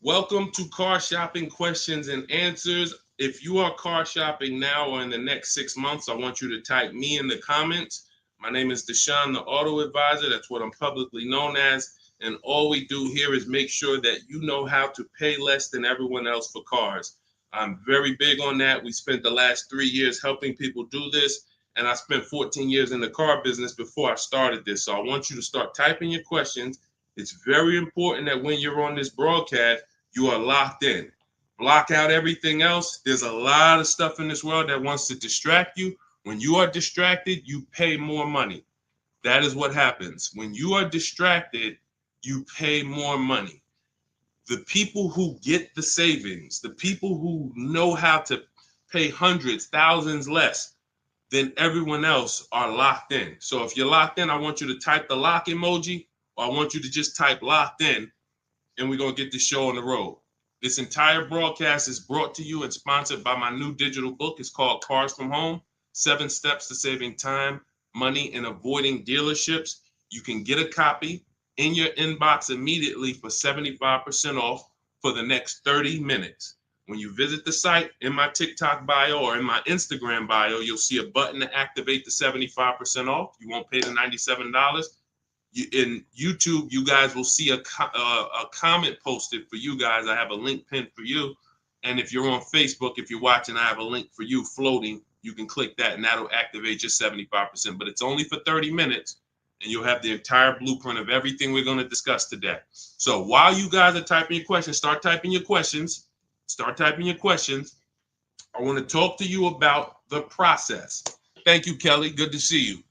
Welcome to Car Shopping Questions and Answers. If you are car shopping now or in the next 6 months, I want you to type me in the comments. My name is Deshone the Auto Advisor. That's what I'm publicly known as. And all we do here is make sure that you know how to pay less than everyone else for cars. I'm very big on that. We spent the last 3 years helping people do this. And I spent 14 years in the car business before I started this. So I want you to start typing your questions. It's very important that when you're on this broadcast, you are locked in. Block out everything else. There's a lot of stuff in this world that wants to distract you. When you are distracted, you pay more money. That is what happens. When you are distracted, you pay more money. The people who get the savings, the people who know how to pay hundreds, thousands less than everyone else are locked in. So if you're locked in, I want you to type the lock emoji, or I want you to just type locked in, and we're going to get this show on the road. This entire broadcast is brought to you and sponsored by my new digital book. It's called Cars from Home, 7 Steps to Saving Time, Money, and Avoiding Dealerships. You can get a copy in your inbox immediately for 75% off for the next 30 minutes. When you visit the site, in my TikTok bio or in my Instagram bio, you'll see a button to activate the 75% off. You won't pay the $97. In YouTube, you guys will see a comment posted for you guys. I have a link pinned for you. And if you're on Facebook, if you're watching, I have a link for you floating. You can click that and that'll activate your 75%. But it's only for 30 minutes and you'll have the entire blueprint of everything we're going to discuss today. So while you guys are typing your questions, start typing your questions. Start typing your questions. I want to talk to you about the process. Thank you, Kelly. Good to see you.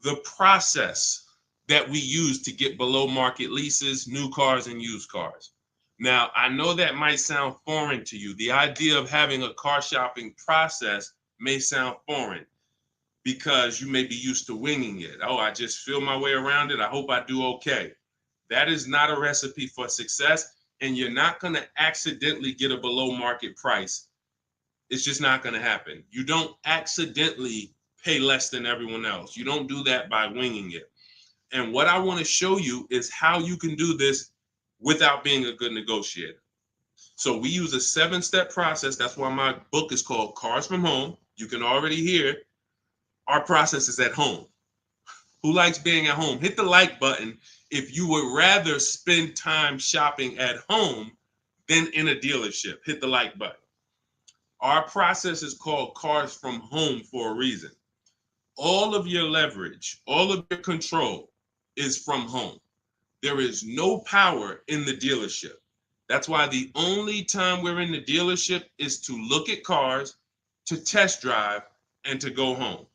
The process that we use to get below market leases, new cars, and used cars. Now, I know that might sound foreign to you. The idea of having a car shopping process may sound foreign because you may be used to winging it. Oh, I just feel my way around it. I hope I do okay. That is not a recipe for success, and you're not going to accidentally get a below market price. It's just not going to happen. You don't accidentally pay less than everyone else. You don't do that by winging it. And what I want to show you is how you can do this without being a good negotiator. So we use a 7-step process. That's why my book is called Cars from Home. You can already hear our process is at home. Who likes being at home? Hit the like button if you would rather spend time shopping at home than in a dealership. Hit the like button. Our process is called Cars from Home for a reason. All of your leverage, all of your control is from home. There is no power in the dealership. That's why the only time we're in the dealership is to look at cars, to test drive, and to go home.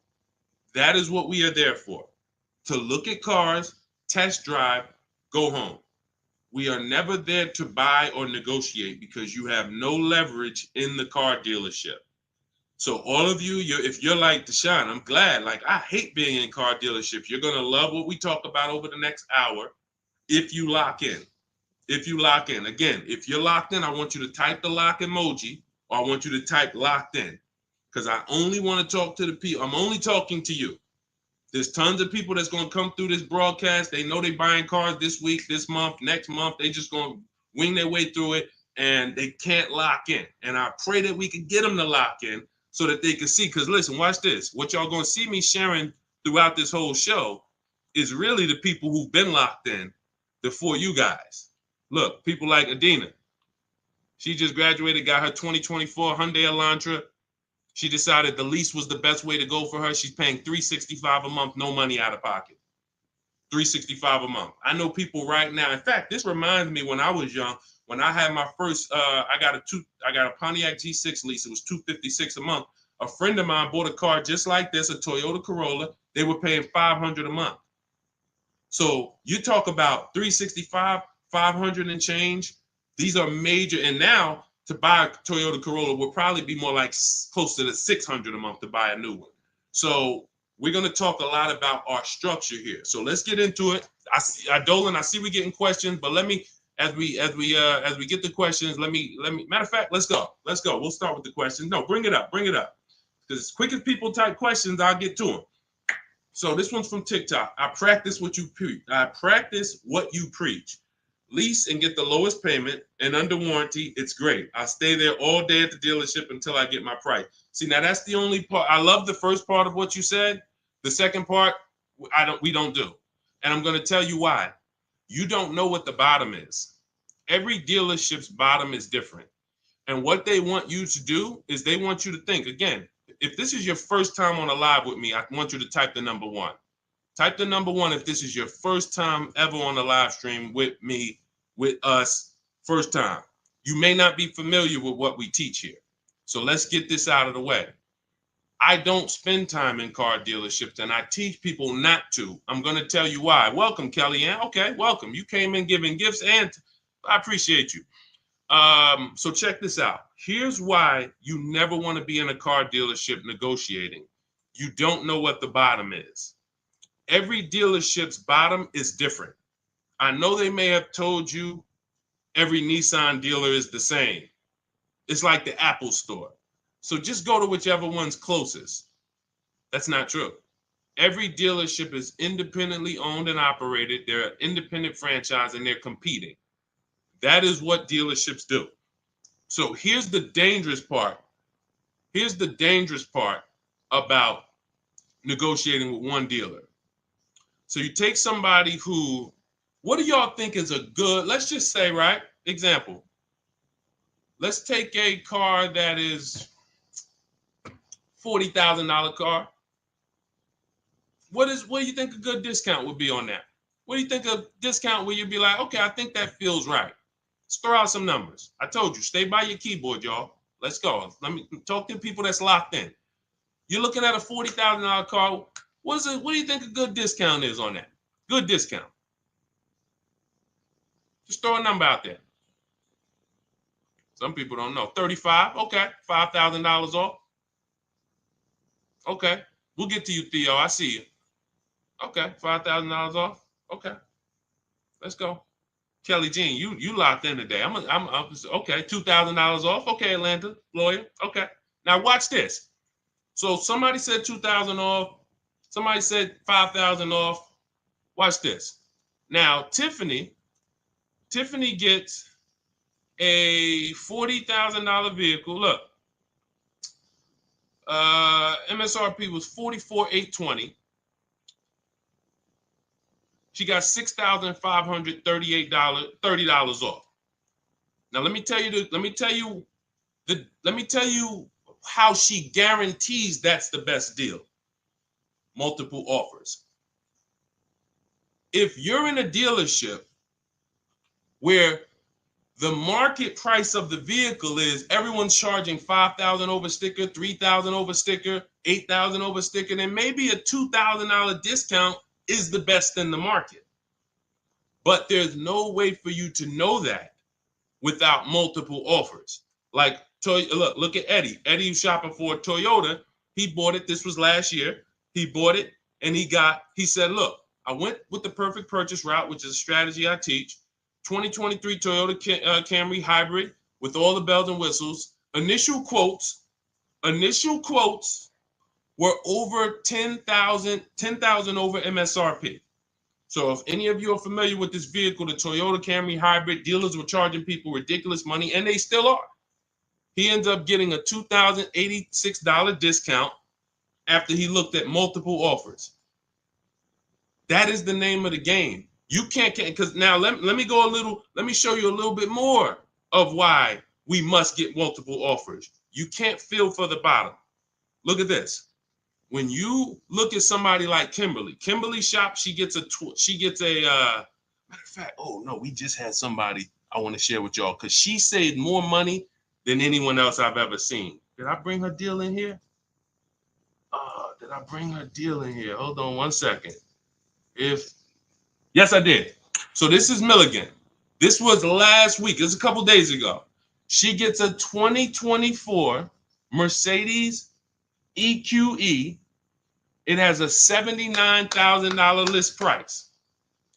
That is what we are there for. To look at cars, test drive, go home. We are never there to buy or negotiate because you have no leverage in the car dealership. So all of you, if you're like Deshone, I'm glad. Like, I hate being in car dealerships. You're going to love what we talk about over the next hour if you lock in. If you lock in. Again, if you're locked in, I want you to type the lock emoji, or I want you to type locked in, because I only want to talk to the people. I'm only talking to you. There's tons of people that's going to come through this broadcast. They know they're buying cars this week, this month, next month. They just going to wing their way through it, and they can't lock in. And I pray that we can get them to lock in so that they can see. Because listen, watch this. What y'all going to see me sharing throughout this whole show is really the people who've been locked in before you guys. Look, people like Adina. She just graduated, got her 2024 Hyundai Elantra. She decided the lease was the best way to go for her. She's paying $365 a month, no money out of pocket. $365 a month. I know people right now. In fact, this reminds me when I was young, when I had my first, I got a Pontiac G6 lease. It was $256 a month. A friend of mine bought a car just like this, a Toyota Corolla. They were paying $500 a month. So you talk about 365, 500 and change. These are major. And now to buy a Toyota Corolla will probably be more like close to the $600 a month to buy a new one. So we're going to talk a lot about our structure here. So let's get into it. Dolan, I see we getting questions, but let me, as we get the questions, let me, matter of fact, let's go. We'll start with the questions. No, bring it up. Because as quick as people type questions, I'll get to them. So this one's from TikTok. I practice what you preach. lease and get the lowest payment and under warranty, it's great. I stay there all day at the dealership until I get my price. See, now that's the only part. I love the first part of what you said. The second part, we don't do. And I'm going to tell you why. You don't know what the bottom is. Every dealership's bottom is different. And what they want you to do is they want you to think, again, if this is your first time on a live with me, I want you to type the number 1. Type the number 1 if this is your first time ever on a live stream with me, with us, first time. You may not be familiar with what we teach here. So let's get this out of the way. I don't spend time in car dealerships, and I teach people not to. I'm going to tell you why. Welcome, Kellyanne. Okay, welcome. You came in giving gifts, and I appreciate you. So check this out. Here's why you never want to be in a car dealership negotiating. You don't know what the bottom is. Every dealership's bottom is different. I know they may have told you every Nissan dealer is the same. It's like the Apple store. So just go to whichever one's closest. That's not true. Every dealership is independently owned and operated. They're an independent franchise and they're competing. That is what dealerships do. So here's the dangerous part. Here's the dangerous part about negotiating with one dealer. So you take somebody who, what do y'all think is a good, let's just say, right? Example. Let's take a car that is $40,000 car. What do you think a good discount would be on that? What do you think a discount where you'd be like, okay, I think that feels right. Let's throw out some numbers. I told you, stay by your keyboard, y'all. Let's go. Let me talk to people that's locked in. You're looking at a $40,000 car. What do you think a good discount is on that? Good discount. Just throw a number out there. Some people don't know. 35, okay. $5,000 off. Okay. We'll get to you, Theo. I see you. Okay. $5,000 off. Okay. Let's go. Kelly Jean, you locked in today. I'm okay. $2,000 off. Okay, Atlanta lawyer. Okay. Now watch this. So somebody said 2,000 off. Somebody said 5,000 off. Watch this. Now Tiffany gets a $40,000 vehicle. Look, MSRP was $44,820. She got $6,538, $30 off. Now let me tell you how she guarantees that's the best deal. Multiple offers. If you're in a dealership where the market price of the vehicle is everyone's charging $5,000 over sticker, $3,000 over sticker, $8,000 over sticker, then maybe a $2,000 discount is the best in the market. But there's no way for you to know that without multiple offers. Like, look at Eddie. Eddie's shopping for a Toyota. He bought it. This was last year. He bought it and he said, look, I went with the perfect purchase route, which is a strategy I teach. 2023 Toyota Camry hybrid with all the bells and whistles. Initial quotes were over 10,000 over MSRP. So if any of you are familiar with this vehicle, the Toyota Camry hybrid, dealers were charging people ridiculous money, and they still are. He ends up getting a $2,086 discount after he looked at multiple offers. That is the name of the game. You can't, because now let me show you a little bit more of why we must get multiple offers. You can't feel for the bottom. Look at this. When you look at somebody like Kimberly shop, she gets a matter of fact, oh no, we just had somebody I want to share with y'all because she saved more money than anyone else I've ever seen. Did I bring her deal in here? Did I bring her deal in here? Hold on one second. Yes, I did. So this is Milligan. This was last week. It was a couple days ago. She gets a 2024 Mercedes EQE. It has a $79,000 list price.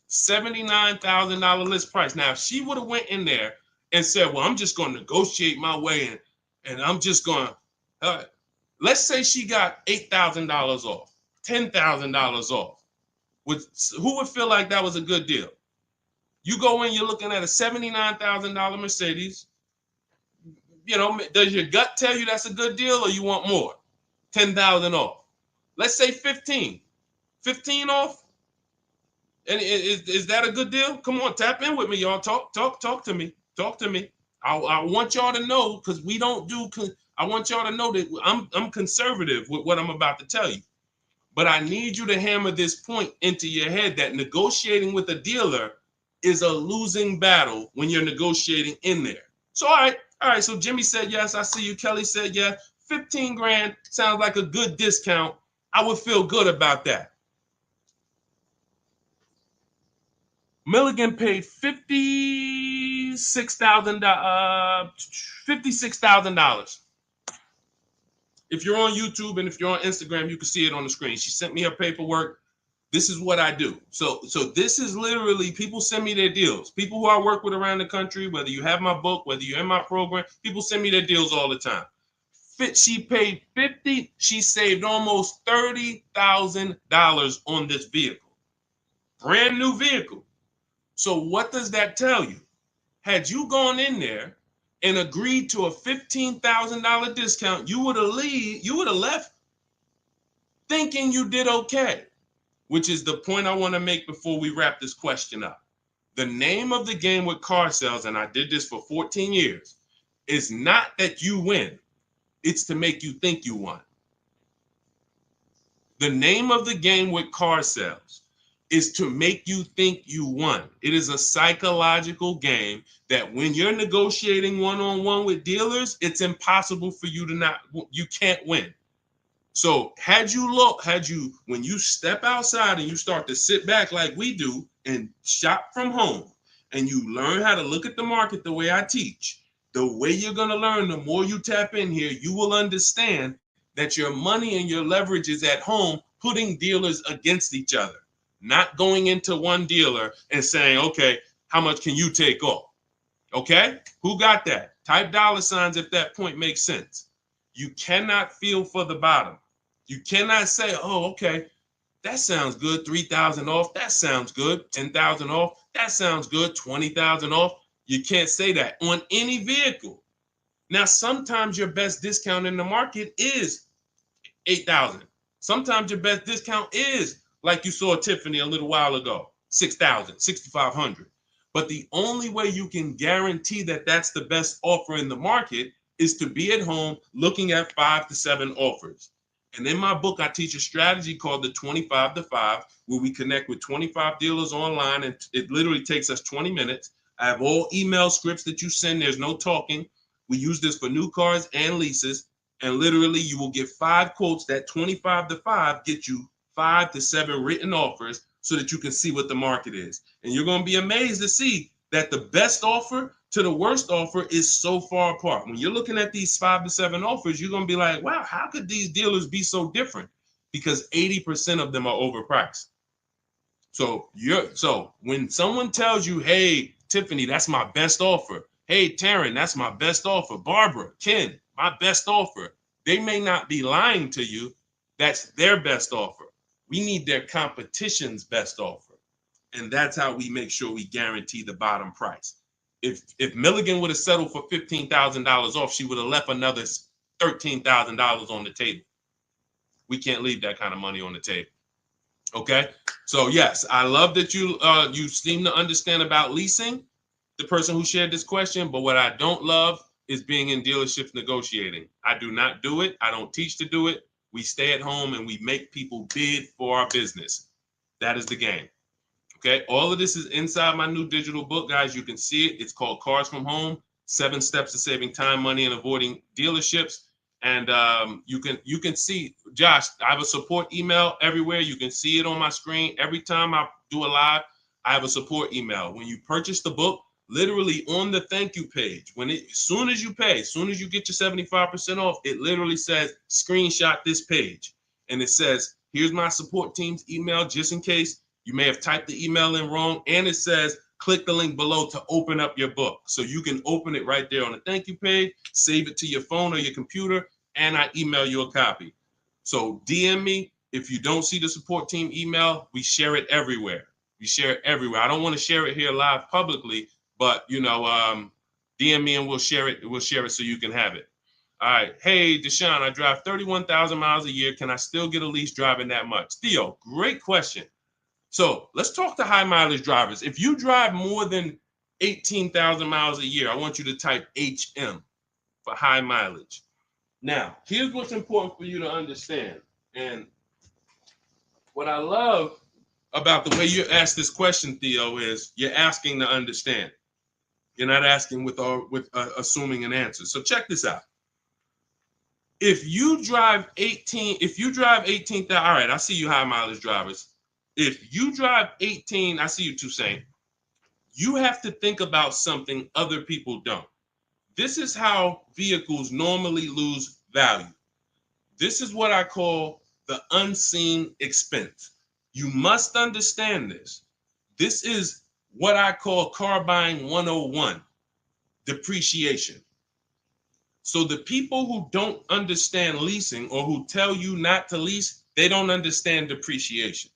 $79,000 list price. Now, if she would have went in there and said, well, I'm just going to negotiate my way in, and I'm just going to, let's say she got $8,000 off, $10,000 off. Who would feel like that was a good deal? You go in, you're looking at a $79,000 Mercedes. You know, does your gut tell you that's a good deal, or you want more? 10,000 off. Let's say 15. 15 off. And is that a good deal? Come on, tap in with me, y'all. Talk to me. Talk to me. I want y'all to know, because we don't do. I want y'all to know that I'm conservative with what I'm about to tell you. But I need you to hammer this point into your head that negotiating with a dealer is a losing battle when you're negotiating in there. So all right. So Jimmy said yes. I see you. Kelly said yes. 15 grand sounds like a good discount. I would feel good about that. Milligan paid $56,000. If you're on YouTube and if you're on Instagram, you can see it on the screen. She sent me her paperwork. This is what I do. So this is literally, people send me their deals. People who I work with around the country, whether you have my book, whether you're in my program, people send me their deals all the time. She paid 50. She saved almost $30,000 on this vehicle. Brand new vehicle. So what does that tell you? Had you gone in there and agreed to a $15,000 discount, you would have left thinking you did okay, which is the point I want to make before we wrap this question up. The name of the game with car sales, and I did this for 14 years, is not that you win. It's to make you think you won. The name of the game with car sales is to make you think you won. It is a psychological game that when you're negotiating one-on-one with dealers, it's impossible for you to you can't win. So when you step outside and you start to sit back like we do and shop from home, and you learn how to look at the market the way I teach, the way you're going to learn, the more you tap in here, you will understand that your money and your leverage is at home, putting dealers against each other. Not going into one dealer and saying, okay, how much can you take off? Okay, who got that? Type $ if that point makes sense. You cannot feel for the bottom. You cannot say, oh, okay, that sounds good. 3,000 off. That sounds good. 10,000 off. That sounds good. 20,000 off. You can't say that on any vehicle. Now, sometimes your best discount in the market is 8,000. Sometimes your best discount is, like you saw Tiffany a little while ago, 6,000, 6,500. But the only way you can guarantee that that's the best offer in the market is to be at home looking at 5 to 7 offers. And in my book, I teach a strategy called the 25 to 5, where we connect with 25 dealers online, and it literally takes us 20 minutes. I have all email scripts that you send. There's no talking. We use this for new cars and leases. And literally, you will get 5 quotes. That 25 to 5 get you 5 to 7 written offers so that you can see what the market is. And you're going to be amazed to see that the best offer to the worst offer is so far apart. When you're looking at these 5 to 7 offers, you're going to be like, wow, how could these dealers be so different? Because 80% of them are overpriced. So when someone tells you, hey, Tiffany, that's my best offer. Hey, Taryn, that's my best offer. Barbara, Ken, my best offer. They may not be lying to you. That's their best offer. We need their competition's best offer. And that's how we make sure we guarantee the bottom price. If Milligan would have settled for $15,000 off, she would have left another $13,000 on the table. We can't leave that kind of money on the table. Okay? So yes, I love that you seem to understand about leasing, the person who shared this question, but what I don't love is being in dealerships negotiating. I do not do it. I don't teach to do it. We stay at home and we make people bid for our business. That is the game. Okay, all of this is inside my new digital book, guys. You can see it. It's called Cars from Home: 7 Steps to Saving Time, Money, and Avoiding Dealerships. And you can see, Josh, I have a support email everywhere. You can see it on my screen. Every time I do a live, I have a support email. When you purchase the book, literally on the thank you page, as soon as you pay, as soon as you get your 75% off, it literally says, screenshot this page. And it says, here's my support team's email, just in case you may have typed the email in wrong. And it says, click the link below to open up your book. So you can open it right there on the thank you page, save it to your phone or your computer, and I email you a copy. So DM me. If you don't see the support team email, we share it everywhere. We share it everywhere. I don't want to share it here live publicly, but DM me and we'll share it. We'll share it so you can have it. All right. Hey, Deshone, I drive 31,000 miles a year. Can I still get a lease driving that much? Theo, great question. So let's talk to high mileage drivers. If you drive more than 18,000 miles a year, I want you to type HM for high mileage. Now, here's what's important for you to understand. And what I love about the way you ask this question, Theo, is you're asking to understand. You're not asking with assuming an answer. So check this out. If you drive 18,000, all right, I see you high mileage drivers. If you drive 18, I see you Toussaint. You have to think about something other people don't. This is how vehicles normally lose value. This is what I call the unseen expense. You must understand this. This is what I call car buying 101, depreciation. So the people who don't understand leasing or who tell you not to lease, they don't understand depreciation.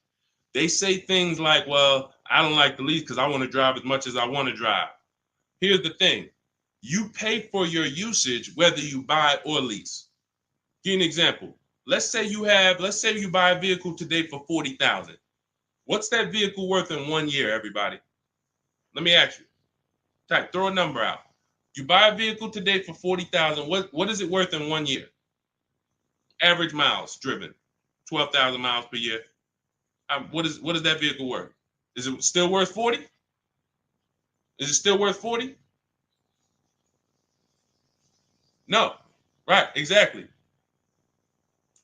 They say things like, well, I don't like to lease because I want to drive as much as I want to drive. Here's the thing. You pay for your usage whether you buy or lease. Give you an example. Let's say you buy a vehicle today for $40,000. What's that vehicle worth in 1 year, everybody? Let me ask you. Throw a number out. You buy a vehicle today for $40,000. What is it worth in 1 year? Average miles driven, 12,000 miles per year. What is that vehicle worth? Is it still worth 40? Is it still worth 40? No. Right, exactly.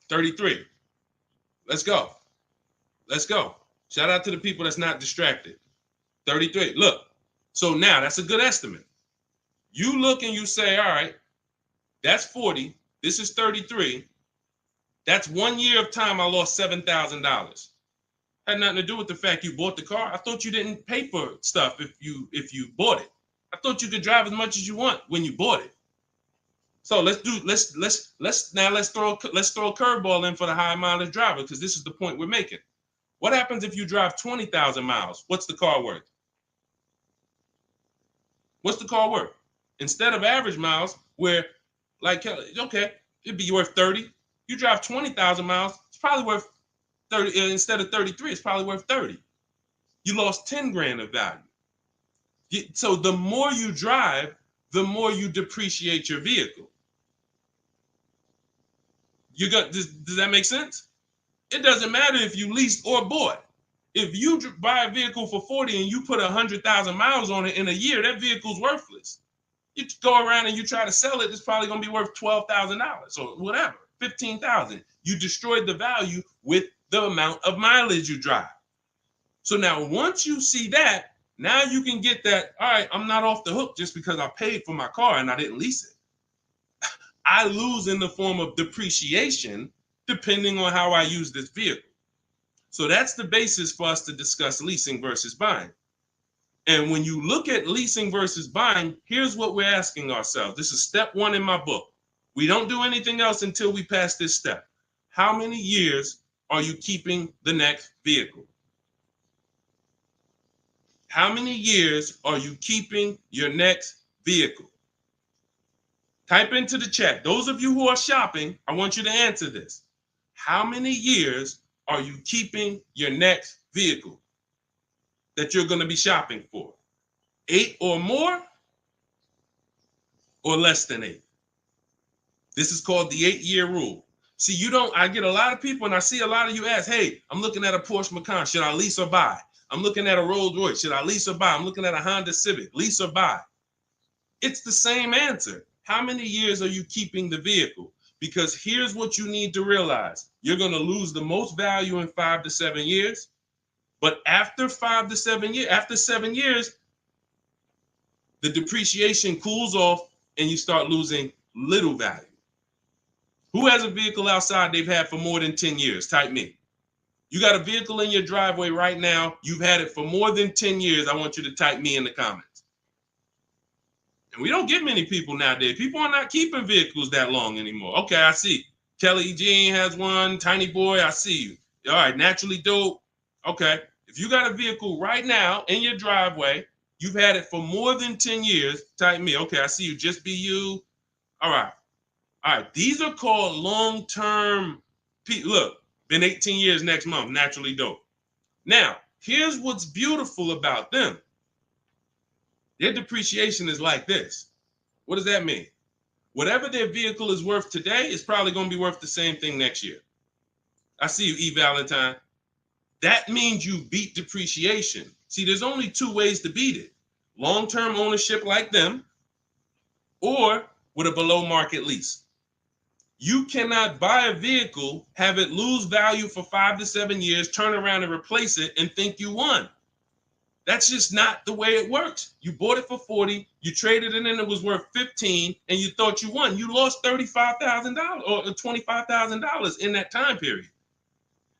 33. Let's go. Let's go. Shout out to the people that's not distracted. 33. Look. So now that's a good estimate. You look and you say, all right, that's 40. This is 33. That's 1 year of time I lost $7,000. Had nothing to do with the fact you bought the car. I thought you didn't pay for stuff if you bought it. I thought you could drive as much as you want when you bought it. So let's throw a curveball in for the high mileage driver, because this is the point we're making. What happens if you drive 20,000 miles? What's the car worth? What's the car worth? Instead of average miles, where like, okay, it'd be worth 30. You drive 20,000 miles, it's probably worth 30. Instead of 33, it's probably worth 30. You lost 10 grand of value. So the more you drive, the more you depreciate your vehicle. Does that make sense? It doesn't matter if you leased or bought. If you buy a vehicle for 40 and you put 100,000 miles on it in a year, that vehicle's worthless. You go around and you try to sell it, it's probably going to be worth $12,000 or whatever, $15,000. You destroyed the value with the amount of mileage you drive. So now once you see that, now you can get that, all right, I'm not off the hook just because I paid for my car and I didn't lease it. I lose in the form of depreciation depending on how I use this vehicle. So that's the basis for us to discuss leasing versus buying. And when you look at leasing versus buying, here's what we're asking ourselves. This is step one in my book. We don't do anything else until we pass this step. How many years are you keeping the next vehicle? How many years are you keeping your next vehicle? Type into the chat. Those of you who are shopping, I want you to answer this. How many years are you keeping your next vehicle that you're going to be shopping for? 8 or more, or less than 8? This is called the 8-year rule. See, I get a lot of people, and I see a lot of you ask, hey, I'm looking at a Porsche Macan. Should I lease or buy? I'm looking at a Rolls Royce. Should I lease or buy? I'm looking at a Honda Civic. Lease or buy? It's the same answer. How many years are you keeping the vehicle? Because here's what you need to realize. You're going to lose the most value in 5 to 7 years. But after 5 to 7 years, after 7 years, the depreciation cools off and you start losing little value. Who has a vehicle outside they've had for more than 10 years? Type me. You got a vehicle in your driveway right now. You've had it for more than 10 years. I want you to type me in the comments. And we don't get many people nowadays. People are not keeping vehicles that long anymore. Okay, I see. Kelly Jean has one. Tiny Boy, I see you. All right, Naturally Dope. Okay. If you got a vehicle right now in your driveway, you've had it for more than 10 years, type me. Okay, I see you, just be you. All right. All right. These are called long-term. Look, been 18 years next month, naturally dope. Now, here's what's beautiful about them. Their depreciation is like this. What does that mean? Whatever their vehicle is worth today is probably going to be worth the same thing next year. I see you, E. Valentine. That means you beat depreciation. See, there's only two ways to beat it. Long-term ownership like them, or with a below market lease. You cannot buy a vehicle, have it lose value for 5 to 7 years, turn around and replace it and think you won. That's just not the way it works. You bought it for 40, you traded it in, it was worth 15, and you thought you won. You lost $35,000 or $25,000 in that time period.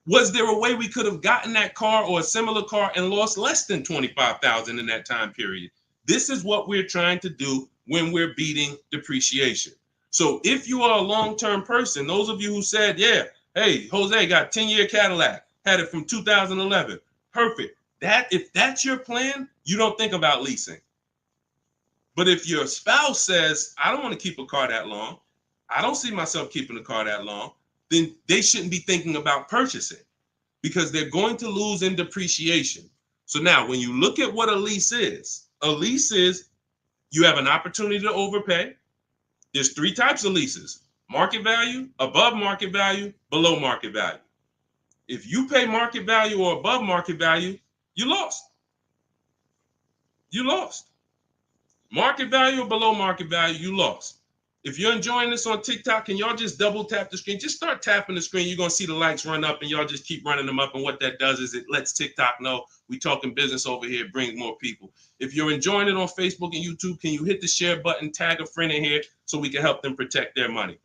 Was there a way we could have gotten that car or a similar car and lost less than $25,000 in that time period? This is what we're trying to do when we're beating depreciation. So if you are a long-term person, those of you who said, yeah, hey, Jose got 10-year Cadillac, had it from 2011, perfect. If that's your plan, you don't think about leasing. But if your spouse says, I don't want to keep a car that long, I don't see myself keeping a car that long, then they shouldn't be thinking about purchasing because they're going to lose in depreciation. So now when you look at what a lease is you have an opportunity to overpay. There's 3 types of leases: market value, above market value, below market value. If you pay market value or above market value, you lost. You lost. Market value or below market value, you lost. If you're enjoying this on TikTok, can y'all just double tap the screen? Just start tapping the screen. You're going to see the likes run up, and y'all just keep running them up. And what that does is it lets TikTok know we talking business over here, bring more people. If you're enjoying it on Facebook and YouTube, can you hit the share button, tag a friend in here so we can help them protect their money?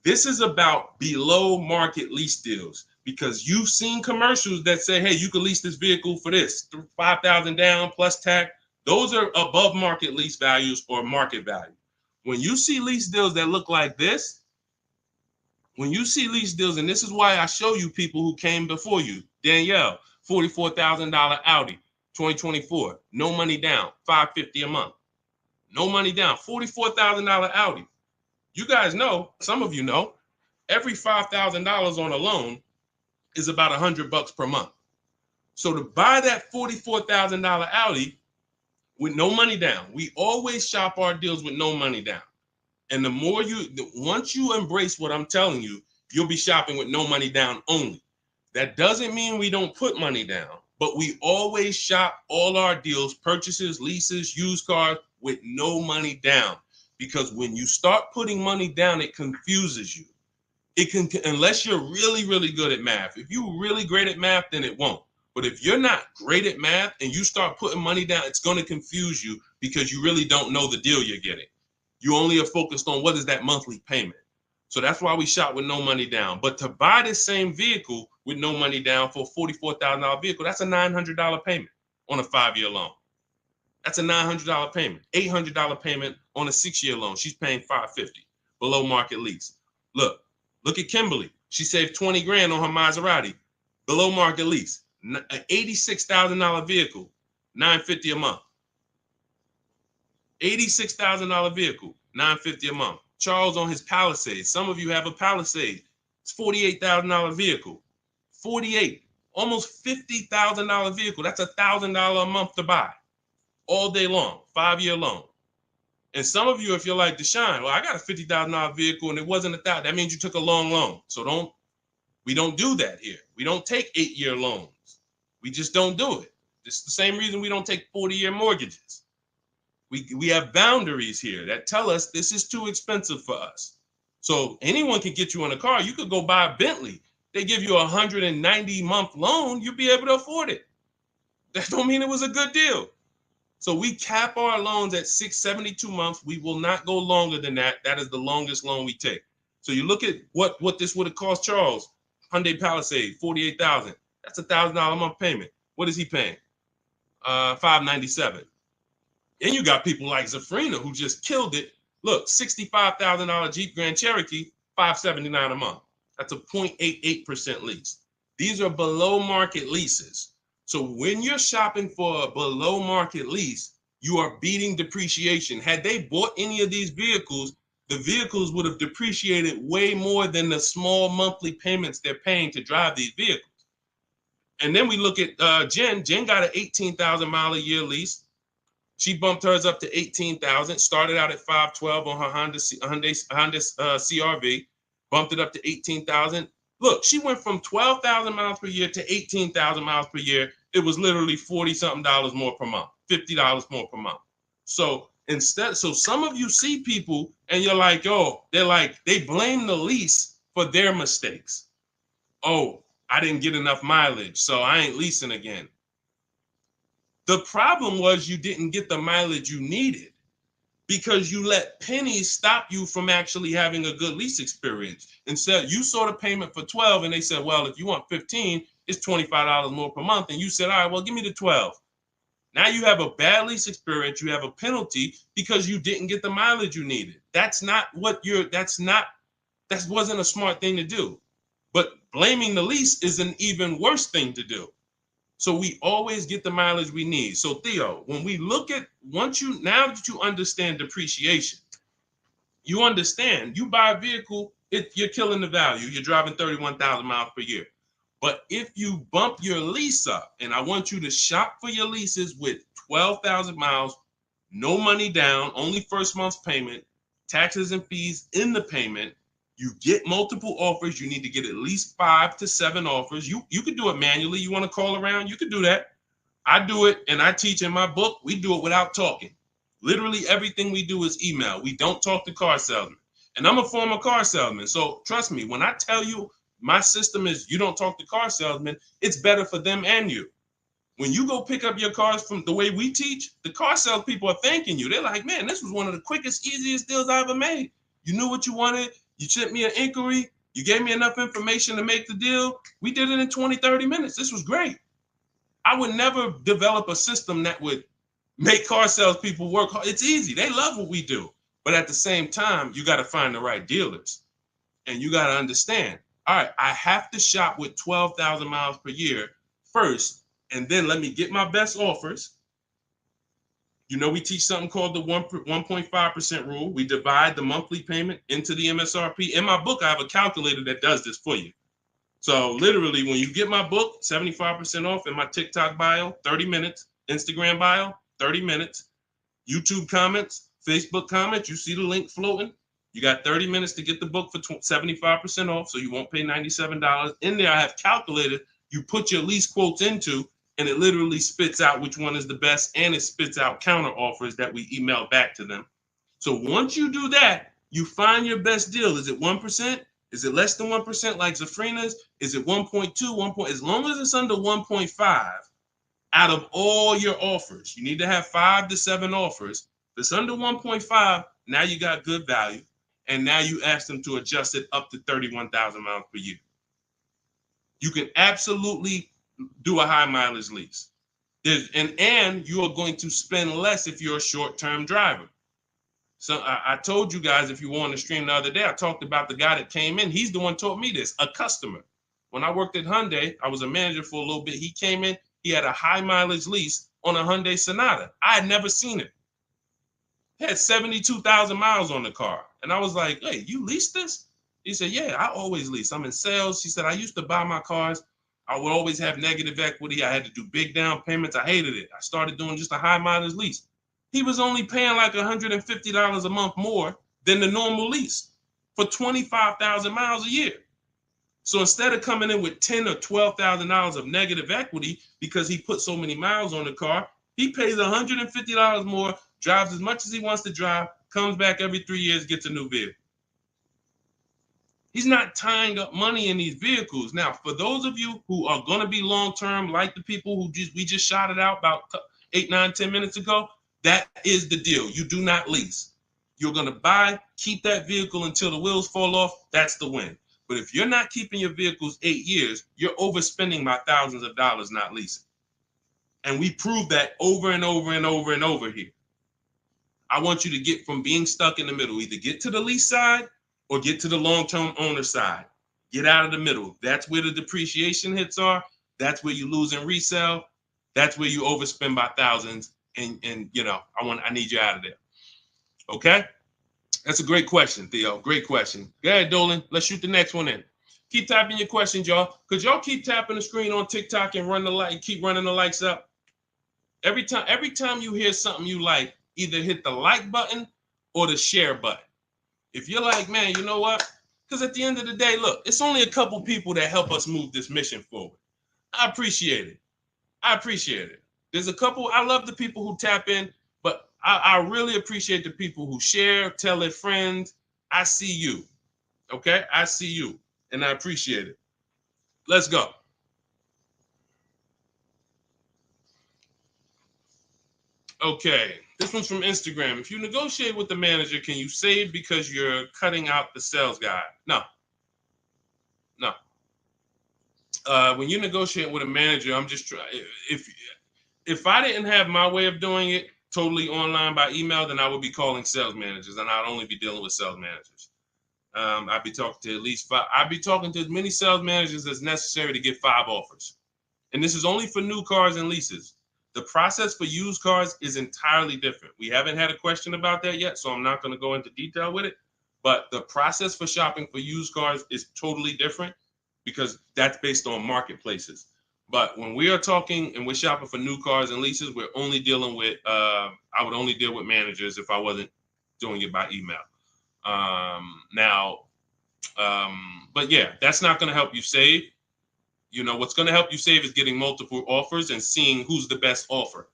This is about below market lease deals because you've seen commercials that say, hey, you can lease this vehicle for this, $5,000 down plus tax. Those are above market lease values or market value. When you see lease deals that look like this, and this is why I show you people who came before you. Danielle, $44,000 Audi, 2024, no money down, $550 a month. No money down, $44,000 Audi. You guys know, some of you know, every $5,000 on a loan is about $100 per month. So to buy that $44,000 Audi with no money down, we always shop our deals with no money down. And once you embrace what I'm telling you, you'll be shopping with no money down only. That doesn't mean we don't put money down, but we always shop all our deals, purchases, leases, used cars with no money down. Because when you start putting money down, it confuses you. Unless you're really, really good at math. If you're really great at math, then it won't. But if you're not great at math and you start putting money down, it's going to confuse you because you really don't know the deal you're getting. You only are focused on what is that monthly payment. So that's why we shop with no money down. But to buy this same vehicle with no money down for a $44,000 vehicle, that's a $900 payment on a 5-year loan. That's a $900 payment, $800 payment on a 6-year loan. She's paying $550 below market lease. Look at Kimberly. She saved 20 grand on her Maserati, below market lease, an $86,000 vehicle, $950 a month. $86,000 vehicle, $950 a month. Charles on his Palisade. Some of you have a Palisade. It's $48,000 vehicle. 48, almost $50,000 vehicle. That's $1,000 a month to buy. All day long, 5-year loan. And some of you, if you're like Deshone, well, I got a $50,000 vehicle and it wasn't $1,000. That means you took a long loan. So we don't do that here. We don't take 8-year loans. We just don't do it. It's the same reason we don't take 40-year mortgages. We have boundaries here that tell us this is too expensive for us. So anyone can get you in a car. You could go buy a Bentley. They give you a 190-month loan. You'll be able to afford it. That don't mean it was a good deal. So we cap our loans at 672 months. We will not go longer than that. That is the longest loan we take. So you look at what this would have cost Charles. Hyundai Palisade, $48,000. That's $1,000 a month payment. What is he paying? $597. And you got people like Zafrina who just killed it. Look, $65,000 Jeep Grand Cherokee, $579 a month. That's a 0.88% lease. These are below market leases. So when you're shopping for a below market lease, you are beating depreciation. Had they bought any of these vehicles, the vehicles would have depreciated way more than the small monthly payments they're paying to drive these vehicles. And then we look at Jen. Jen got an 18,000 mile a year lease. She bumped hers up to 18,000. Started out at 512 on her Honda CRV. Bumped it up to 18,000. Look, she went from 12,000 miles per year to 18,000 miles per year. It was literally 40 something dollars more per month, $50 more per month. So some of you see people and you're like, oh, they blame the lease for their mistakes. Oh, I didn't get enough mileage, so I ain't leasing again. The problem was you didn't get the mileage you needed because you let pennies stop you from actually having a good lease experience. Instead, you saw the payment for 12 and they said, well, if you want 15, it's $25 more per month. And you said, all right, well, give me the 12. Now you have a bad lease experience. You have a penalty because you didn't get the mileage you needed. That wasn't a smart thing to do. But blaming the lease is an even worse thing to do. So we always get the mileage we need. So Theo, when we look at now that you understand depreciation, you understand you buy a vehicle, you're killing the value. You're driving 31,000 miles per year. But if you bump your lease up, and I want you to shop for your leases with 12,000 miles, no money down, only first month's payment, taxes and fees in the payment. You get multiple offers. You need to get at least 5 to 7 offers. You could do it manually. You want to call around? You could do that. I do it, and I teach in my book. We do it without talking. Literally everything we do is email. We don't talk to car salesmen. And I'm a former car salesman. So trust me, when I tell you my system is you don't talk to car salesmen, it's better for them and you. When you go pick up your cars from the way we teach, the car sales people are thanking you. They're like, man, this was one of the quickest, easiest deals I ever made. You knew what you wanted. You sent me an inquiry. You gave me enough information to make the deal. We did it in 20, 30 minutes. This was great. I would never develop a system that would make car sales people work hard. It's easy. They love what we do. But at the same time, you got to find the right dealers. And you got to understand, all right, I have to shop with 12,000 miles per year first, and then let me get my best offers. You know, we teach something called the 1.5% rule. We divide the monthly payment into the MSRP. In my book, I have a calculator that does this for you. So literally, when you get my book, 75% off in my TikTok bio, 30 minutes, Instagram bio, 30 minutes, YouTube comments, Facebook comments, you see the link floating. You got 30 minutes to get the book for 75% off, so you won't pay $97. In there, I have calculated, you put your lease quotes into, and it literally spits out which one is the best, and it spits out counter offers that we email back to them. So once you do that, you find your best deal. Is it 1%? Is it less than 1% like Zafrina's? Is it 1.2, 1. As long as it's under 1.5, out of all your offers, you need to have 5 to 7 offers. If it's under 1.5, now you got good value. And now you ask them to adjust it up to 31,000 miles per year. You can absolutely do a high mileage lease. And you are going to spend less if you're a short-term driver. So I told you guys, if you were on the stream the other day, I talked about the guy that came in. He's the one taught me this, a customer. When I worked at Hyundai, I was a manager for a little bit. He came in, he had a high mileage lease on a Hyundai Sonata. I had never seen it. He had 72,000 miles on the car. And I was like, hey, you leased this? He said, yeah, I always lease. I'm in sales. He said, I used to buy my cars. I would always have negative equity. I had to do big down payments. I hated it. I started doing just a high mileage lease. He was only paying like $150 a month more than the normal lease for 25,000 miles a year. So instead of coming in with $10,000 or $12,000 of negative equity because he put so many miles on the car, he pays $150 more, drives as much as he wants to drive, comes back every 3 years, gets a new vehicle. He's not tying up money in these vehicles. Now, for those of you who are going to be long-term, like the people who we just shouted out about 8, 9, 10 minutes ago, that is the deal. You do not lease. You're going to buy, keep that vehicle until the wheels fall off. That's the win. But if you're not keeping your vehicles 8 years, you're overspending by thousands of dollars not leasing. And we prove that over and over and over and over here. I want you to get from being stuck in the middle, either get to the lease side or get to the long-term owner side. Get out of the middle. That's where the depreciation hits are. That's where you lose in resale. That's where you overspend by thousands, and I need you out of there. Okay, that's a great question, Theo. Great question. Go ahead, Dolan. Let's shoot the next one in. Keep typing your questions, y'all. Could y'all keep tapping the screen on TikTok and keep running the likes up? Every time you hear something you like, either hit the like button or the share button. If you're like, man, you know what? Because at the end of the day, look, it's only a couple people that help us move this mission forward. I appreciate it. There's a couple. I love the people who tap in, but I really appreciate the people who share, tell their friends. I see you. Okay? I see you, and I appreciate it. Let's go. Okay, this one's from Instagram. If you negotiate with the manager, can you save because you're cutting out the sales guy? No. When you negotiate with a manager, I'm just trying. If I didn't have my way of doing it totally online by email, then I would be calling sales managers, and I'd only be dealing with sales managers. I'd be talking to at least 5. I'd be talking to as many sales managers as necessary to get 5 offers. And this is only for new cars and leases. The process for used cars is entirely different. We haven't had a question about that yet, so I'm not going to go into detail with it. But the process for shopping for used cars is totally different because that's based on marketplaces. But when we are talking and we're shopping for new cars and leases, we're only dealing with, I would only deal with managers if I wasn't doing it by email. But yeah, that's not going to help you save. What's going to help you save is getting multiple offers and seeing who's the best offer.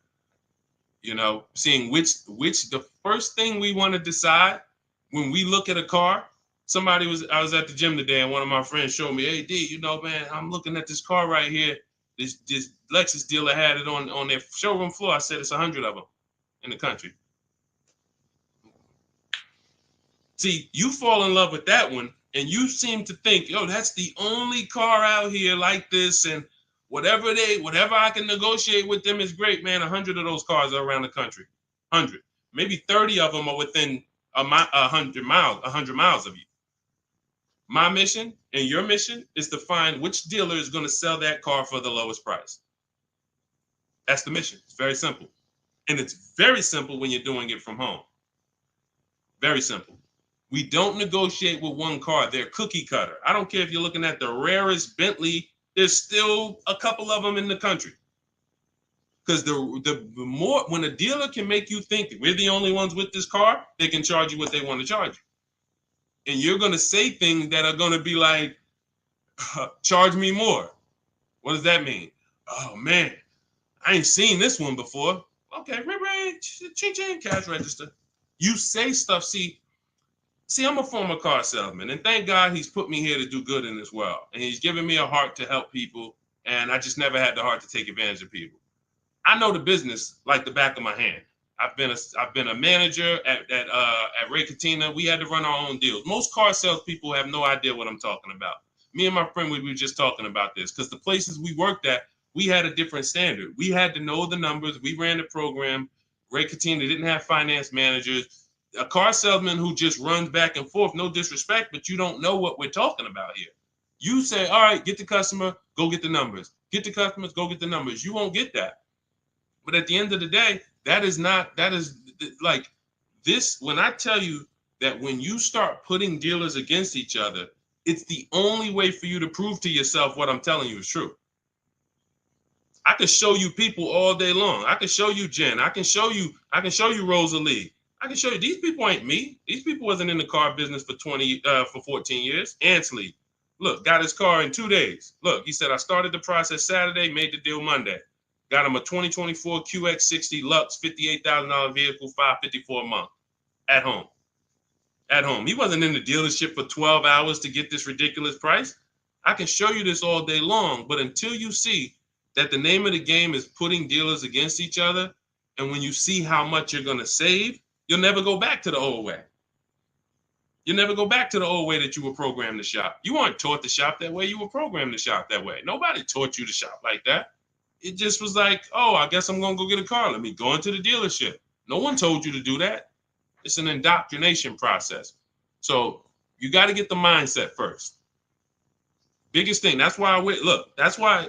Seeing which the first thing we want to decide when we look at a car. I was at the gym today and one of my friends showed me, hey, D, man, I'm looking at this car right here. This Lexus dealer had it on their showroom floor. I said it's 100 of them in the country. See, you fall in love with that one. And you seem to think, that's the only car out here like this, and whatever I can negotiate with them is great, man. 100 of those cars are around the country. 100, maybe 30 of them are within 100 miles of you. My mission and your mission is to find which dealer is going to sell that car for the lowest price. That's the mission. It's very simple, and it's very simple when you're doing it from home. Very simple. We don't negotiate with one car. They're cookie cutter. I don't care if you're looking at the rarest Bentley. There's still a couple of them in the country. Because the more, when a dealer can make you think we're the only ones with this car, they can charge you what they want to charge you. And you're going to say things that are going to be like, charge me more. What does that mean? Oh, man, I ain't seen this one before. Okay, ching, cash register. You say stuff, See, I'm a former car salesman, and thank God he's put me here to do good in this world. And he's given me a heart to help people, and I just never had the heart to take advantage of people. I know the business like the back of my hand. I've been a manager at Ray Katina. We had to run our own deals. Most car salespeople have no idea what I'm talking about. Me and my friend, we were just talking about this because the places we worked at, we had a different standard. We had to know the numbers. We ran the program. Ray Katina didn't have finance managers. A car salesman who just runs back and forth, no disrespect, but you don't know what we're talking about here. You say, all right, get the customer, go get the numbers. Get the customers, go get the numbers. You won't get that. But at the end of the day, that is like this. When I tell you that when you start putting dealers against each other, it's the only way for you to prove to yourself what I'm telling you is true. I can show you people all day long. I can show you Jen. I can show you Rosalie. I can show you these people ain't me. These people wasn't in the car business for 14 years. Ansley, look, got his car in 2 days. Look, he said, I started the process Saturday, made the deal Monday. Got him a 2024 QX60 Lux, $58,000 vehicle, $554 a month at home. At home. He wasn't in the dealership for 12 hours to get this ridiculous price. I can show you this all day long, but until you see that the name of the game is putting dealers against each other, and when you see how much you're going to save, you'll never go back to the old way. You'll never go back to the old way that you were programmed to shop. You weren't taught to shop that way. You were programmed to shop that way. Nobody taught you to shop like that. It just was like, oh, I guess I'm going to go get a car. Let me go into the dealership. No one told you to do that. It's an indoctrination process. So you got to get the mindset first. Biggest thing. That's why that's why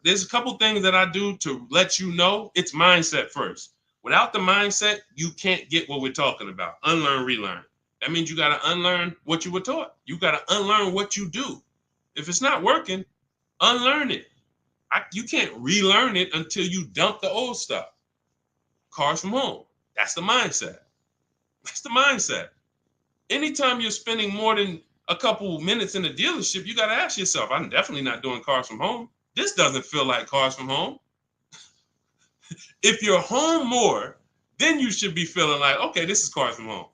there's a couple things that I do to let you know it's mindset first. Without the mindset, you can't get what we're talking about. Unlearn, relearn. That means you got to unlearn what you were taught. You got to unlearn what you do. If it's not working, unlearn it. You can't relearn it until you dump the old stuff. Cars from home. That's the mindset. That's the mindset. Anytime you're spending more than a couple minutes in the dealership, you got to ask yourself, I'm definitely not doing cars from home. This doesn't feel like cars from home. If you're home more, then you should be feeling like, okay, this is cars from home.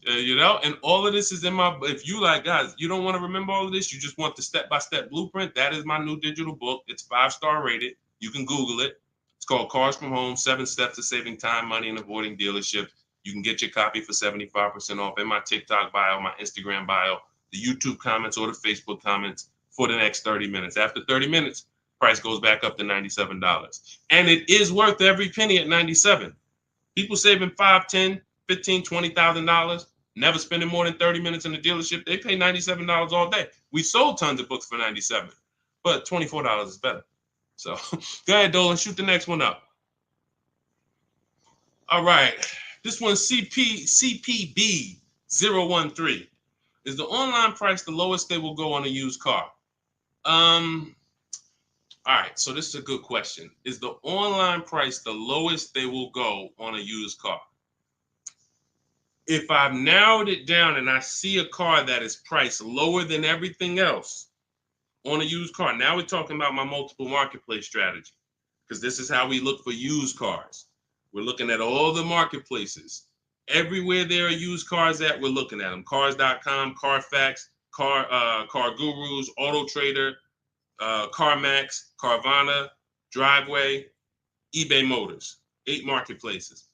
And all of this is in my, if you like, guys, you don't want to remember all of this, you just want the step-by-step blueprint, that is my new digital book. It's 5-star rated. You can Google it. It's called Cars from Home, 7 Steps to Saving Time, Money, and Avoiding Dealerships. You can get your copy for 75% off in my TikTok bio, my Instagram bio, the YouTube comments, or the Facebook comments for the next 30 minutes. After 30 minutes, price goes back up to $97. And it is worth every penny at $97. People saving $5, $10, $15, $20,000, never spending more than 30 minutes in the dealership. They pay $97 all day. We sold tons of books for $97, but $24 is better. So go ahead, Dolan, shoot the next one up. All right. This one's CPB013. Is the online price the lowest they will go on a used car? All right, so this is a good question. Is the online price the lowest they will go on a used car? If I've narrowed it down and I see a car that is priced lower than everything else on a used car, now we're talking about my multiple marketplace strategy, because this is how we look for used cars. We're looking at all the marketplaces. Everywhere there are used cars at, we're looking at them. Cars.com, Carfax, Car Gurus, Auto Trader, CarMax, Carvana, Driveway, eBay Motors. 8 marketplaces.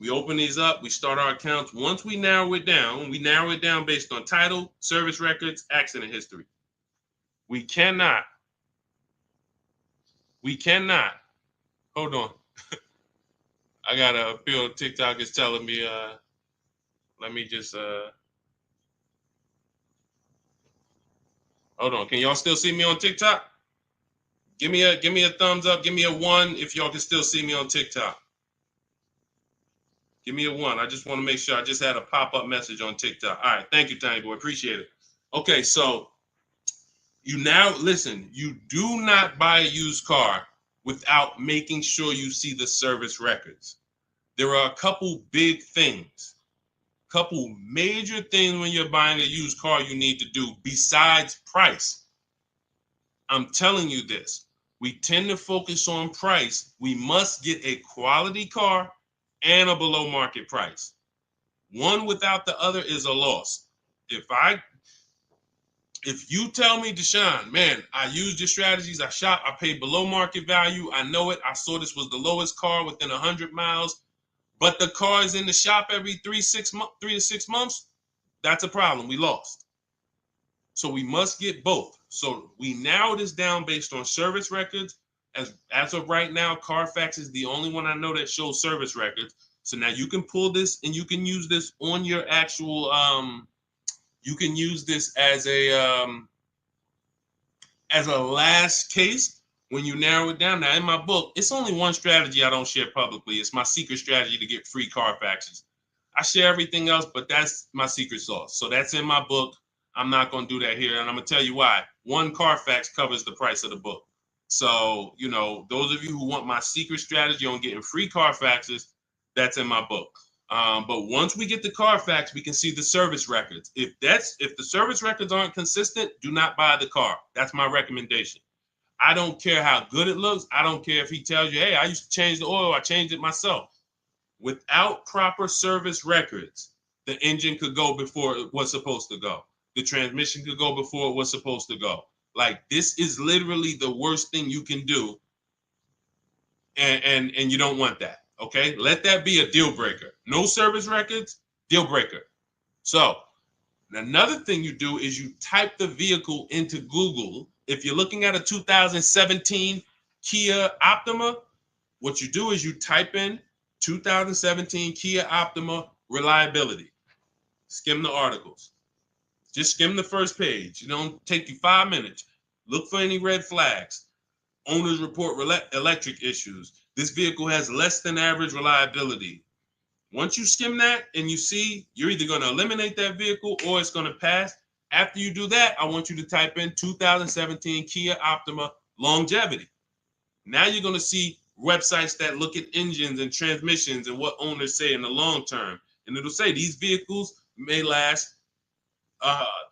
We open these up, we start our accounts. Once we narrow it down based on title, service records, accident history. We cannot, hold on. I got a feel TikTok is telling me, let me just, hold on. Can y'all still see me on TikTok? Give me a thumbs up. Give me a 1 if y'all can still see me on TikTok. Give me a 1. I just want to make sure. I just had a pop-up message on TikTok. All right. Thank you, Tiny Boy. Appreciate it. Okay, so you do not buy a used car without making sure you see the service records. There are a couple big things, couple major things when you're buying a used car you need to do besides price. I'm telling you this. We tend to focus on price. We must get a quality car and a below market price. One without the other is a loss. If you tell me, Deshone, man, I used your strategies, I shop, I paid below market value, I know it, I saw this was the lowest car within 100 miles, but the car is in the shop every 3 to 6 months, that's a problem. We lost. So we must get both. So we narrow this down based on service records. As of right now, Carfax is the only one I know that shows service records. So now you can pull this and you can use this on your actual, you can use this as a last case when you narrow it down. Now in my book, it's only one strategy I don't share publicly. It's my secret strategy to get free Carfaxes. I share everything else, but that's my secret sauce. So that's in my book. I'm not going to do that here. And I'm going to tell you why. One Carfax covers the price of the book. So, those of you who want my secret strategy on getting free Carfaxes, that's in my book. But once we get the Carfax, we can see the service records. If the service records aren't consistent, do not buy the car. That's my recommendation. I don't care how good it looks. I don't care if he tells you, hey, I used to change the oil. I changed it myself. Without proper service records, the engine could go before it was supposed to go. The transmission could go before it was supposed to go. Like, this is literally the worst thing you can do. And you don't want that. Okay, let that be a deal breaker. No service records, deal breaker. So another thing you do is you type the vehicle into Google. If you're looking at a 2017 Kia Optima, what you do is you type in 2017 Kia Optima reliability. Skim the articles. Just skim the first page. It don't take you 5 minutes. Look for any red flags. Owners report electric issues. This vehicle has less than average reliability. Once you skim that and you see you're either going to eliminate that vehicle or it's going to pass, after you do that, I want you to type in 2017 Kia Optima longevity. Now you're going to see websites that look at engines and transmissions and what owners say in the long term. And it'll say these vehicles may last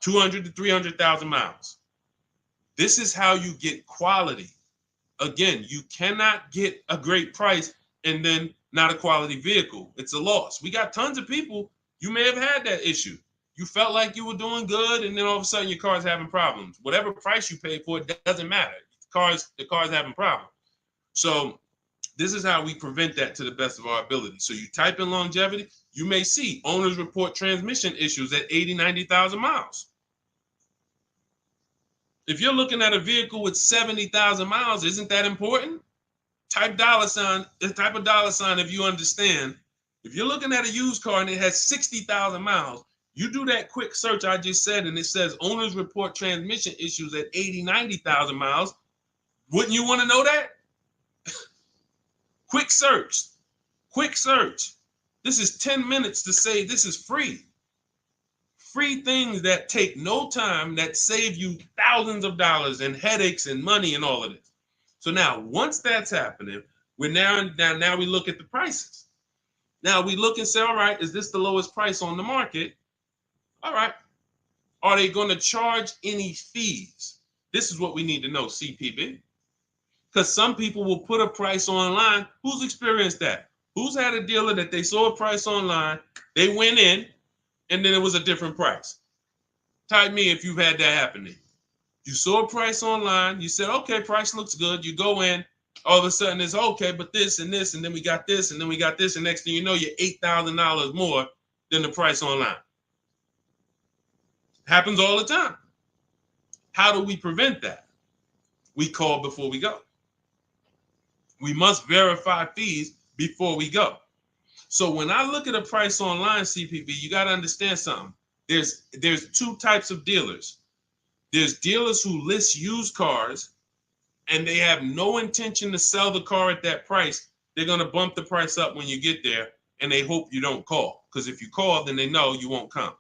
200 to 300,000 miles. This is how you get quality. Again, you cannot get a great price and then not a quality vehicle. It's a loss. We got tons of people, you may have had that issue. You felt like you were doing good, and then all of a sudden your car's having problems. Whatever price you paid for it doesn't matter. The car's having problems. So this is how we prevent that to the best of our ability. So you type in longevity, you may see owners report transmission issues at 80, 90,000 miles. If you're looking at a vehicle with 70,000 miles, isn't that important? Type dollar sign if you understand. If you're looking at a used car and it has 60,000 miles, you do that quick search I just said, and it says owners report transmission issues at 80, 90,000 miles. Wouldn't you want to know that? Quick search. This is 10 minutes to say this is free. Free things that take no time, that save you thousands of dollars and headaches and money and all of this. So now, once that's happening, we look at the prices. Now we look and say, all right, is this the lowest price on the market? All right. Are they going to charge any fees? This is what we need to know, CPB. Because some people will put a price online. Who's experienced that? Who's had a dealer that they saw a price online, they went in, and then it was a different price? Type me if you've had that happen to you. You saw a price online, you said, okay, price looks good. You go in, all of a sudden it's okay, but this and this, and then we got this, and then we got this, and next thing you know, you're $8,000 more than the price online. Happens all the time. How do we prevent that? We call before we go. We must verify fees before we go. So when I look at a price online, CPV, you got to understand something. There's two types of dealers. There's dealers who list used cars and they have no intention to sell the car at that price. They're going to bump the price up when you get there, and they hope you don't call. Because if you call, then they know you won't come.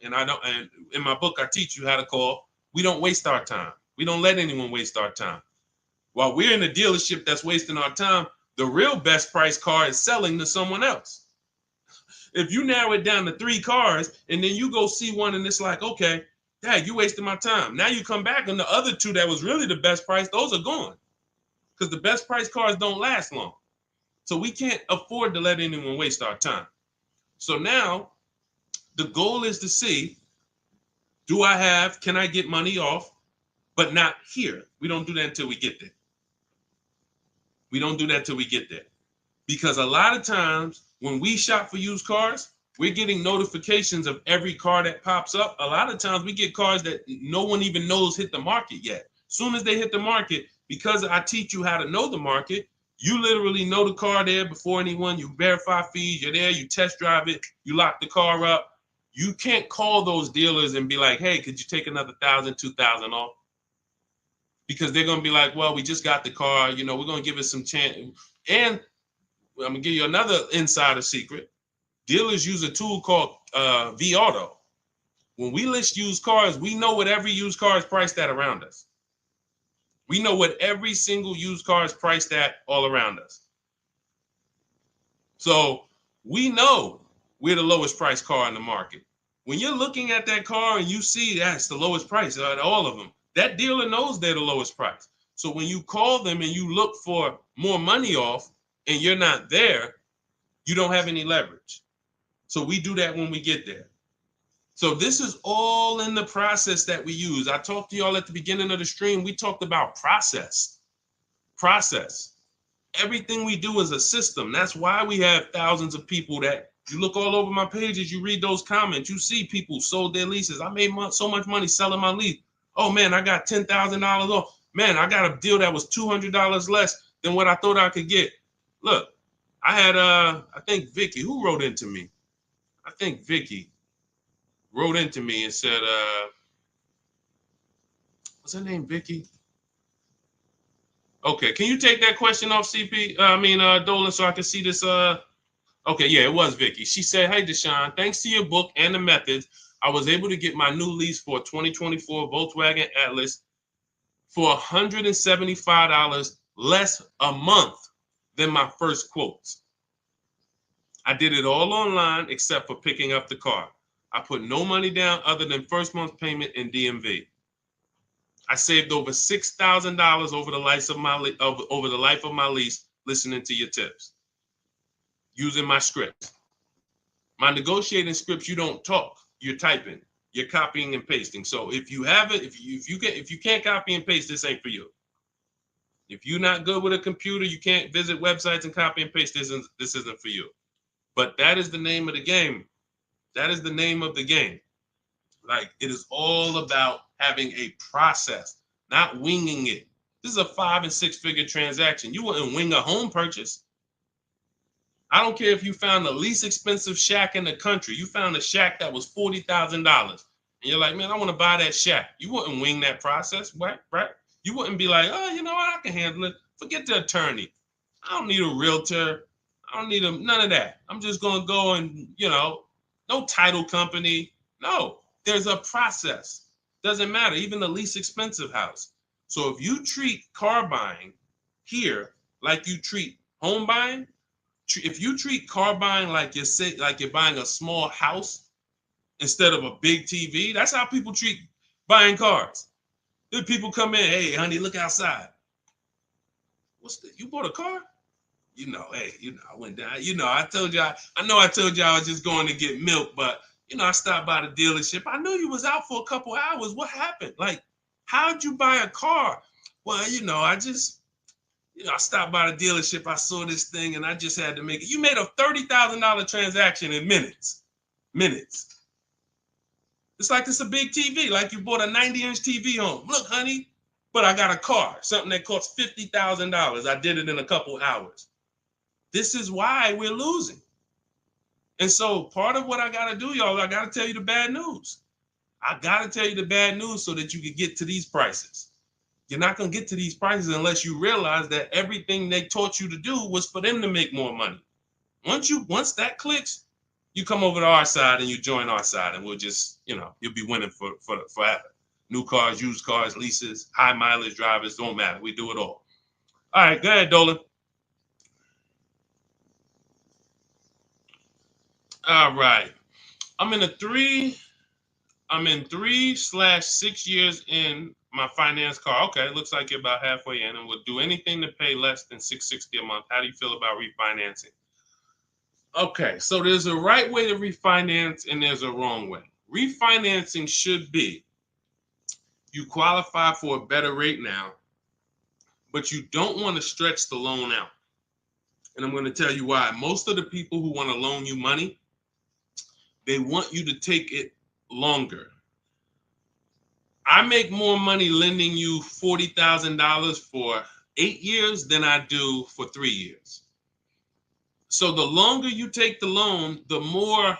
And in my book, I teach you how to call. We don't waste our time. We don't let anyone waste our time. While we're in a dealership that's wasting our time, the real best price car is selling to someone else. If you narrow it down to 3 cars and then you go see one and it's like, okay, Dad, you wasted my time. Now you come back and the other 2 that was really the best price, those are gone. Because the best price cars don't last long. So we can't afford to let anyone waste our time. So now the goal is to see, can I get money off, but not here. We don't do that until we get there. Because a lot of times when we shop for used cars, we're getting notifications of every car that pops up. A lot of times we get cars that no one even knows hit the market yet. Soon as they hit the market, because I teach you how to know the market, you literally know the car there before anyone. You verify fees, you're there, you test drive it, you lock the car up. You can't call those dealers and be like, hey, could you take another $1,000, $2,000 off? Because they're going to be like, well, we just got the car. We're going to give it some chance. And I'm going to give you another insider secret. Dealers use a tool called V-Auto. When we list used cars, we know what every used car is priced at around us. We know what every single used car is priced at all around us. So we know we're the lowest priced car in the market. When you're looking at that car and you see that's the lowest price out of all of them, that dealer knows they're the lowest price. So when you call them and you look for more money off and you're not there, you don't have any leverage. So we do that when we get there. So this is all in the process that we use. I talked to y'all at the beginning of the stream. We talked about process. Everything we do is a system. That's why we have thousands of people that you look all over my pages, you read those comments, you see people sold their leases. I made so much money selling my lease. Oh man, I got $10,000 off. Man, I got a deal that was $200 less than what I thought I could get. Look, I had, I think Vicky, who wrote into me? I think Vicky wrote into me and said, What's her name, Vicky? Okay, can you take that question off, CP? Dolan, so I can see this. Okay, yeah, it was Vicky. She said, "Hey, Deshone, thanks to your book and the methods, I was able to get my new lease for a 2024 Volkswagen Atlas for $175 less a month than my first quotes. I did it all online except for picking up the car. I put no money down other than first month's payment and DMV. I saved over $6,000 over the life of my lease listening to your tips, using my scripts. My negotiating scripts, you don't talk, you're typing, you're copying and pasting. So if you have it, if you can't copy and paste, this ain't for you. If you're not good with a computer, you can't visit websites and copy and paste. This isn't for you. But that is the name of the game. That is the name of the game. Like, it is all about having a process, not winging it. This is a 5 and 6 figure transaction. You wouldn't wing a home purchase. I don't care if you found the least expensive shack in the country. You found a shack that was $40,000. And you're like, man, I want to buy that shack. You wouldn't wing that process, right? You wouldn't be like, oh, you know what? I can handle it. Forget the attorney. I don't need a realtor. I don't need none of that. I'm just going to go and, no title company. No, there's a process. Doesn't matter. Even the least expensive house. So if you treat car buying here like you treat home buying, if you treat car buying like you're buying a small house instead of a big TV, that's how people treat buying cars. Then people come in, hey, honey, look outside. You bought a car? Hey, I went down. I told you, I told you I was just going to get milk, but I stopped by the dealership. I knew you was out for a couple hours. What happened? Like, how'd you buy a car? Well, I stopped by the dealership. I saw this thing and I just had to make it. You made a $30,000 transaction in minutes. It's like it's a big TV, like you bought a 90-inch TV home. Look, honey, but I got a car, something that costs $50,000. I did it in a couple hours. This is why we're losing. And so part of what I got to do, y'all, I got to tell you the bad news. I got to tell you the bad news so that you can get to these prices. You're not going to get to these prices unless you realize that everything they taught you to do was for them to make more money. Once that clicks, you come over to our side and you join our side, and we'll just, you'll be winning for forever. New cars, used cars, leases, high mileage drivers, don't matter. We do it all. All right, go ahead, Dolan. All right. I'm in 3/6 years in my finance car. Okay, it looks like you're about halfway in, and would do anything to pay less than $660 a month. How do you feel about refinancing? Okay, so there's a right way to refinance and there's a wrong way. Refinancing should be you qualify for a better rate now, but you don't want to stretch the loan out. And I'm going to tell you why. Most of the people who want to loan you money, they want you to take it longer. I make more money lending you $40,000 for 8 years than I do for 3 years. So the longer you take the loan, the more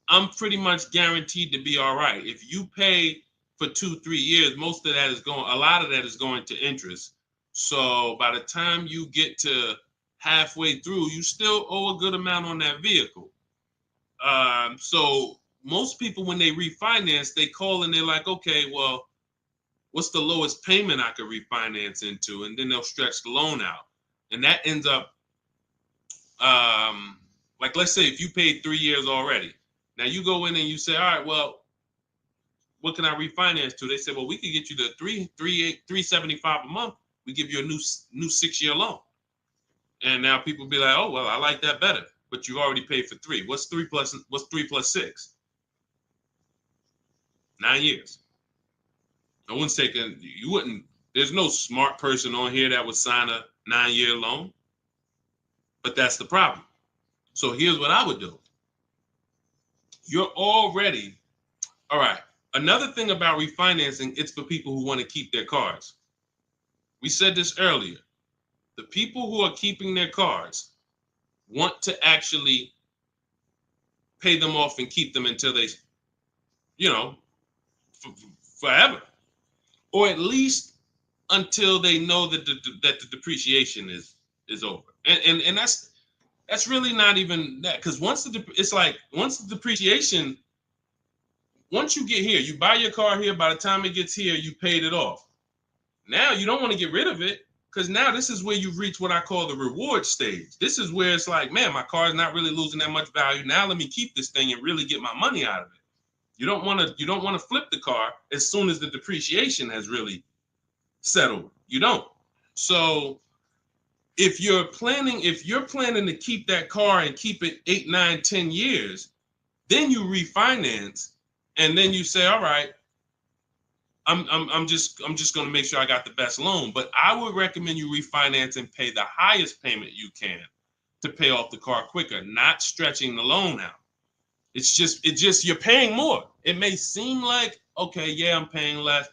I'm pretty much guaranteed to be all right. If you pay for 2-3 years, a lot of that is going to interest. So by the time you get to halfway through, you still owe a good amount on that vehicle. So most people, when they refinance, they call and they're like, okay, well, what's the lowest payment I could refinance into? And then they'll stretch the loan out. And that ends up, like, let's say if you paid 3 years already. Now you go in and you say, all right, well, what can I refinance to? They say, well, we could get you the $375 a month. We give you a new 6-year loan. And now people be like, oh, well, I like that better. But you already paid for 3. What's 3 plus 6? 9 years. No one's taking, there's no smart person on here that would sign a 9-year loan. But that's the problem. So here's what I would do. You're already, all right. Another thing about refinancing, it's for people who want to keep their cars. We said this earlier. The people who are keeping their cars want to actually pay them off and keep them until they, forever. or at least until they know that the depreciation is over. And that's really not even that, because once the depreciation, once you get here, you buy your car here, by the time it gets here, you paid it off. Now you don't want to get rid of it, because now this is where you've reached what I call the reward stage. This is where it's like, man, my car is not really losing that much value. Now let me keep this thing and really get my money out of it. You don't want to flip the car as soon as the depreciation has really settled. You don't. So if you're planning to keep that car and keep it 8, 9, 10 years, then you refinance, and then you say, all right, I'm just going to make sure I got the best loan. But I would recommend you refinance and pay the highest payment you can to pay off the car quicker, not stretching the loan out. It's just you're paying more. It may seem like, okay, yeah, I'm paying less,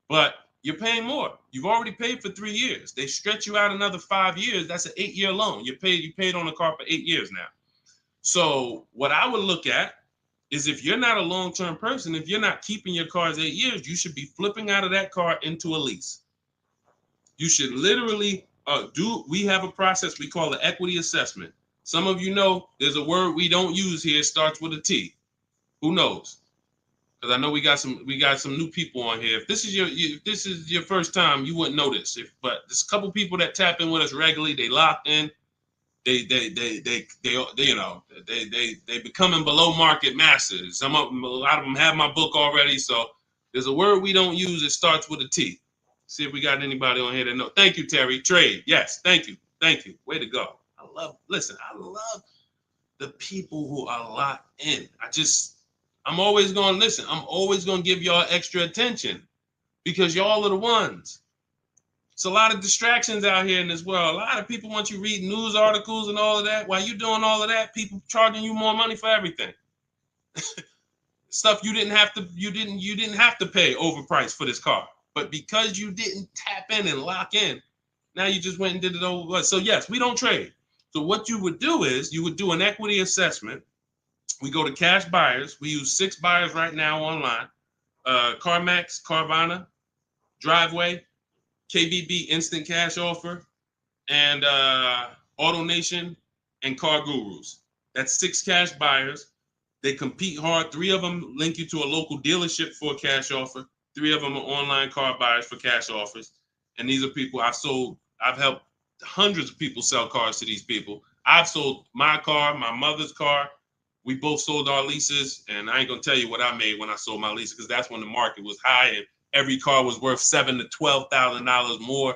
but you're paying more. You've already paid for 3 years. They stretch you out another 5 years. That's an 8-year loan. You paid on the car for 8 years now. So what I would look at is, if you're not a long-term person, if you're not keeping your cars 8 years, you should be flipping out of that car into a lease. You should literally we have a process we call the equity assessment. Some of you know there's a word we don't use here. It starts with a T. Who knows? Because I know we got some new people on here. If this is your first time, you wouldn't know this. But there's a couple people that tap in with us regularly. They locked in. They becoming below market masters. A lot of them have my book already. So there's a word we don't use. It starts with a T. See if we got anybody on here that know. Thank you, Terry. Trade. Yes. Thank you. Way to go. I love the people who are locked in. I'm always going to listen. I'm always going to give y'all extra attention, because y'all are the ones. It's a lot of distractions out here in this world. A lot of people want you reading news articles and all of that. While you doing all of that, people charging you more money for everything. Stuff you didn't have to pay overpriced for this car. But because you didn't tap in and lock in, now you just went and did it over. So yes, we don't trade. So what you would do is you would do an equity assessment. We go to cash buyers. We use 6 buyers right now online. CarMax, Carvana, Driveway, KBB Instant Cash Offer, and AutoNation and Car Gurus. That's 6 cash buyers. They compete hard. 3 of them link you to a local dealership for a cash offer. 3 of them are online car buyers for cash offers. And these are people I've helped hundreds of people sell cars to these people. I've sold my car, my mother's car. We both sold our leases, and I ain't gonna tell you what I made when I sold my leases, because that's when the market was high and every car was worth $7,000 to $12,000 more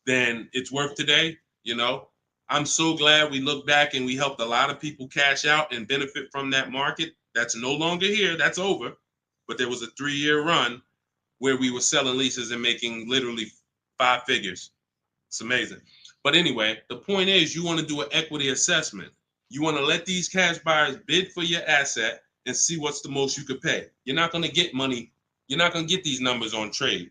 than it's worth today. You know, I'm so glad we look back and we helped a lot of people cash out and benefit from that market. That's no longer here. That's over. But there was a 3-year run where we were selling leases and making literally 5 figures. It's amazing. But anyway, the point is, you want to do an equity assessment. You want to let these cash buyers bid for your asset and see what's the most you could pay. You're not going to get money. You're not going to get these numbers on trade.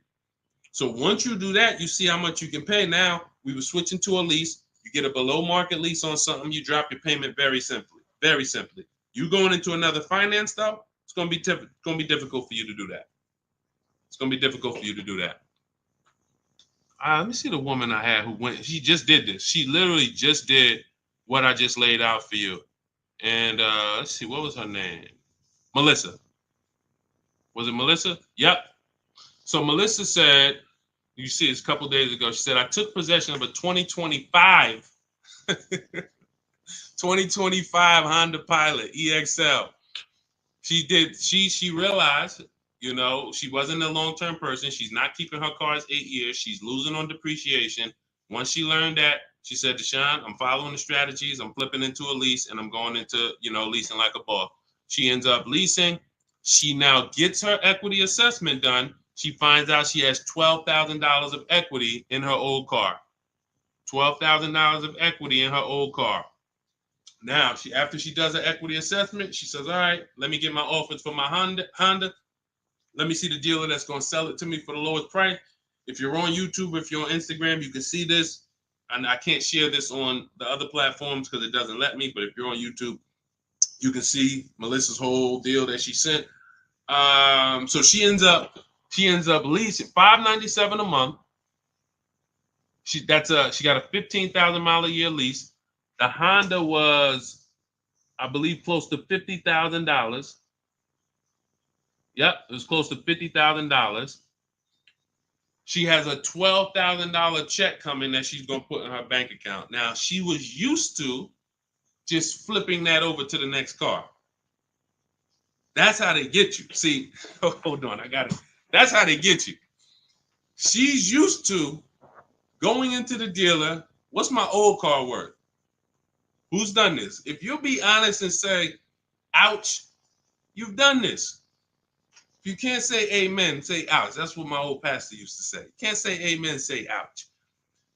So once you do that, you see how much you can pay. Now, we were switching to a lease. You get a below market lease on something, you drop your payment very simply. Very simply. You going into another finance though, it's going to be difficult for you to do that. It's going to be difficult for you to do that. Let me see the woman I had who went. She just did this. She literally just did what I just laid out for you. And let's see, what was her name? Melissa. Was it Melissa? Yep. So Melissa said, you see this a couple days ago, she said, I took possession of a 2025 Honda Pilot EXL. She realized, you know, she wasn't a long-term person. She's not keeping her cars 8 years. She's losing on depreciation. Once she learned that, she said, Deshone, I'm following the strategies. I'm flipping into a lease and I'm going into, leasing like a boss. She ends up leasing. She now gets her equity assessment done. She finds out she has $12,000 of equity in her old car. $12,000 of equity in her old car. Now, after she does her equity assessment, she says, all right, let me get my offers for my Honda. Let me see the dealer that's going to sell it to me for the lowest price. If you're on YouTube, if you're on Instagram, you can see this. And I can't share this on the other platforms because it doesn't let me. But if you're on YouTube, you can see Melissa's whole deal that she sent. So she ends up She ends up leasing $597 a month. She got a 15,000 mile a year lease. The Honda was, I believe, close to $50,000. Yep, it was close to $50,000. She has a $12,000 check coming that she's gonna put in her bank account. Now she was used to just flipping that over to the next car. That's how they get you. See, hold on, I got it. That's how they get you. She's used to going into the dealer. What's my old car worth? Who's done this? If you'll be honest and say, ouch, you've done this. If you can't say amen, say ouch. That's what my old pastor used to say. Can't say amen, say ouch.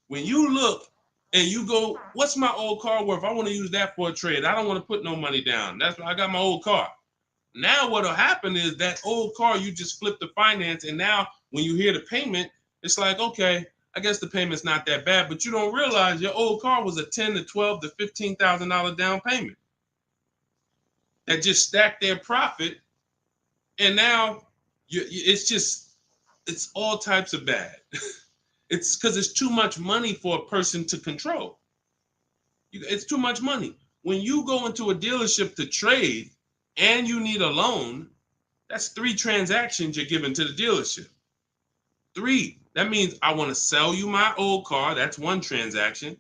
When you look and you go, what's my old car worth? I want to use that for a trade. I don't want to put no money down. That's why I got my old car. Now what'll happen is that old car, you just flip the finance, and now when you hear the payment, it's like, okay, I guess the payment's not that bad, but you don't realize your old car was a $10,000 to $12,000 to $15,000 down payment that just stacked their profit, and now it's all types of bad. It's because it's too much money for a person to control. It's too much money. When you go into a dealership to trade and you need a loan, that's 3 transactions you're giving to the dealership. 3. That means I want to sell you my old car. That's 1 transaction.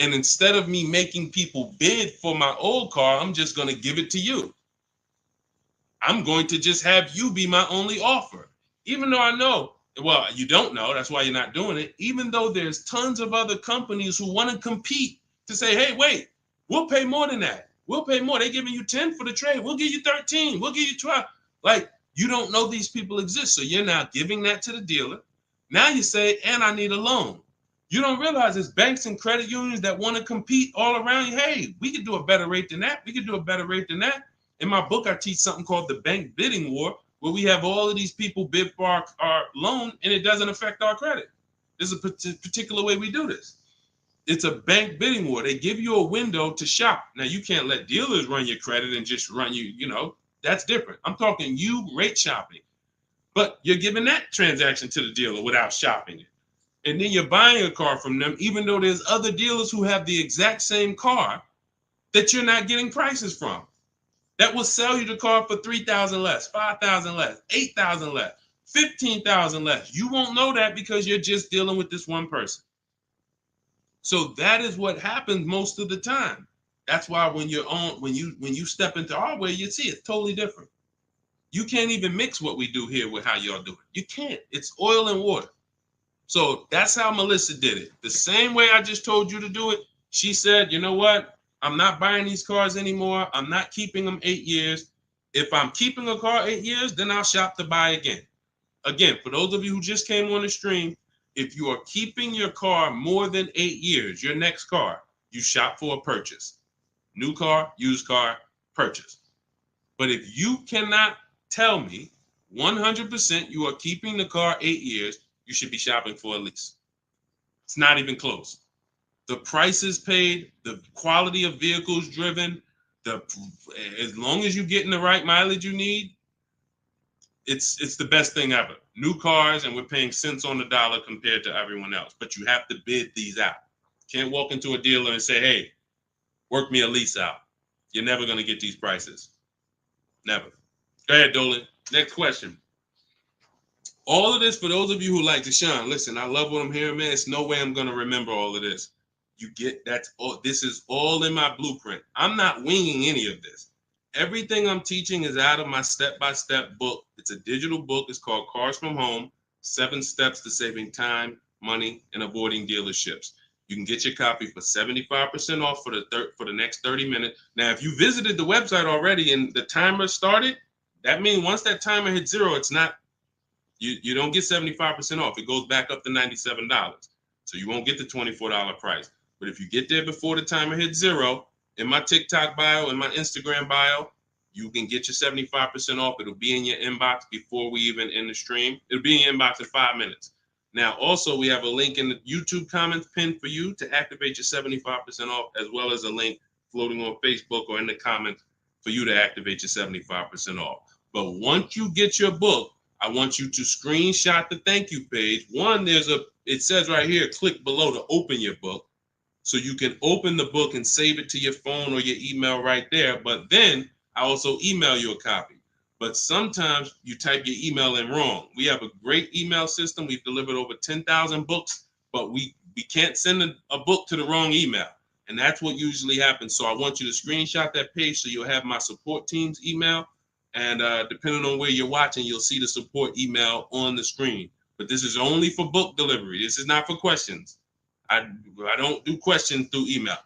And instead of me making people bid for my old car, I'm just going to give it to you. I'm going to just have you be my only offer. Even though I know, well, you don't know, that's why you're not doing it. Even though there's tons of other companies who want to compete to say, hey, wait, we'll pay more than that. We'll pay more. They're giving you 10 for the trade. We'll give you 13. We'll give you 12. Like, you don't know these people exist. So you're now giving that to the dealer. Now you say, and I need a loan. You don't realize there's banks and credit unions that want to compete all around you. Hey, we could do a better rate than that. We could do a better rate than that. In my book, I teach something called the bank bidding war, where we have all of these people bid for our loan, and it doesn't affect our credit. There's a particular way we do this. It's a bank bidding war. They give you a window to shop. Now, you can't let dealers run your credit and just run you, that's different. I'm talking you rate shopping. But you're giving that transaction to the dealer without shopping it. And then you're buying a car from them, even though there's other dealers who have the exact same car that you're not getting prices from. That will sell you the car for $3,000 less, $5,000 less, $8,000 less, $15,000 less. You won't know that because you're just dealing with this one person. So that is what happens most of the time. That's why when you step into our way, you see it's totally different. You can't even mix what we do here with how y'all do it. You can't. It's oil and water. So that's how Melissa did it. The same way I just told you to do it. She said, you know what? I'm not buying these cars anymore. I'm not keeping them 8 years. If I'm keeping a car 8 years, then I'll shop to buy again. Again, for those of you who just came on the stream, if you are keeping your car more than 8 years, your next car, you shop for a purchase. New car, used car, purchase. But if you cannot tell me 100% you are keeping the car 8 years, you should be shopping for a lease. It's not even close. The prices paid, the quality of vehicles driven, as long as you're getting the right mileage you need, it's the best thing ever. New cars, and we're paying cents on the dollar compared to everyone else. But you have to bid these out. Can't walk into a dealer and say, hey, work me a lease out. You're never going to get these prices. Never. Go ahead, Dolan. Next question. All of this, for those of you who like Deshone, listen, I love what I'm hearing, man. It's no way I'm going to remember all of this. You get that's all. This is all in my blueprint. I'm not winging any of this. Everything I'm teaching is out of my step-by-step book. It's a digital book. It's called Cars from Home, 7 Steps to Saving Time, Money, and Avoiding Dealerships. You can get your copy for 75% off for the next 30 minutes. Now, if you visited the website already and the timer started, that means once that timer hits 0, it's not, you don't get 75% off. It goes back up to $97. So you won't get the $24 price. But if you get there before the timer hits 0, in my TikTok bio, in my Instagram bio, you can get your 75% off. It'll be in your inbox before we even end the stream. It'll be in your inbox in 5 minutes. Now, also, we have a link in the YouTube comments pinned for you to activate your 75% off, as well as a link floating on Facebook or in the comments for you to activate your 75% off. But once you get your book, I want you to screenshot the thank you page. One, it says right here, click below to open your book. So you can open the book and save it to your phone or your email right there. But then I also email you a copy. But sometimes you type your email in wrong. We have a great email system. We've delivered over 10,000 books, but we can't send a book to the wrong email. And that's what usually happens. So I want you to screenshot that page so you'll have my support team's email. And depending on where you're watching, you'll see the support email on the screen. But this is only for book delivery. This is not for questions. I don't do questions through email.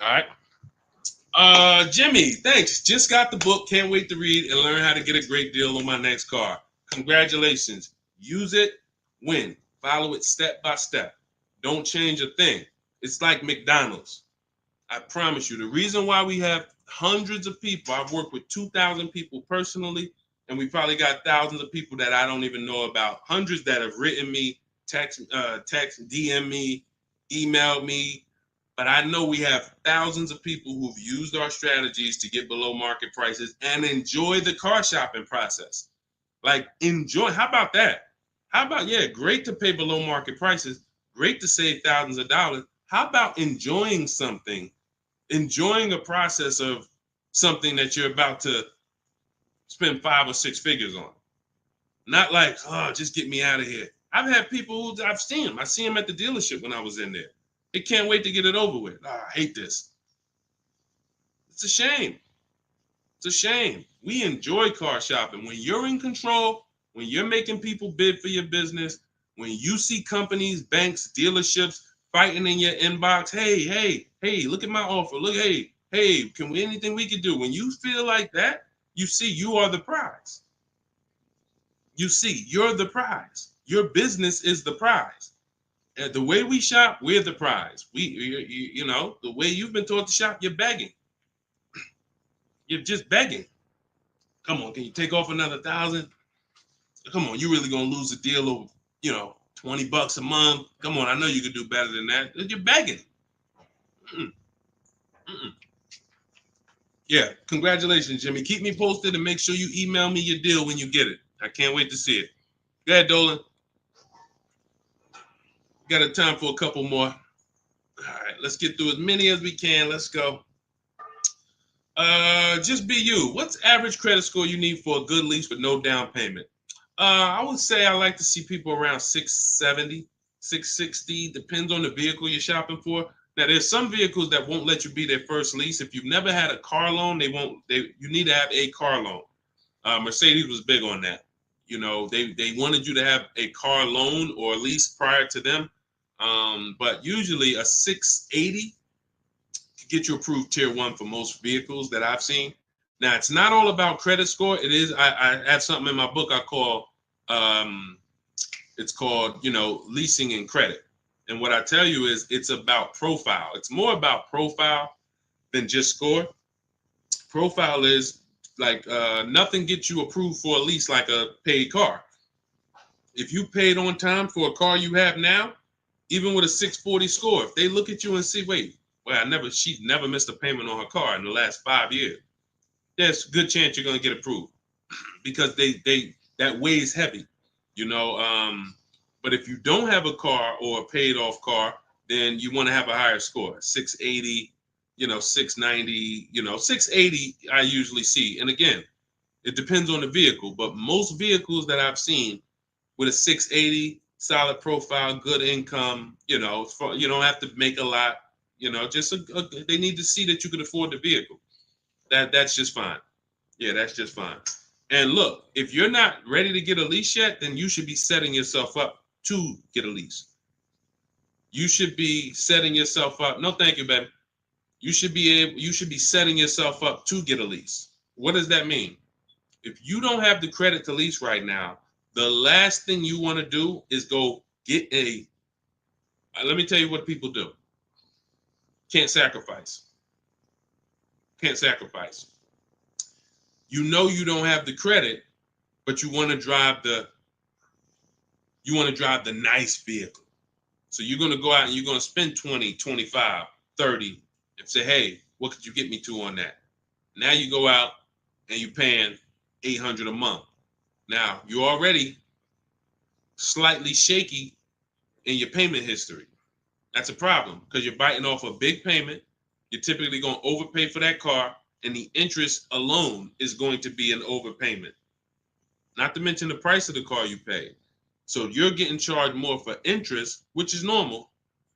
All right. Jimmy, thanks. Just got the book. Can't wait to read and learn how to get a great deal on my next car. Congratulations. Use it, win. Follow it step by step. Don't change a thing. It's like McDonald's. I promise you. The reason why we have hundreds of people, I've worked with 2,000 people personally, and we probably got thousands of people that I don't even know about. Hundreds that have written me, text, DM me, emailed me. But I know we have thousands of people who've used our strategies to get below market prices and enjoy the car shopping process. Like, enjoy. How about that? How about, yeah, great to pay below market prices, great to save thousands of dollars. How about enjoying something, enjoying a process of something that you're about to spend 5 or 6 figures on? Not like, oh, just get me out of here. I've had people who I've seen them. I see them at the dealership when I was in there. They can't wait to get it over with. Oh, I hate this. It's a shame. It's a shame. We enjoy car shopping. When you're in control, when you're making people bid for your business, when you see companies, banks, dealerships fighting in your inbox, hey, look at my offer. Look, hey, can we anything we can do? When you feel like that, you see you are the prize. You see, you're the prize. Your business is the prize. The way we shop, we're the prize. You know, the way you've been taught to shop, you're begging. You're just begging. Come on, can you take off another 1,000? Come on, you really gonna lose a deal over, $20 a month? Come on, I know you could do better than that. You're begging. Mm-mm. Mm-mm. Yeah, congratulations, Jimmy. Keep me posted and make sure you email me your deal when you get it. I can't wait to see it. Go ahead, Dolan. Got a time for a couple more. All right, let's get through as many as we can. Let's go. Just be you. What's average credit score you need for a good lease with no down payment? I would say I like to see people around 670, 660. Depends on the vehicle you're shopping for. Now, there's some vehicles that won't let you be their first lease. If you've never had a car loan, you need to have a car loan. Mercedes was big on that. They wanted you to have a car loan or lease prior to them. But usually a 680 can get you approved tier 1 for most vehicles that I've seen. Now, it's not all about credit score. It is. I have something in my book I call, it's called, leasing and credit. And what I tell you is it's about profile. It's more about profile than just score. Profile is like nothing gets you approved for a lease like a paid car. If you paid on time for a car you have now, even with a 640 score, if they look at you and see, wait, well, she's never missed a payment on her car in the last 5 years. There's a good chance you're going to get approved because that weighs heavy, But if you don't have a car or a paid off car, then you want to have a higher score, 680, 690, 680 I usually see. And again, it depends on the vehicle, but most vehicles that I've seen with a 680, solid profile, good income, you don't have to make a lot, they need to see that you can afford the vehicle. That's just fine. Yeah, that's just fine. And look, if you're not ready to get a lease yet, then you should be setting yourself up to get a lease. You should be setting yourself up. No, thank you, baby. You should be setting yourself up to get a lease. What does that mean? If you don't have the credit to lease right now, the last thing you want to do is go get let me tell you what people do. Can't sacrifice. Can't sacrifice. You don't have the credit, but you want to drive the nice vehicle. So you're going to go out and you're going to spend 20, 25, 30 and say, hey, what could you get me to on that? Now you go out and you're paying $800 a month. Now, you're already slightly shaky in your payment history. That's a problem because you're biting off a big payment. You're typically going to overpay for that car, and the interest alone is going to be an overpayment. Not to mention the price of the car you pay. So you're getting charged more for interest, which is normal.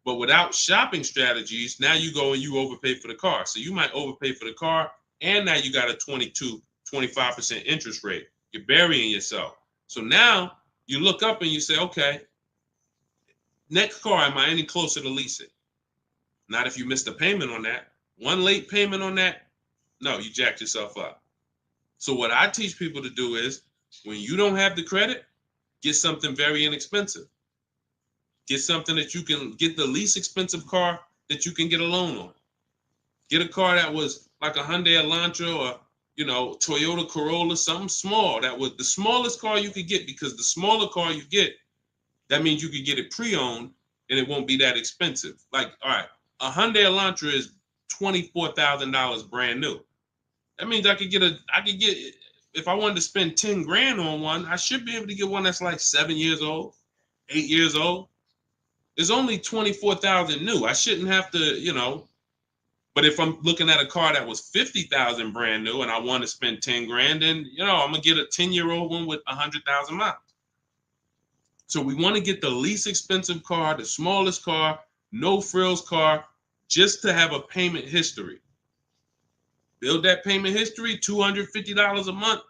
But without shopping strategies, now you go and you overpay for the car. So you might overpay for the car, and now you got a 25% interest rate. You're burying yourself. So now you look up and you say, okay, next car, am I any closer to leasing? Not if you missed a payment on that. One late payment on that, no, you jacked yourself up. So what I teach people to do is, when you don't have the credit, get something very inexpensive. Get something that you can get, the least expensive car that you can get a loan on. Get a car that was like a Hyundai Elantra or, Toyota Corolla, something small. That was the smallest car you could get, because the smaller car you get, that means you could get it pre-owned and it won't be that expensive. Like, all right, a Hyundai Elantra is $24,000 brand new. That means I could get, if I wanted to spend 10 grand on one, I should be able to get one that's like 7 years old, 8 years old. It's only 24,000 new. I shouldn't have to, but if I'm looking at a car that was 50,000 brand new and I want to spend 10 grand, then, I'm going to get a 10-year-old one with 100,000 miles. So we want to get the least expensive car, the smallest car, no frills car, just to have a payment history. Build that payment history, $250 a month,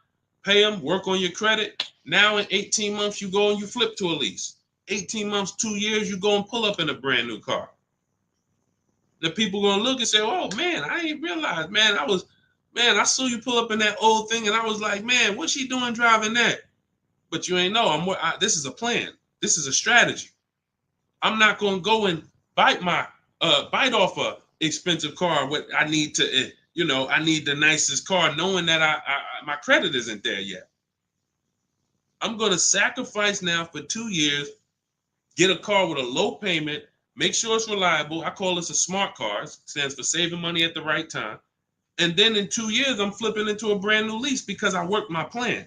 pay them, work on your credit. Now in 18 months, you go and you flip to a lease. 18 months, 2 years, you go and pull up in a brand new car. The people going to look and say, oh, man, I ain't realized, man, I saw you pull up in that old thing, and I was like, man, what's she doing driving that? But you ain't know, this is a plan. This is a strategy. I'm not going to go and bite off a expensive car. What I need to, I need the nicest car, knowing that my credit isn't there yet. I'm going to sacrifice now for 2 years, get a car with a low payment, make sure it's reliable. I call this a smart car. It stands for saving money at the right time. And then in 2 years, I'm flipping into a brand new lease because I worked my plan.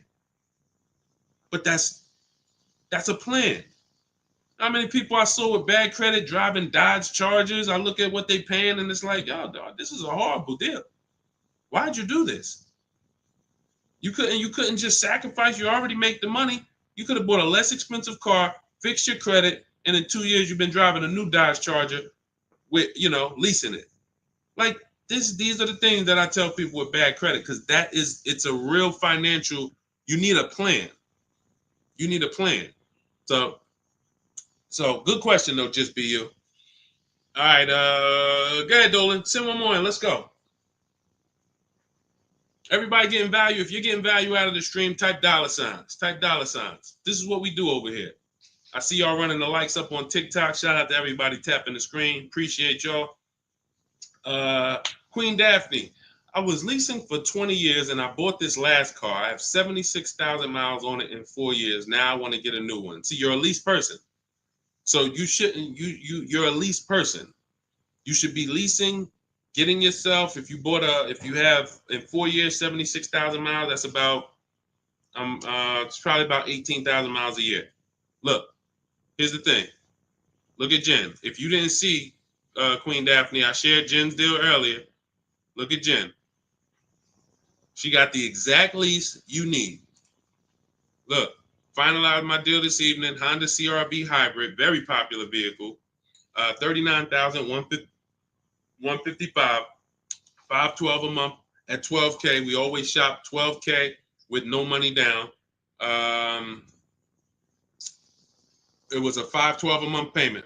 But that's a plan. How many people I saw with bad credit driving Dodge Chargers? I look at what they paying and it's like, yo, dog, this is a horrible deal. Why'd you do this? You couldn't just sacrifice. You already make the money. You could have bought a less expensive car, fixed your credit, and in 2 years you've been driving a new Dodge Charger with, leasing it. Like these are the things that I tell people with bad credit, because it's a real financial, you need a plan. You need a plan. So good question though, just be you. All right, go ahead, Dolan. Send one more in. Let's go. Everybody getting value. If you're getting value out of the stream, type dollar signs. Type dollar signs. This is what we do over here. I see y'all running the likes up on TikTok. Shout out to everybody tapping the screen. Appreciate y'all. Queen Daphne, I was leasing for 20 years and I bought this last car. I have 76,000 miles on it in 4 years. Now I want to get a new one. See, you're a lease person. So you shouldn't, you're a lease person. You should be leasing, getting yourself, if you have in 4 years, 76,000 miles, that's about, it's probably about 18,000 miles a year. Look, here's the thing. Look at Jen. If you didn't see Queen Daphne, I shared Jen's deal earlier. Look at Jen. She got the exact lease you need. Look, finalized my deal this evening. Honda CR-V hybrid, very popular vehicle. 39,155, 512 a month at 12K. We always shop 12K with no money down. It was a 512 a month payment.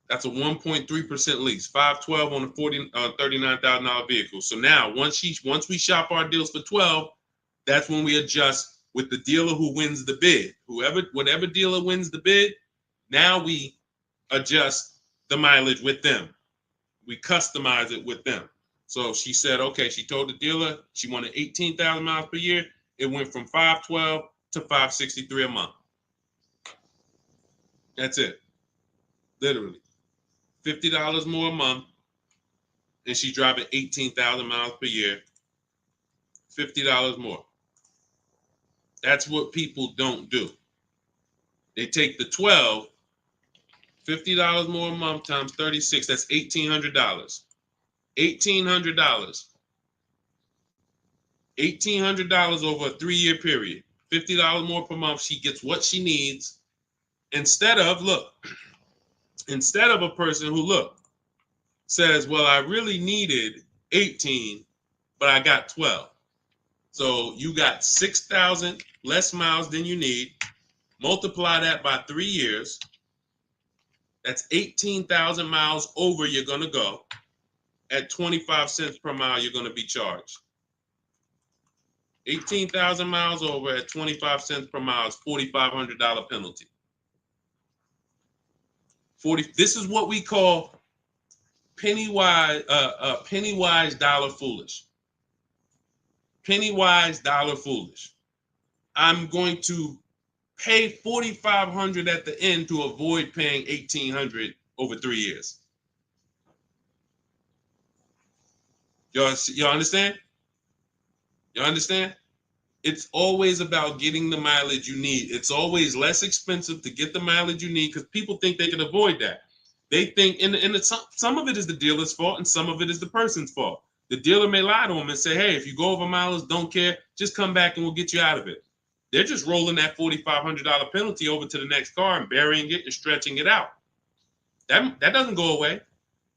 That's a 1.3% lease. 512 on a $39,000 vehicle. So now once we shop our deals for 12, that's when we adjust with the dealer who wins the bid. Whatever dealer wins the bid, now we adjust the mileage with them. We customize it with them. So she said, okay, she told the dealer she wanted 18,000 miles per year. It went from 512 to 563 a month. That's it. Literally. $50 more a month. And she's driving 18,000 miles per year. $50 more. That's what people don't do. They take the 12, $50 more a month times 36, that's $1,800. $1,800. $1,800 over a 3-year period. $50 more per month. She gets what she needs instead of a person who says, well, I really needed 18, but I got 12. So you got 6,000 less miles than you need. Multiply that by 3 years. That's 18,000 miles over you're going to go. At 25 cents per mile, you're going to be charged. 18,000 miles over at 25 cents per mile is $4,500 penalty. This is what we call penny wise, dollar foolish. Penny wise, dollar foolish. I'm going to pay $4,500 at the end to avoid paying $1,800 over 3 years. Y'all understand? You understand? It's always about getting the mileage you need. It's always less expensive to get the mileage you need because people think they can avoid that. They think, some of it is the dealer's fault and some of it is the person's fault. The dealer may lie to them and say, hey, if you go over mileage, don't care, just come back and we'll get you out of it. They're just rolling that $4,500 penalty over to the next car and burying it and stretching it out. That doesn't go away.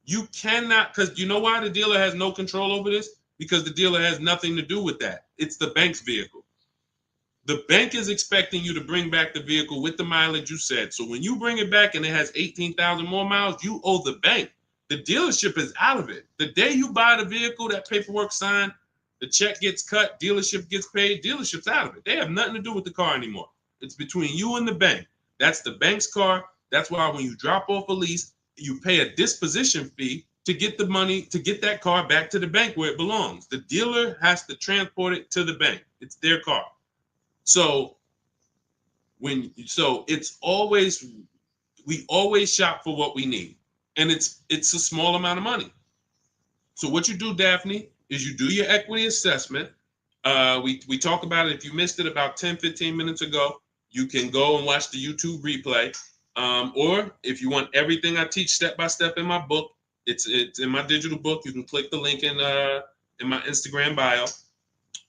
You cannot, because you know why the dealer has no control over this? Because the dealer has nothing to do with that. It's the bank's vehicle. The bank is expecting you to bring back the vehicle with the mileage you said. So when you bring it back and it has 18,000 more miles, you owe the bank. The dealership is out of it. The day you buy the vehicle, that paperwork signed, the check gets cut, dealership gets paid, dealership's out of it. They have nothing to do with the car anymore. It's between you and the bank. That's the bank's car. That's why when you drop off a lease, you pay a disposition fee to get the money, to get that car back to the bank where it belongs. The dealer has to transport it to the bank. It's their car. So it's always, we always shop for what we need. And it's a small amount of money. So what you do, Daphne, is you do your equity assessment. We talked about it. If you missed it about 10, 15 minutes ago, you can go and watch the YouTube replay. Or if you want everything I teach step by step in my book, it's in my digital book. You can click the link in my Instagram bio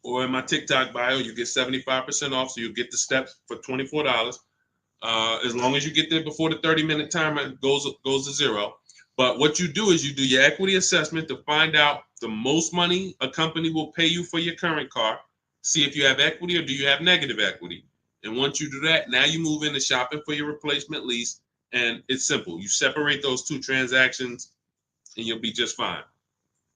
or in my TikTok bio. You get 75% off, so you get the steps for $24. As long as you get there before the 30-minute timer goes to zero. But what you do is you do your equity assessment to find out the most money a company will pay you for your current car. See if you have equity or do you have negative equity. And once you do that, now you move into shopping for your replacement lease. And it's simple. You separate those two transactions and you'll be just fine.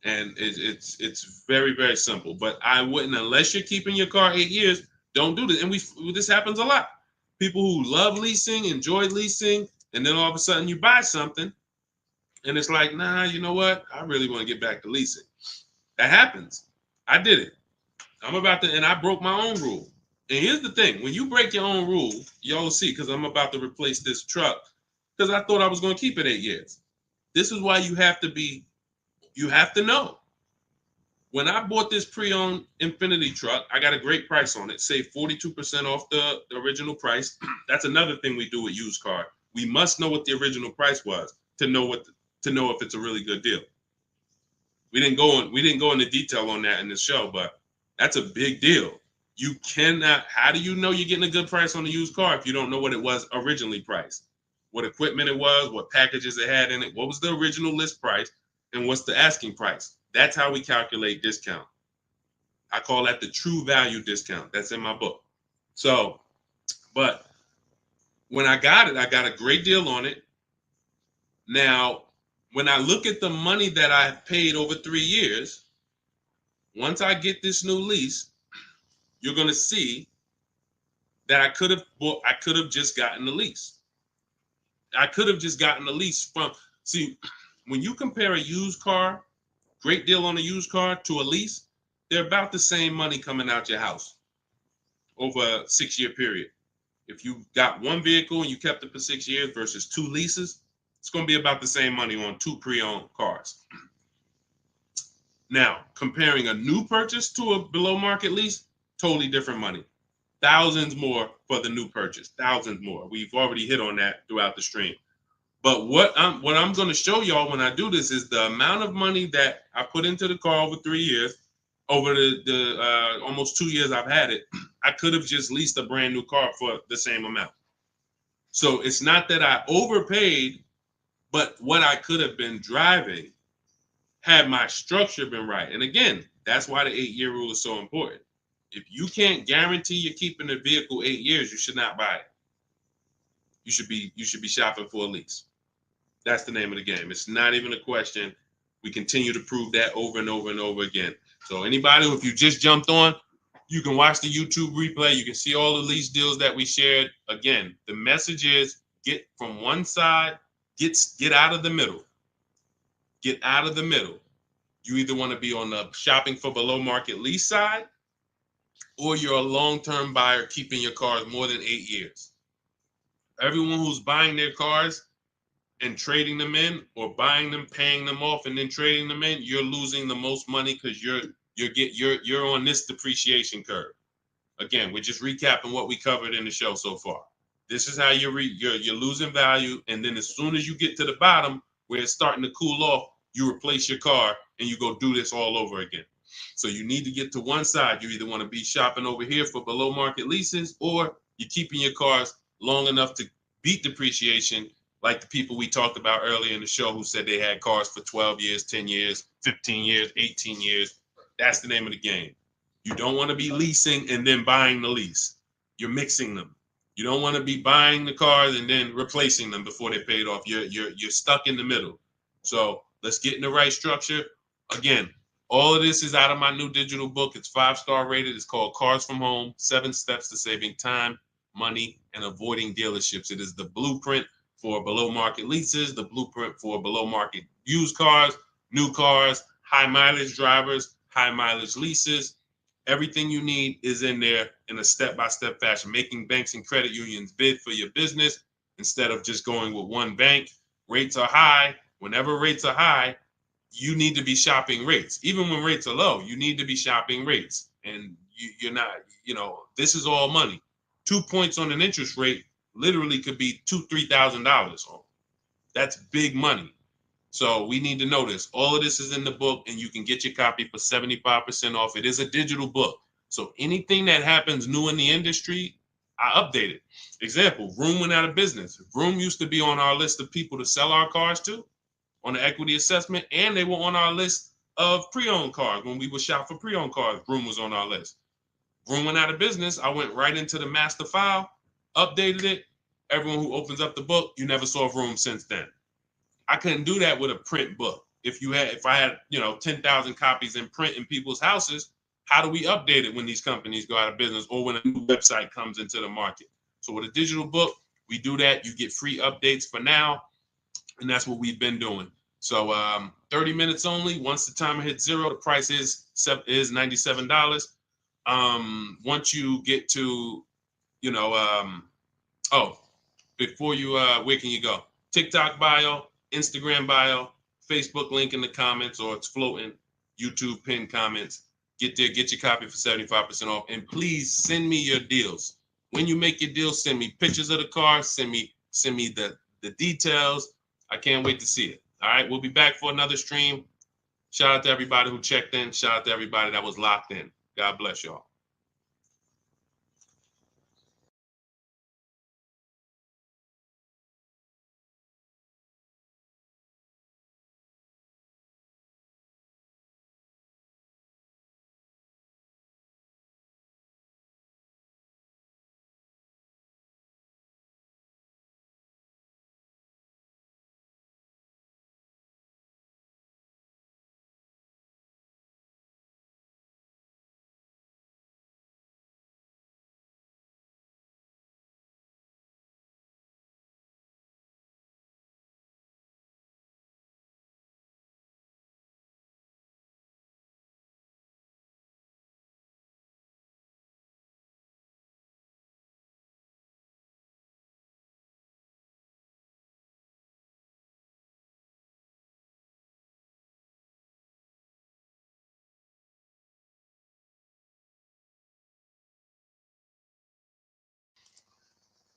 And it's very, very simple. But I wouldn't, unless you're keeping your car 8 years, don't do this. And this happens a lot. People who love leasing, enjoy leasing, and then all of a sudden you buy something and it's like, nah, you know what? I really want to get back to leasing. That happens. I did it. And I broke my own rule. And here's the thing. When you break your own rule, y'all see, because I'm about to replace this truck, because I thought I was going to keep it 8 years. This is why you have to know. When I bought this pre-owned Infiniti truck, I got a great price on it. Saved 42% off the original price. That's another thing we do with used car. We must know what the original price was to know if it's a really good deal. We didn't go into detail on that in this show, but that's a big deal. You cannot. How do you know you're getting a good price on a used car if you don't know what it was originally priced? What equipment it was, what packages it had in it, what was the original list price, and what's the asking price? That's how we calculate discount. I call that the true value discount. That's in my book. So, but when I got it, I got a great deal on it. Now, when I look at the money that I paid over 3 years, once I get this new lease, you're going to see that I could have just gotten the lease. I could have just gotten the lease when you compare a used car, great deal on a used car, to a lease, they're about the same money coming out your house over a 6-year period. If you got one vehicle and you kept it for 6 years versus 2 leases, it's going to be about the same money on 2 pre-owned cars. Now, comparing a new purchase to a below market lease, totally different money. thousands more for the new purchase, thousands more. We've already hit on that throughout the stream. But what I'm going to show y'all when I do this is the amount of money that I put into the car over 3 years, over the almost 2 years I've had it. I could have just leased a brand new car for the same amount. So it's not that I overpaid, but what I could have been driving had my structure been right. And again, that's why the 8-year rule is so important. If you can't guarantee you're keeping the vehicle 8 years, you should not buy it. You should be shopping for a lease. That's the name of the game. It's not even a question. We continue to prove that over and over and over again. So anybody, if you just jumped on, you can watch the YouTube replay. You can see all the lease deals that we shared. Again, the message is get from one side, get out of the middle. Get out of the middle. You either want to be on the shopping for below market lease side, or you're a long-term buyer keeping your cars more than 8 years. Everyone who's buying their cars and trading them in, or buying them, paying them off, and then trading them in, you're losing the most money because you're on this depreciation curve. Again, we're just recapping what we covered in the show so far. This is how you're losing value, and then as soon as you get to the bottom where it's starting to cool off, you replace your car and you go do this all over again. So you need to get to one side. You either want to be shopping over here for below market leases, or you're keeping your cars long enough to beat depreciation, like the people we talked about earlier in the show who said they had cars for 12 years, 10 years, 15 years, 18 years. That's the name of the game. You don't want to be leasing and then buying the lease. You're mixing them. You don't want to be buying the cars and then replacing them before they're paid off. You're stuck in the middle. So let's get in the right structure. Again, all of this is out of my new digital book. It's 5-star rated. It's called Cars from Home, 7 Steps to Saving Time, Money, and Avoiding Dealerships. It is the blueprint for below market leases, the blueprint for below market used cars, new cars, high mileage drivers, high mileage leases. Everything you need is in there in a step-by-step fashion, making banks and credit unions bid for your business instead of just going with one bank. Rates are high. Whenever rates are high, you need to be shopping rates. Even when rates are low, you need to be shopping rates. And you're not, this is all money. 2 points on an interest rate literally could be $2,000-$3,000. That's big money. So we need to know this. All of this is in the book, and you can get your copy for 75% off. It is a digital book. So anything that happens new in the industry, I update it. Example, Vroom went out of business. Vroom used to be on our list of people to sell our cars to on the equity assessment, and they were on our list of pre-owned cars. When we would shop for pre-owned cars, Vroom was on our list. Vroom went out of business. I went right into the master file, updated it. Everyone who opens up the book, you never saw Vroom since then. I couldn't do that with a print book. If I had 10,000 copies in print in people's houses, how do we update it when these companies go out of business or when a new website comes into the market? So with a digital book, we do that. You get free updates for now, and that's what we've been doing. So 30 minutes only. Once the timer hits 0, the price is $97. Once you get to, before you, where can you go? TikTok bio, Instagram bio, Facebook link in the comments, or it's floating, YouTube pinned comments. Get there, get your copy for 75% off. And please send me your deals. When you make your deals, send me pictures of the car, send me the details. I can't wait to see it. All right, we'll be back for another stream. Shout out to everybody who checked in. Shout out to everybody that was locked in. God bless y'all.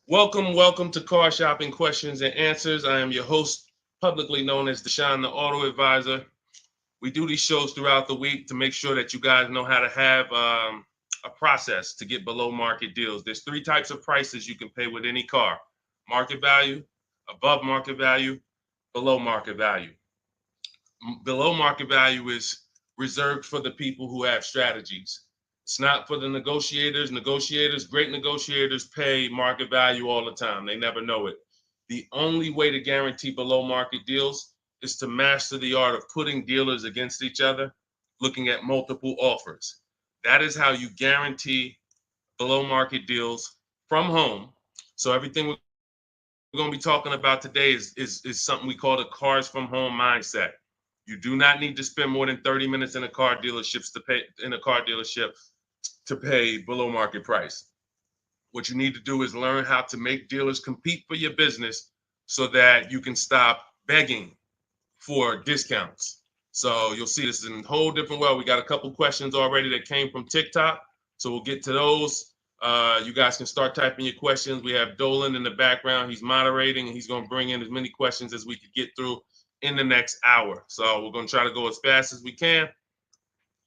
Welcome to Car Shopping Questions and Answers. I am your host, publicly known as Deshone the Auto Advisor. We do these shows throughout the week to make sure that you guys know how to have a process to get below market deals. There's three types of prices you can pay with any car: market value, above market value, below market value. Below market value is reserved for the people who have strategies. It's not for the negotiators. Great negotiators pay market value all the time. They never know it. The only way to guarantee below market deals is to master the art of putting dealers against each other, looking at multiple offers. That is how you guarantee below market deals from home. So everything we're going to be talking about today is something we call the cars from home mindset. You do not need to spend more than 30 minutes in a car dealership to pay below market price. What you need to do is learn how to make dealers compete for your business so that you can stop begging for discounts. So you'll see this in a whole different way. We got a couple questions already that came from TikTok. So we'll get to those. You guys can start typing your questions. We have Dolan in the background. He's moderating and he's going to bring in as many questions as we could get through in the next hour. So we're going to try to go as fast as we can.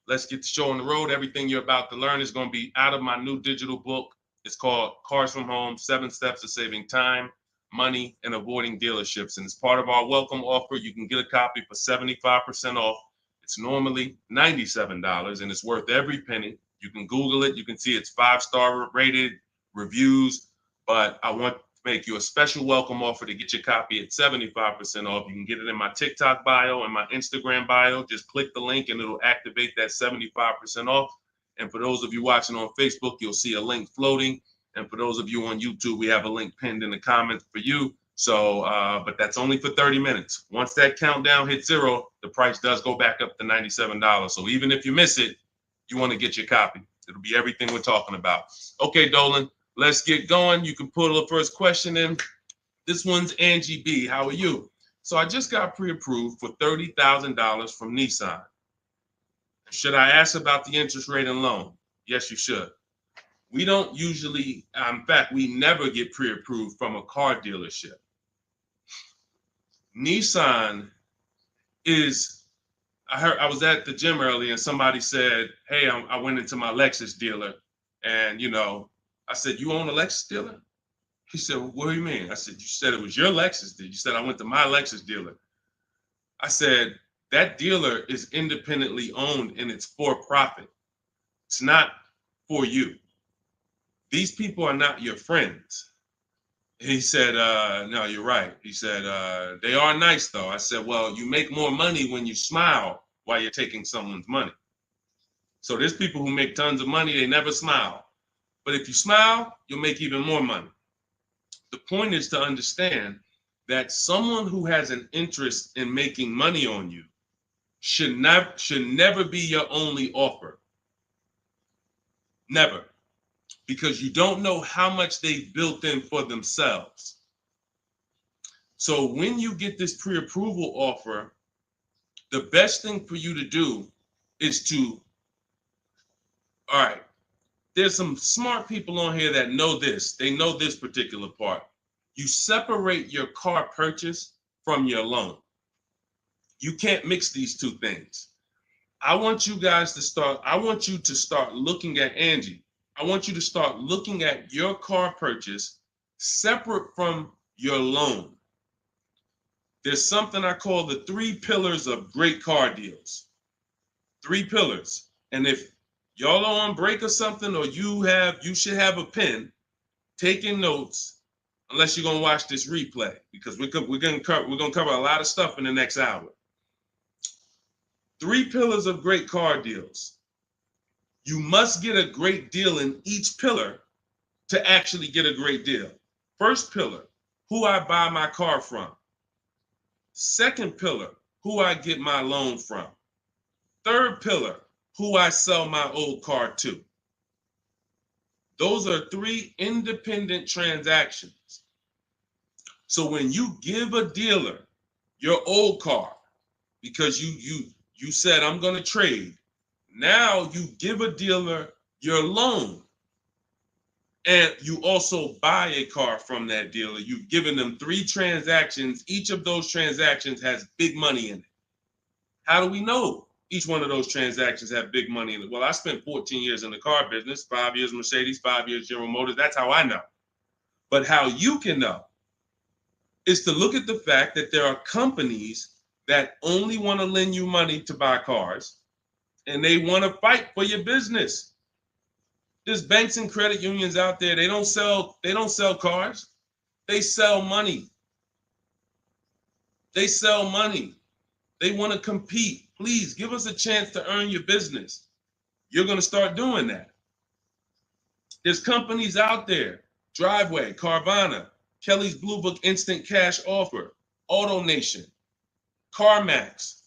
Let's get the show on the road. Everything you're about to learn is going to be out of my new digital book. It's called Cars from Home, 7 Steps to Saving Time, Money, and Avoiding Dealerships. And as part of our welcome offer, you can get a copy for 75% off. It's normally $97 and it's worth every penny. You can Google it. You can see it's 5-star rated reviews, but I want to make you a special welcome offer to get your copy at 75% off. You can get it in my TikTok bio and my Instagram bio. Just click the link and it'll activate that 75% off. And for those of you watching on Facebook, you'll see a link floating. And for those of you on YouTube, we have a link pinned in the comments for you. So, but that's only for 30 minutes. Once that countdown hits 0, the price does go back up to $97. So even if you miss it, you want to get your copy. It'll be everything we're talking about. Okay, Dolan, let's get going. You can put the first question in. This one's Angie B. How are you? So I just got pre-approved for $30,000 from Nissan. Should I ask about the interest rate and loan? Yes, you should. We don't usually, in fact, we never get pre-approved from a car dealership. Nissan is, I was at the gym earlier and somebody said, hey, I went into my Lexus dealer and, I said, you own a Lexus dealer? He said, well, what do you mean? I said, you said it was your Lexus dealer. You said, I went to my Lexus dealer. I said, that dealer is independently owned and it's for profit. It's not for you. These people are not your friends. He said, no, you're right. He said, they are nice though. I said, well, you make more money when you smile while you're taking someone's money. So there's people who make tons of money, they never smile. But if you smile, you'll make even more money. The point is to understand that someone who has an interest in making money on you should never be your only offer. Never. Because you don't know how much they've built in for themselves. So when you get this pre-approval offer, the best thing for you to do is to, all right, there's some smart people on here that know this. They know this particular part. You separate your car purchase from your loan. You can't mix these two things. I want you to start looking at Angie. I want you to start looking at your car purchase separate from your loan. There's something I call the 3 pillars of great car deals. 3 pillars. And if y'all are on break or something, or you should have a pen taking notes, unless you're gonna watch this replay, because we're gonna cover a lot of stuff in the next hour. 3 pillars of great car deals. You must get a great deal in each pillar to actually get a great deal. First pillar, who I buy my car from. Second pillar, who I get my loan from. Third pillar, who I sell my old car to. Those are 3 independent transactions. So when you give a dealer your old car, because you said I'm going to trade, now you give a dealer your loan. And you also buy a car from that dealer. You've given them 3 transactions. Each of those transactions has big money in it. How do we know each one of those transactions have big money in it? Well, I spent 14 years in the car business, 5 years Mercedes, 5 years General Motors. That's how I know. But how you can know is to look at the fact that there are companies that only want to lend you money to buy cars, and they want to fight for your business. There's banks and credit unions out there. They don't sell cars. They sell money. They sell money. They want to compete. Please give us a chance to earn your business. You're going to start doing that. There's companies out there, Driveway, Carvana, Kelly's Blue Book Instant Cash Offer, AutoNation, CarMax,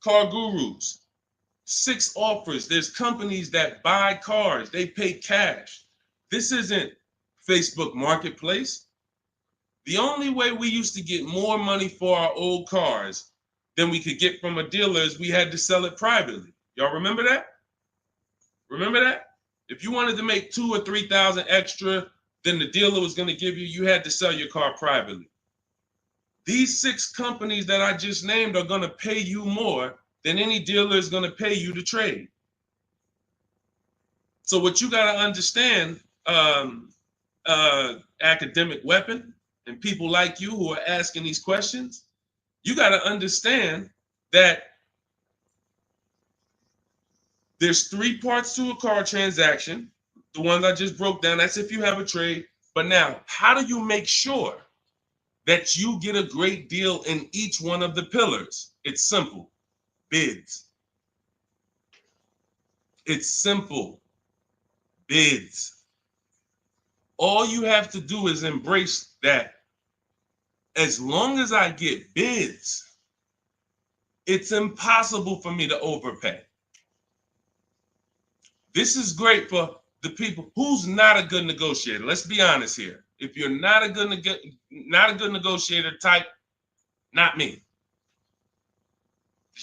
Car Gurus, 6 offers. There's companies that buy cars. They pay cash. This isn't Facebook Marketplace. The only way we used to get more money for our old cars than we could get from a dealer is we had to sell it privately. Y'all remember that? Remember that? If you wanted to make 2,000 or 3,000 extra than the dealer was going to give you, you had to sell your car privately. These 6 companies that I just named are going to pay you more than any dealer is going to pay you to trade. So what you got to understand, academic weapon, and people like you who are asking these questions, you got to understand that there's 3 parts to a car transaction. The ones I just broke down, that's if you have a trade. But now, how do you make sure that you get a great deal in each one of the pillars? It's simple. Bids. It's simple. Bids. All you have to do is embrace that. As long as I get bids, it's impossible for me to overpay. This is great for the people who's not a good negotiator. Let's be honest here. If you're not a good negotiator, type not me.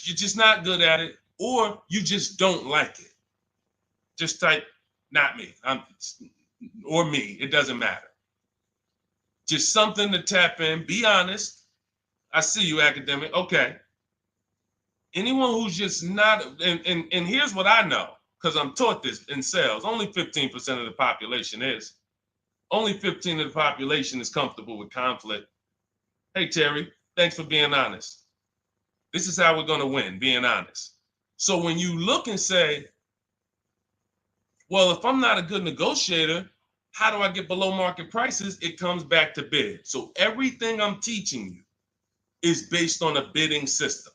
You're just not good at it, or you just don't like it. Just type not me. Or me. It doesn't matter. Just something to tap in. Be honest. I see you, academic. Okay. Anyone who's just not, and here's what I know, because I'm taught this in sales. Only 15% of the population is. Only 15% of the population is comfortable with conflict. Hey, Terry, thanks for being honest. This is how we're going to win, being honest. So when you look and say, well, if I'm not a good negotiator, how do I get below market prices? It comes back to bid. So everything I'm teaching you is based on a bidding system.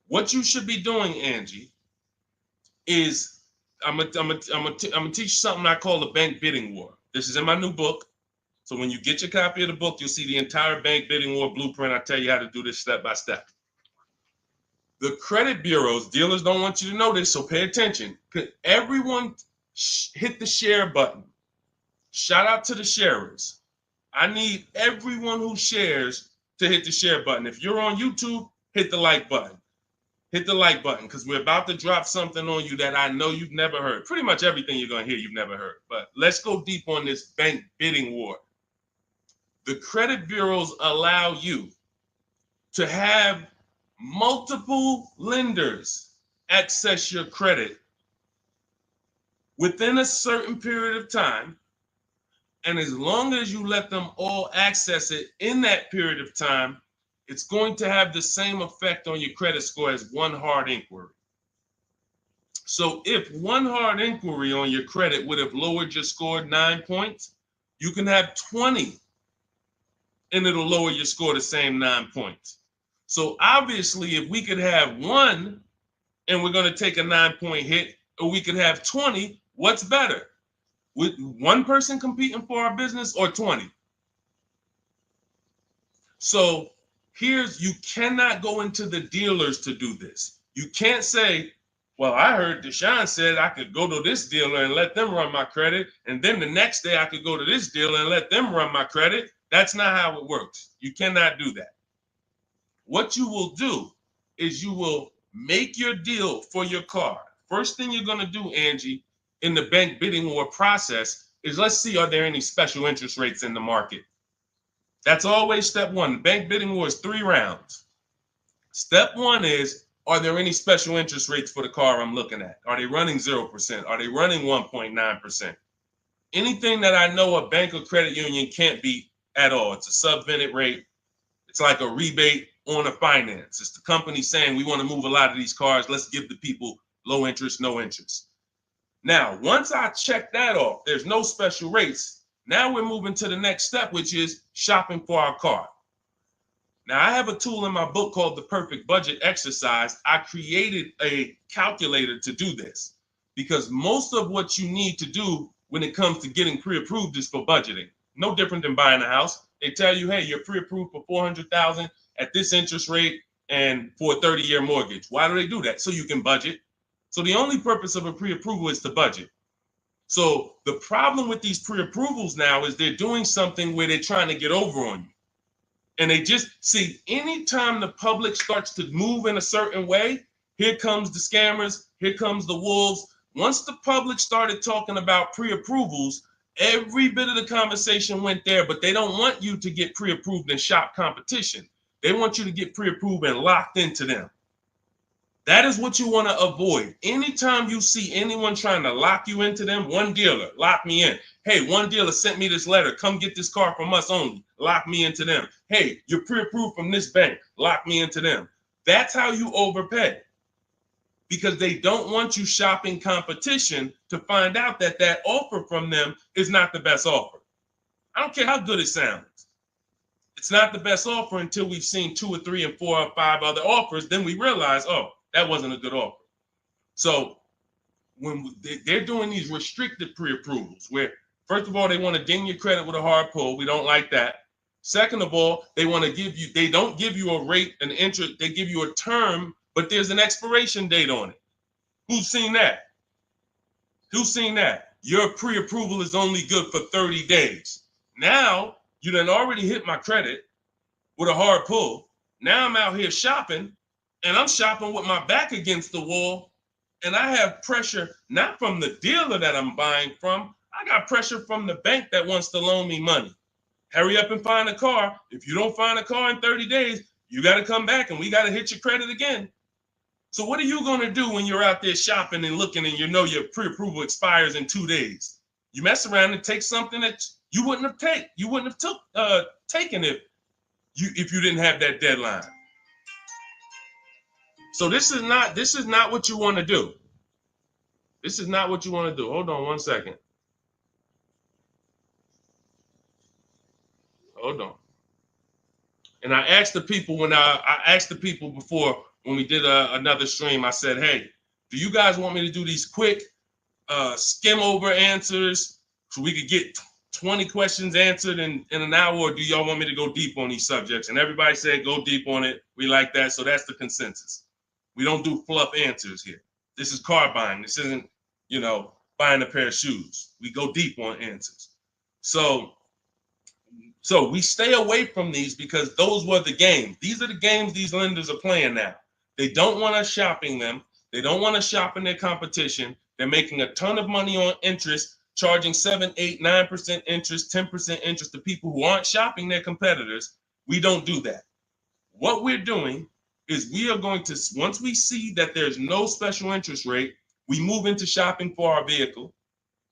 What you should be doing, Angie, is I'm gonna teach you something I call the bank bidding war. This is in my new book. So when you get your copy of the book, you'll see the entire bank bidding war blueprint. I tell you how to do this step by step. The credit bureaus, dealers don't want you to know this, so pay attention. Everyone hit the share button. Shout out to the sharers. I need everyone who shares to hit the share button. If you're on YouTube, hit the like button. Hit the like button, because we're about to drop something on you that I know you've never heard. Pretty much everything you're going to hear you've never heard. But let's go deep on this bank bidding war. The credit bureaus allow you to have multiple lenders access your credit within a certain period of time. And as long as you let them all access it in that period of time, it's going to have the same effect on your credit score as one hard inquiry. So if one hard inquiry on your credit would have lowered your score 9 points, you can have 20 and it'll lower your score the same 9 points. So obviously, if we could have one and we're going to take a 9-point hit, or we could have 20, what's better? With one person competing for our business or 20? So you cannot go into the dealers to do this. You can't say, well, I heard Deshone said I could go to this dealer and let them run my credit, and then the next day I could go to this dealer and let them run my credit. That's not how it works. You cannot do that. What you will do is you will make your deal for your car. First thing you're going to do, Angie, in the bank bidding war process is let's see, are there any special interest rates in the market? That's always step one. The bank bidding war is 3 rounds. Step one is, are there any special interest rates for the car I'm looking at? Are they running 0%? Are they running 1.9%? Anything that I know a bank or credit union can't beat at all. It's a subvented rate. It's like a rebate on a finance. It's the company saying we want to move a lot of these cars. Let's give the people low interest, no interest. Now, once I check that off, there's no special rates. Now we're moving to the next step, which is shopping for our car. Now, I have a tool in my book called the Perfect Budget Exercise. I created a calculator to do this because most of what you need to do when it comes to getting pre-approved is for budgeting. No different than buying a house. They tell you, hey, you're pre-approved for $400,000 at this interest rate and for a 30-year mortgage. Why do they do that? So you can budget. So the only purpose of a pre-approval is to budget. So the problem with these pre-approvals now is they're doing something where they're trying to get over on you. And they just see anytime the public starts to move in a certain way, here comes the scammers, here comes the wolves. Once the public started talking about pre-approvals, every bit of the conversation went there, but they don't want you to get pre-approved and shop competition. They want you to get pre-approved and locked into them. That is what you want to avoid. Anytime you see anyone trying to lock you into them, one dealer, lock me in. Hey, one dealer sent me this letter. Come get this car from us only. Lock me into them. Hey, you're pre-approved from this bank. Lock me into them. That's how you overpay. Because they don't want you shopping competition to find out that that offer from them is not the best offer. I don't care how good it sounds. It's not the best offer until we've seen 2 or 3 and 4 or 5 other offers. Then we realize, oh, that wasn't a good offer. So when they're doing these restricted pre-approvals, where first of all, they want to ding your credit with a hard pull. We don't like that. Second of all, they want to give you, they don't give you a rate, an interest, they give you a term, but there's an expiration date on it. Who's seen that? Who's seen that? Your pre-approval is only good for 30 days. Now, you done already hit my credit with a hard pull. Now I'm out here shopping, and I'm shopping with my back against the wall, and I have pressure not from the dealer that I'm buying from. I got pressure from the bank that wants to loan me money. Hurry up and find a car. If you don't find a car in 30 days, you got to come back and we got to hit your credit again. So what are you going to do when you're out there shopping and looking and you know your pre-approval expires in 2 days? You mess around and take something that you wouldn't have taken if you didn't have that deadline. So this is not what you want to do. This is not what you want to do. Hold on one second. Hold on. And I asked the people before when we did another stream, I said, hey, do you guys want me to do these quick skim over answers so we could get 20 questions answered in an hour, or do y'all want me to go deep on these subjects? And everybody said go deep on it. We like that. So that's the consensus. We don't do fluff answers here. This is car buying. This isn't, buying a pair of shoes. We go deep on answers. So we stay away from these because those were the games. These are the games these lenders are playing now. They don't want us shopping them. They don't want us shopping their competition. They're making a ton of money on interest, charging 7, 8, 9% interest, 10% interest to people who aren't shopping their competitors. We don't do that. What we're doing is we are going to, once we see that there's no special interest rate, we move into shopping for our vehicle.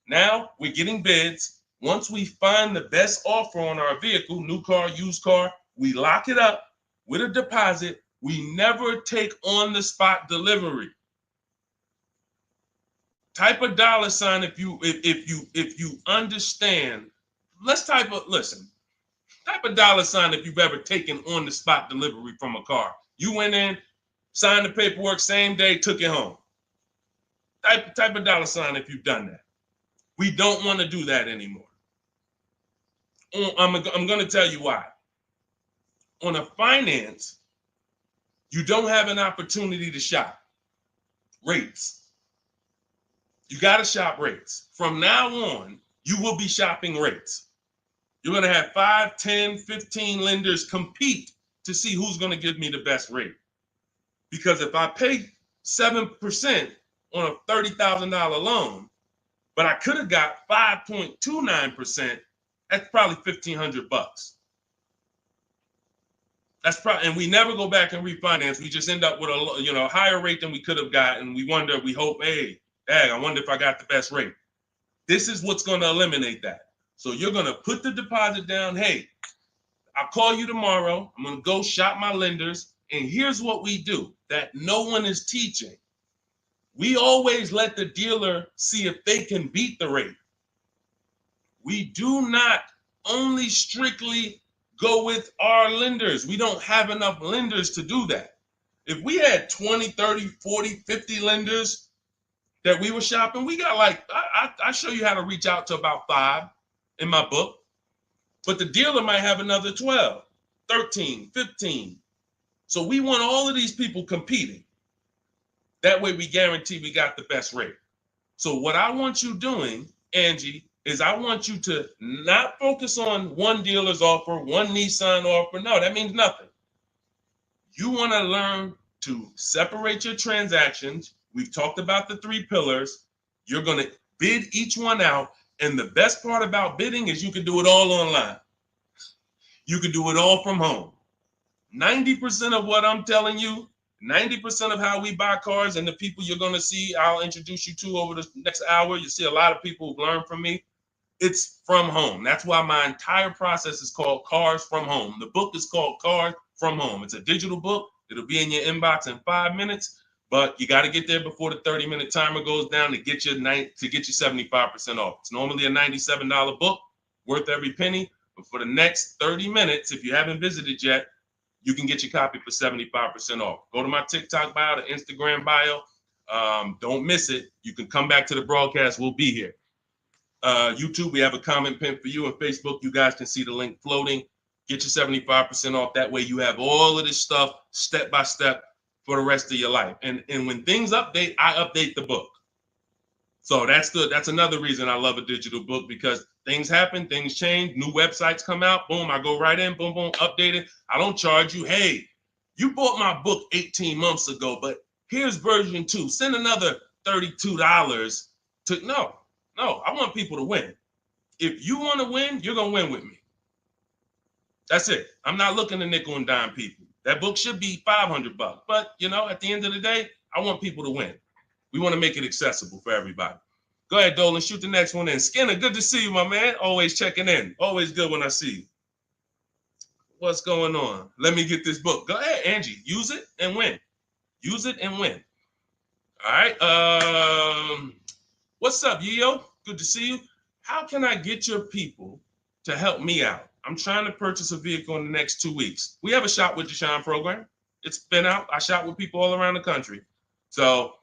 Now we're getting bids. Once we find the best offer on our vehicle, new car, used car, we lock it up with a deposit. We never take on the spot delivery. Type a $sign if you understand. Type a $sign if you've ever taken on the spot delivery from a car. You went in, signed the paperwork, same day, took it home. Type a $sign if you've done that. We don't want to do that anymore. I'm going to tell you why. On a finance, you don't have an opportunity to shop rates. You got to shop rates. From now on, you will be shopping rates. You're going to have 5, 10, 15 lenders compete to see who's going to give me the best rate. Because if I pay 7% on a $30,000 loan, but I could have got 5.29%. That's probably $1,500. That's probably, and we never go back and refinance. We just end up with a higher rate than we could have gotten. We wonder, we hope, hey, dang, I wonder if I got the best rate. This is what's going to eliminate that. So you're going to put the deposit down. Hey, I'll call you tomorrow. I'm going to go shop my lenders. And here's what we do that no one is teaching. We always let the dealer see if they can beat the rate. We do not only strictly go with our lenders. We don't have enough lenders to do that. If we had 20, 30, 40, 50 lenders that we were shopping, we got like, I show you how to reach out to about 5 in my book, but the dealer might have another 12, 13, 15. So we want all of these people competing. That way we guarantee we got the best rate. So what I want you doing, Angie, is I want you to not focus on one dealer's offer, one Nissan offer. No, that means nothing. You want to learn to separate your transactions. We've talked about the 3 pillars. You're going to bid each one out. And the best part about bidding is you can do it all online. You can do it all from home. 90% of what I'm telling you, 90% of how we buy cars and the people you're going to see, I'll introduce you to over the next hour. You see a lot of people who've learned from me. It's from home. That's why my entire process is called Cars from Home. The book is called Cars from Home. It's a digital book. It'll be in your inbox in 5 minutes, but you got to get there before the 30-minute timer goes down to get you 75% off. It's normally a $97 book, worth every penny. But for the next 30 minutes, if you haven't visited yet, you can get your copy for 75% off. Go to my TikTok bio, the Instagram bio. Don't miss it. You can come back to the broadcast. We'll be here. YouTube, we have a comment pin for you. On Facebook, you guys can see the link floating. Get your 75% off. That way you have all of this stuff step by step for the rest of your life. And when things update, I update the book. So that's another reason I love a digital book, because things happen, things change, new websites come out, boom, I go right in, boom, boom, update it. I don't charge you. Hey, you bought my book 18 months ago, but here's version 2. Send another $32 to, no, I want people to win. If you want to win, you're going to win with me. That's it. I'm not looking to nickel and dime people. That book should be $500, but at the end of the day, I want people to win. We want to make it accessible for everybody. Go ahead, Dolan, shoot the next one in. Skinner, good to see you, my man. Always checking in. Always good when I see you. What's going on? Let me get this book. Go ahead, Angie. Use it and win. Use it and win. All right. What's up, Yo? Good to see you. How can I get your people to help me out? I'm trying to purchase a vehicle in the next 2 weeks. We have a Shop with Deshone program. It's been out. I shop with people all around the country. So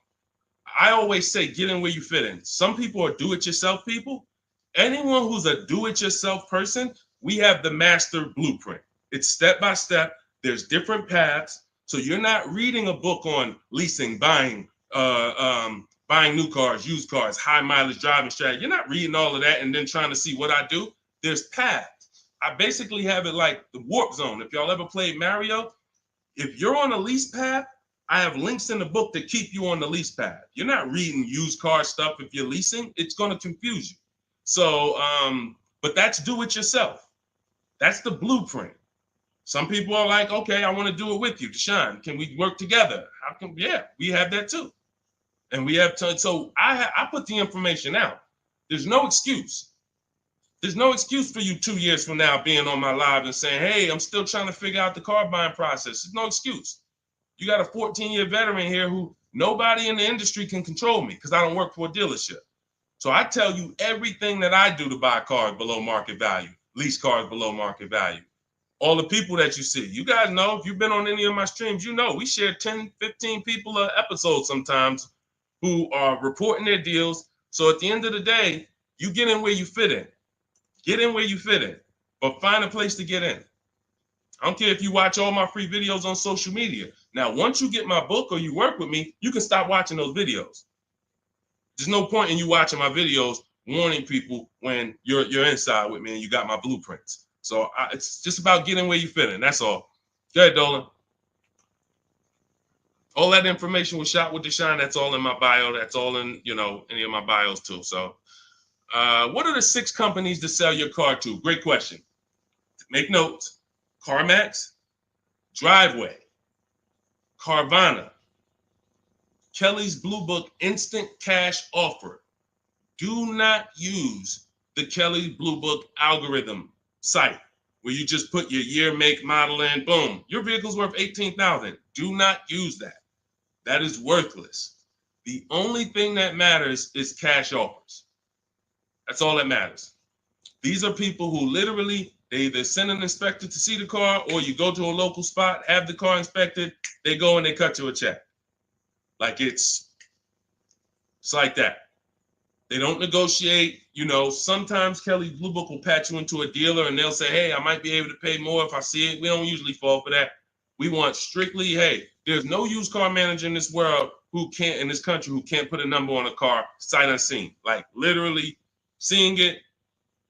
I always say, get in where you fit in. Some people are do-it-yourself people. Anyone who's a do-it-yourself person, we have the master blueprint. It's step-by-step. There's different paths. So you're not reading a book on leasing, buying new cars, used cars, high mileage driving strategy. You're not reading all of that and then trying to see what I do. There's paths. I basically have it like the warp zone. If y'all ever played Mario, if you're on a lease path, I have links in the book to keep you on the lease path. You're not reading used car stuff if you're leasing. It's going to confuse you. So, but that's do it yourself. That's the blueprint. Some people are like, okay, I want to do it with you, Deshone. Can we work together? How can? Yeah, we have that too. And we have to. So I put the information out. There's no excuse. There's no excuse for you 2 years from now being on my live and saying, hey, I'm still trying to figure out the car buying process. There's no excuse. You got a 14-year veteran here who nobody in the industry can control me because I don't work for a dealership. So I tell you everything that I do to buy cars below market value, lease cars below market value. All the people that you see, you guys know, if you've been on any of my streams, you know we share 10, 15 people an episode sometimes who are reporting their deals. So at the end of the day, you get in where you fit in. Get in where you fit in, but find a place to get in. I don't care if you watch all my free videos on social media. Now, once you get my book or you work with me, you can stop watching those videos. There's no point in you watching my videos warning people when you're inside with me and you got my blueprints. So it's just about getting where you fit in. That's all. Go ahead, Dolan. All that information was Shop with Deshone. That's all in my bio. That's all in, any of my bios too. So what are the 6 companies to sell your car to? Great question. Make notes. CarMax, Driveway, Carvana, Kelly's Blue Book Instant Cash Offer. Do not use the Kelly Blue Book algorithm site where you just put your year, make, model in, boom. Your vehicle's worth $18,000. Do not use that. That is worthless. The only thing that matters is cash offers. That's all that matters. These are people who literally, they either send an inspector to see the car, or you go to a local spot, have the car inspected, they go and they cut you a check. Like it's like that. They don't negotiate. Sometimes Kelly Blue Book will patch you into a dealer and they'll say, hey, I might be able to pay more if I see it. We don't usually fall for that. We want strictly, hey, there's no used car manager in this world in this country who can't put a number on a car sight unseen. Like literally seeing it,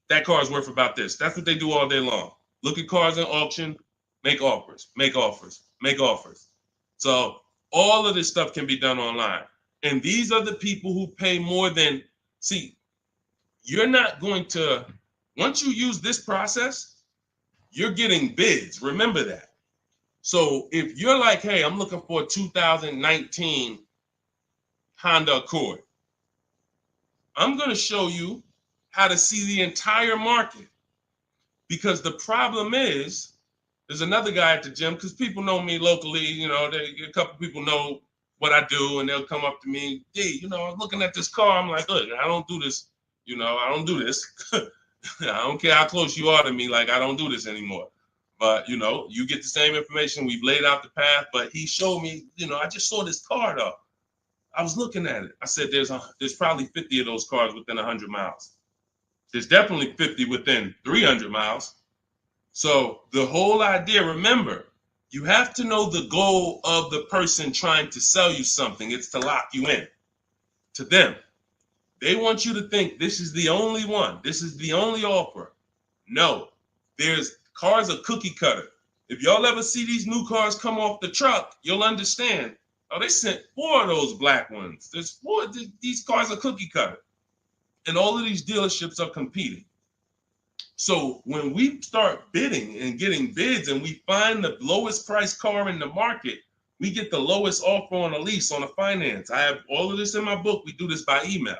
that car is worth about this. That's what they do all day long. Look at cars in auction, make offers, make offers, make offers. So all of this stuff can be done online. And these are the people who pay more than, see, you're not going to, once you use this process, you're getting bids. Remember that. So if you're like, hey, I'm looking for a 2019 Honda Accord, I'm going to show you how to see the entire market. Because the problem is, there's another guy at the gym, because people know me locally, a couple people know what I do, and they'll come up to me, hey, I'm looking at this car. I'm like, look, I don't do this. I don't do this. I don't care how close you are to me. Like, I don't do this anymore. But, you get the same information. We've laid out the path. But he showed me, I just saw this car, though. I was looking at it. I said, there's probably 50 of those cars within 100 miles. There's definitely 50 within 300 miles. So the whole idea, remember, you have to know the goal of the person trying to sell you something. It's to lock you in to them. They want you to think this is the only one. This is the only offer. No, there's cars are cookie cutter. If y'all ever see these new cars come off the truck, you'll understand. Oh, they sent 4 of those black ones. There's 4. These cars are cookie cutter. And all of these dealerships are competing. So when we start bidding and getting bids and we find the lowest price car in the market, we get the lowest offer on a lease, on a finance. I have all of this in my book. We do this by email.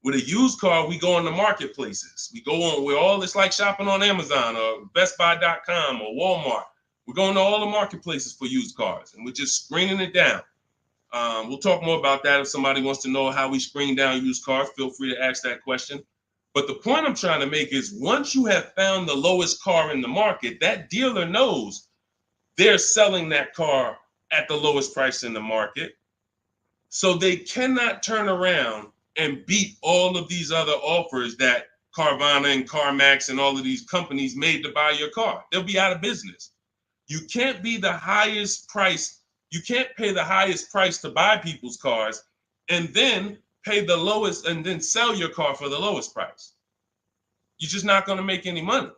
With a used car, we go on the marketplaces. We go on, it's like shopping on Amazon or BestBuy.com or Walmart. We're going to all the marketplaces for used cars, and we're just screening it down. We'll talk more about that. If somebody wants to know how we screen down used cars, feel free to ask that question. But the point I'm trying to make is, once you have found the lowest car in the market, that dealer knows they're selling that car at the lowest price in the market. So they cannot turn around and beat all of these other offers that Carvana and CarMax and all of these companies made to buy your car. They'll be out of business. You can't be the highest price. You can't pay the highest price to buy people's cars and then pay the lowest and then sell your car for the lowest price. You're just not going to make any money.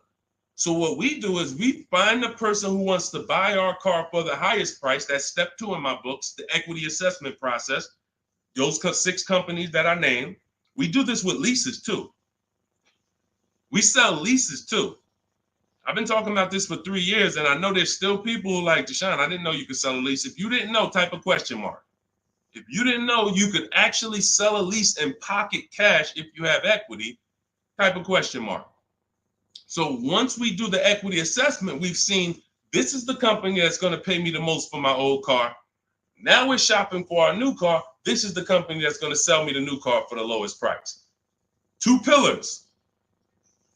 So what we do is we find the person who wants to buy our car for the highest price. That's step 2 in my books, the equity assessment process. Those 6 companies that I named. We do this with leases too. We sell leases too. I've been talking about this for 3 years, and I know there's still people who like, Deshone, I didn't know you could sell a lease. If you didn't know, type a question mark. If you didn't know you could actually sell a lease and pocket cash if you have equity, type a question mark. So once we do the equity assessment, we've seen this is the company that's going to pay me the most for my old car. Now we're shopping for our new car. This is the company that's going to sell me the new car for the lowest price. 2 pillars.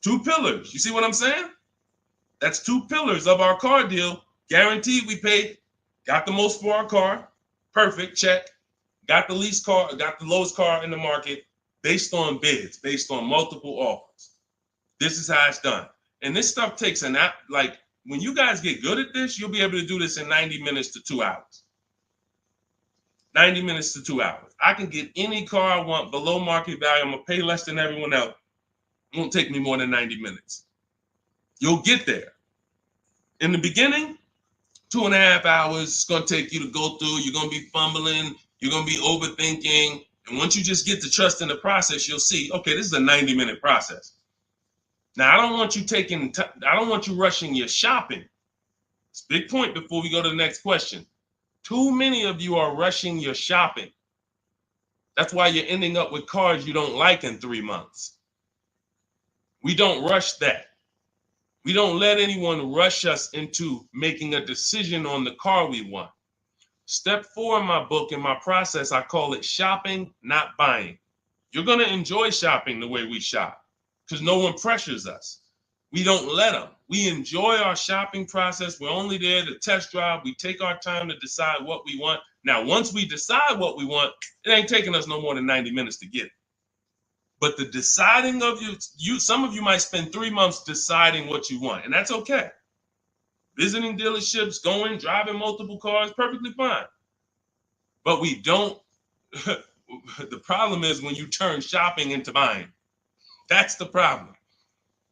2 pillars. You see what I'm saying? That's 2 pillars of our car deal. Guaranteed we paid, got the most for our car. Perfect, check. Got the least car, got the lowest car in the market based on bids, based on multiple offers. This is how it's done. And this stuff takes an app. Like, when you guys get good at this, you'll be able to do this in 90 minutes to 2 hours. 90 minutes to 2 hours. I can get any car I want below market value. I'm going to pay less than everyone else. It won't take me more than 90 minutes. You'll get there. In the beginning, 2.5 hours it's going to take you to go through. You're going to be fumbling. You're going to be overthinking. And once you just get to trust in the process, you'll see, okay, this is a 90-minute process. Now, I don't want you rushing your shopping. It's a big point before we go to the next question. Too many of you are rushing your shopping. That's why you're ending up with cars you don't like in 3 months. We don't rush that. We don't let anyone rush us into making a decision on the car we want. Step 4 in my book, in my process, I call it shopping, not buying. You're going to enjoy shopping the way we shop because no one pressures us. We don't let them. We enjoy our shopping process. We're only there to test drive. We take our time to decide what we want. Now, once we decide what we want, it ain't taking us no more than 90 minutes to get it. But the deciding of some of you might spend 3 months deciding what you want, and that's okay. Visiting dealerships, driving multiple cars, perfectly fine. But we don't, the problem is when you turn shopping into buying. That's the problem.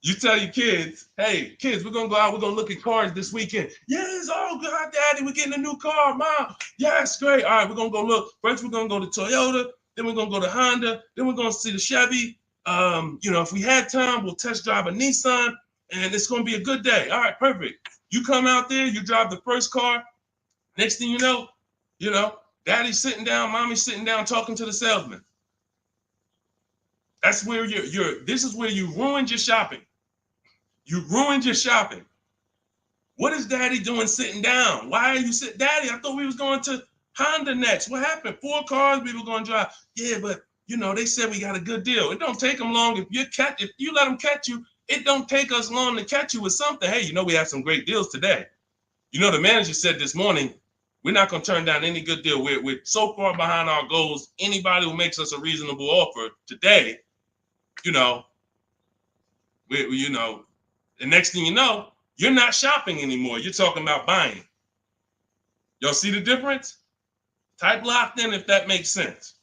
You tell your kids, hey, kids, we're going to go out, we're going to look at cars this weekend. Yes, oh, God, Daddy, we're getting a new car, Mom. Yes, great. All right, we're going to go look. First, we're going to go to Toyota. Then we're going to go to Honda. Then we're going to see the Chevy. If we had time, we'll test drive a Nissan, and it's going to be a good day. All right, perfect. You come out there, you drive the first car. Next thing you know, Daddy's sitting down, Mommy's sitting down talking to the salesman. That's where this is where you ruined your shopping. You ruined your shopping. What is Daddy doing sitting down? Why are you sitting? Daddy, I thought we was going to Honda next. What happened? 4 cars we were going to drive. Yeah, but they said we got a good deal. It don't take them long. If you let them catch you, it don't take us long to catch you with something. Hey, we have some great deals today. The manager said this morning, we're not going to turn down any good deal. We're so far behind our goals. Anybody who makes us a reasonable offer today, the next thing you know, you're not shopping anymore. You're talking about buying. Y'all see the difference? Type locked in if that makes sense.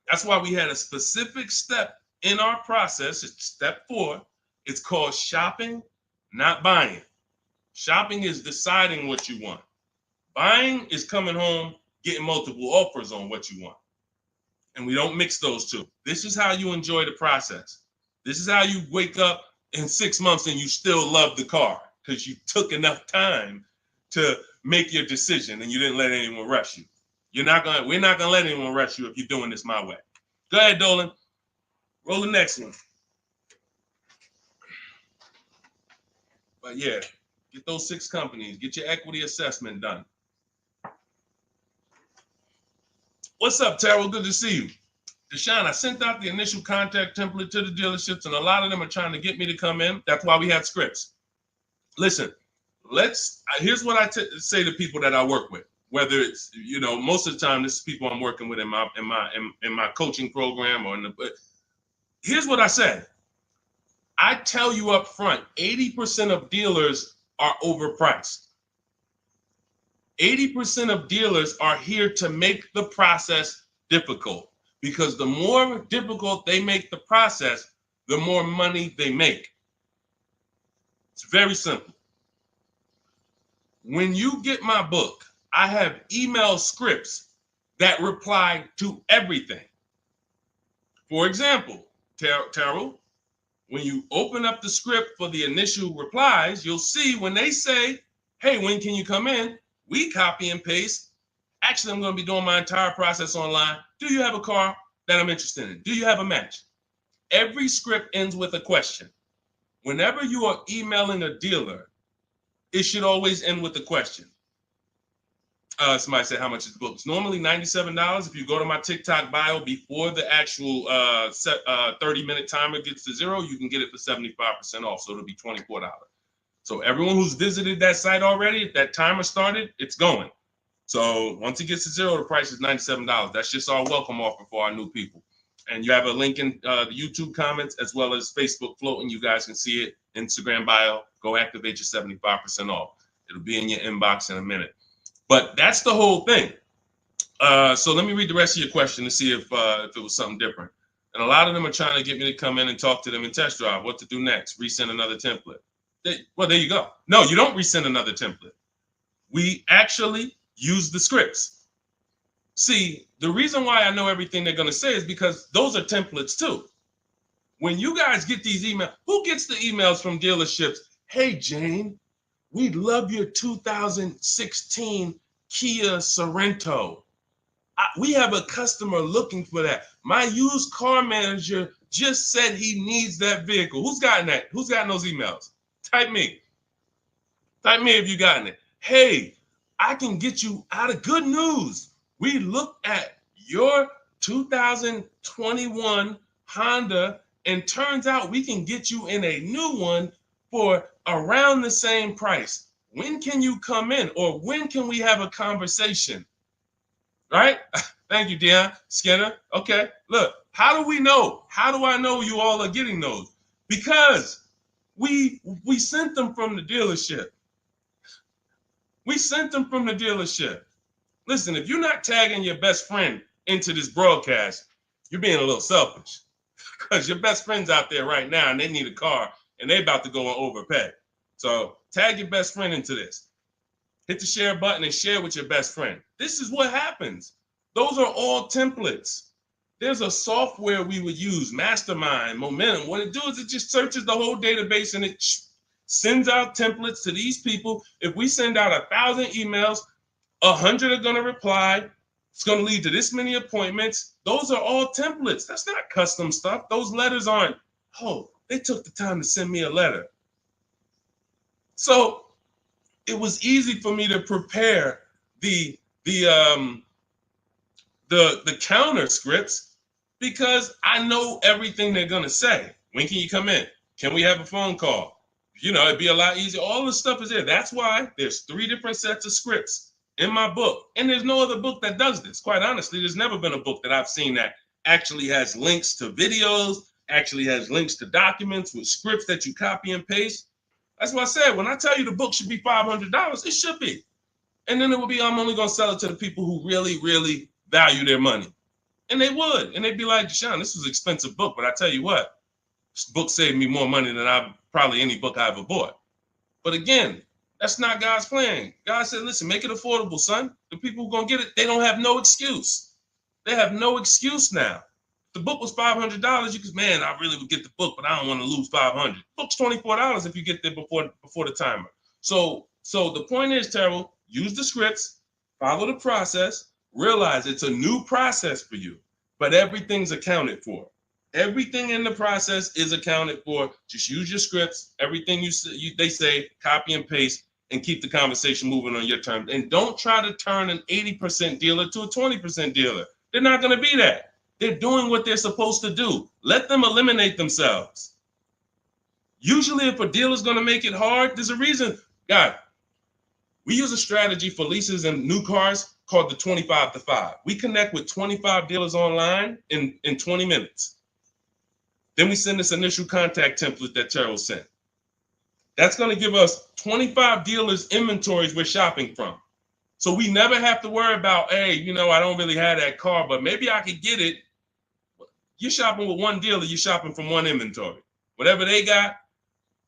That's why we had a specific step in our process. It's step 4. It's called shopping, not buying. Shopping is deciding what you want. Buying is coming home, getting multiple offers on what you want. And we don't mix those two. This is how you enjoy the process. This is how you wake up in 6 months and you still love the car because you took enough time to make your decision and you didn't let anyone rush you. We're not gonna let anyone rush you if you're doing this my way. Go ahead, Dolan. Roll the next one. But yeah, get those 6 companies. Get your equity assessment done. What's up, Terrell? Good to see you. Deshone, I sent out the initial contact template to the dealerships, and a lot of them are trying to get me to come in. That's why we had scripts. Listen, here's what I say to people that I work with. Whether it's most of the time this is people I'm working with in my coaching program here's what I say. I tell you up front, 80% of dealers are overpriced. 80% of dealers are here to make the process difficult because the more difficult they make the process, the more money they make. It's very simple. When you get my book, I have email scripts that reply to everything. For example, Terrell, when you open up the script for the initial replies, you'll see when they say, hey, when can you come in? We copy and paste. Actually, I'm going to be doing my entire process online. Do you have a car that I'm interested in? Do you have a match? Every script ends with a question. Whenever you are emailing a dealer, it should always end with a question. Somebody said, how much is the book? It's normally $97. If you go to my TikTok bio before the actual 30-minute timer gets to 0, you can get it for 75% off. So it'll be $24. So everyone who's visited that site already, if that timer started, it's going. So once it gets to 0, the price is $97. That's just our welcome offer for our new people. And you have a link in the YouTube comments as well as Facebook floating. You guys can see it. Instagram bio. Go activate your 75% off. It'll be in your inbox in a minute. But that's the whole thing. So let me read the rest of your question to see if it was something different. And a lot of them are trying to get me to come in and talk to them and test drive. What to do next? Resend another template. Well, there you go. No, you don't resend another template. We actually use the scripts. See, the reason why I know everything they're going to say is because those are templates too. When you guys get these emails, who gets the emails from dealerships? Hey, Jane, we love your 2016 Kia Sorento. We have a customer looking for that. My used car manager just said he needs that vehicle. Who's gotten that? Who's gotten those emails? Type me. Type me if you gotten it. Hey, I can get you out of good news. We looked at your 2021 Honda, and turns out we can get you in a new one for around the same price. When can you come in? Or when can we have a conversation? Right? Thank you, Dion Skinner. Okay, look, how do we know? How do I know you all are getting those? Because we sent them from the dealership. We sent them from the dealership. Listen, if you're not tagging your best friend into this broadcast, you're being a little selfish, because your best friend's out there right now and they need a car and they about to go and overpay. So tag your best friend into this. Hit the share button and share with your best friend. This is what happens. Those are all templates. There's a software we would use, Mastermind, Momentum. What it does is it just searches the whole database and it sends out templates to these people. If we send out 1,000 emails, 100 are going to reply. It's going to lead to this many appointments. Those are all templates. That's not custom stuff. Those letters aren't, oh, they took the time to send me a letter. So it was easy for me to prepare the counter scripts because I know everything they're going to say. When can you come in? Can we have a phone call? You know, it'd be a lot easier. All the stuff is there. That's why there's 3 different sets of scripts in my book. And there's no other book that does this. Quite honestly, there's never been a book that I've seen that actually has links to videos, actually has links to documents with scripts that you copy and paste. That's why I said, when I tell you the book should be $500, it should be. And then it would be, I'm only going to sell it to the people who really, really value their money. And they would. And they'd be like, Deshone, this was an expensive book, but I tell you what, this book saved me more money than probably any book I ever bought. But again, that's not God's plan. God said, listen, make it affordable, son. The people who are going to get it, they don't have no excuse. They have no excuse now. If the book was $500, you could, man, I really would get the book, but I don't want to lose $500. Book's $24 if you get there before the timer. So the point is, Terrell, use the scripts, follow the process, realize it's a new process for you, but everything's accounted for. Everything in the process is accounted for. Just use your scripts. Everything they say, copy and paste, and keep the conversation moving on your terms. And don't try to turn an 80% dealer to a 20% dealer. They're not going to be that. They're doing what they're supposed to do. Let them eliminate themselves. Usually, if a dealer's going to make it hard, there's a reason. God, we use a strategy for leases and new cars called the 25 to 5. We connect with 25 dealers online in 20 minutes. Then we send this initial contact template that Terrell sent. That's going to give us 25 dealers' inventories we're shopping from. So we never have to worry about, hey, you know, I don't really have that car, but maybe I could get it. You're shopping with one dealer, you're shopping from one inventory. Whatever they got,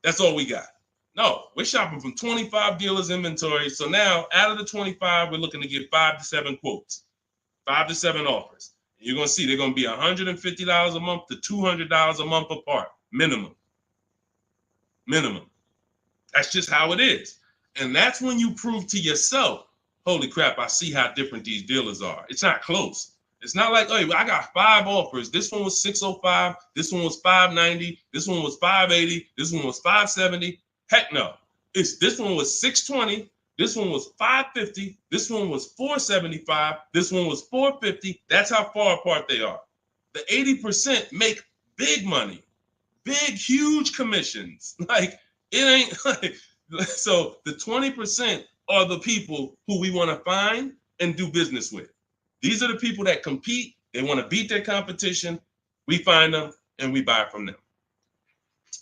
that's all we got. No, we're shopping from 25 dealers' inventory. So now out of the 25, we're looking to get 5 to 7 quotes, 5 to 7 offers. You're going to see they're going to be $150 a month to $200 a month apart, minimum. That's just how it is. And that's when you prove to yourself, holy crap, I see how different these dealers are. It's not close. It's not like, hey, I got 5 offers. This one was $605. This one was $590. This one was $580. This one was $570. Heck no. This one was $620. This one was $550. This one was $475. This one was $450. That's how far apart they are. The 80% make big money, big, huge commissions. Like, it ain't like, so the 20% are the people who we want to find and do business with. These are the people that compete. They want to beat their competition. We find them and we buy from them.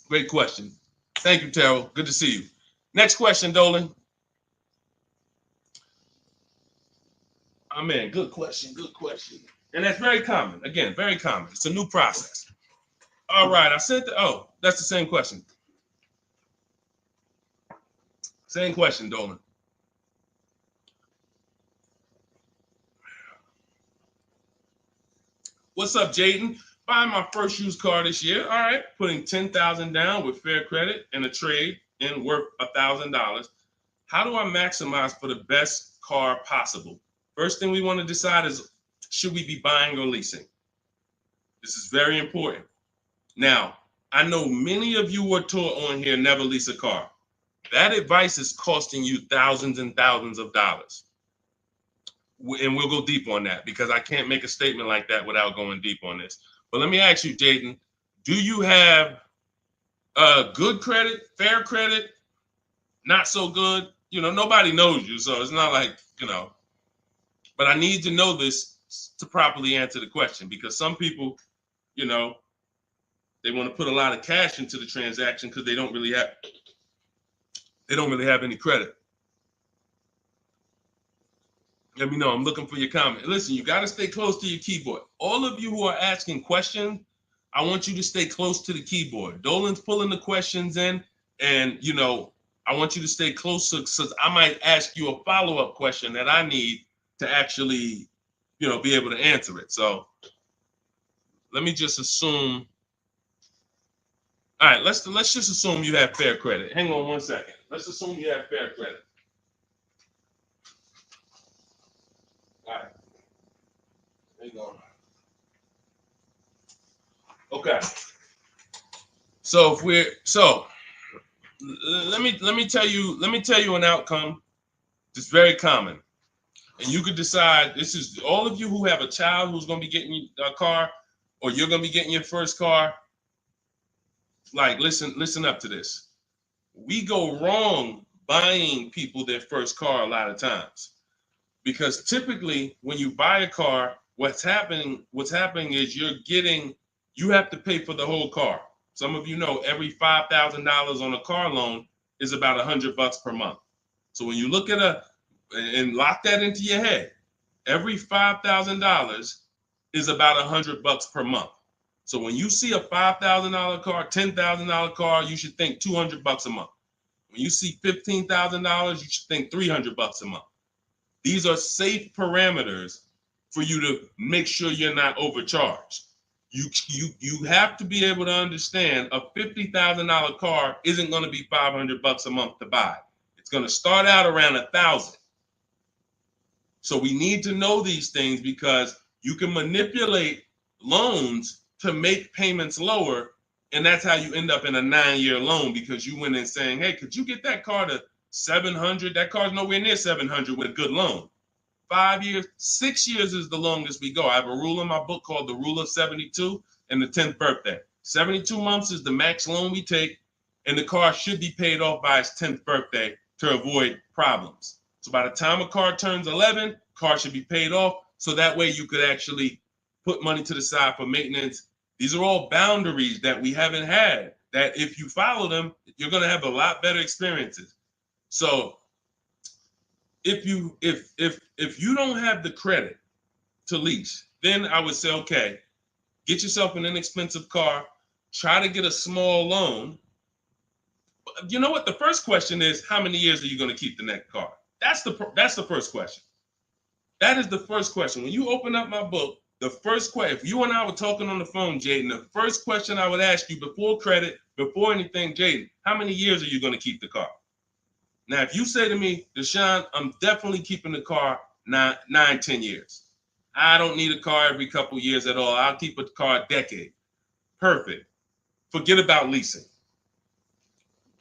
Great question. Thank you, Terrell. Good to see you. Next question, Dolan. Oh, man, good question. And that's very common. Again, very common. It's a new process. All right, I said that's the same question. Same question, Dolan. What's up, Jaden? Buying my first used car this year. All right, putting $10,000 down with fair credit and a trade in worth $1,000. How do I maximize for the best car possible? First thing we want to decide is, should we be buying or leasing? This is very important. Now, I know many of you were taught on here, never lease a car. That advice is costing you thousands and thousands of dollars. And we'll go deep on that because I can't make a statement like that without going deep on this. But let me ask you, Jaden, do you have good credit, fair credit, not so good? You know, nobody knows you, so it's not like, you know. But I need to know this to properly answer the question, because some people, you know, they want to put a lot of cash into the transaction because they don't really have any credit. Let me know. I'm looking for your comment. Listen, you got to stay close to your keyboard. All of you who are asking questions, I want you to stay close to the keyboard. Dolan's pulling the questions in, and, you know, I want you to stay close, because I might ask you a follow-up question that I need to actually, you know, be able to answer it. So let me just assume. All right, let's just assume you have fair credit. Hang on one second. Let's assume you have fair credit. All right. Hang on. Okay. So let me tell you an outcome that's very common. And you could decide, this is all of you who have a child who's going to be getting a car, or you're going to be getting your first car. Like, listen up to this. We go wrong buying people their first car a lot of times, because typically when you buy a car, what's happening is you have to pay for the whole car. Some of you know every $5,000 on a car loan is about $100 per month. So when you look at and lock that into your head, every $5,000 is about $100 per month. So when you see a $5,000 car, $10,000 car, you should think $200 a month. When you see $15,000, you should think $300 a month. These are safe parameters for you to make sure you're not overcharged. You have to be able to understand a $50,000 car isn't going to be $500 a month to buy. It's going to start out around $1,000. So we need to know these things, because you can manipulate loans to make payments lower, and that's how you end up in a 9-year loan, because you went in saying, hey, could you get that car to 700? That car's nowhere near 700 with a good loan. 5 years, 6 years is the longest we go. I have a rule in my book called the Rule of 72 and the 10th birthday. 72 months is the max loan we take, and the car should be paid off by its 10th birthday to avoid problems. So by the time a car turns 11, car should be paid off, so that way you could actually put money to the side for maintenance. These are all boundaries that we haven't had, that if you follow them, you're going to have a lot better experiences. So if you don't have the credit to lease, then I would say, okay, get yourself an inexpensive car, try to get a small loan. You know what? The first question is, how many years are you going to keep the next car? That's the first question. That is the first question. When you open up my book, the first question, if you and I were talking on the phone, Jaden, the first question I would ask you before credit, before anything, Jaden, how many years are you going to keep the car? Now, if you say to me, Deshone, I'm definitely keeping the car 9-10 years. I don't need a car every couple years at all. I'll keep a car a decade. Perfect. Forget about leasing.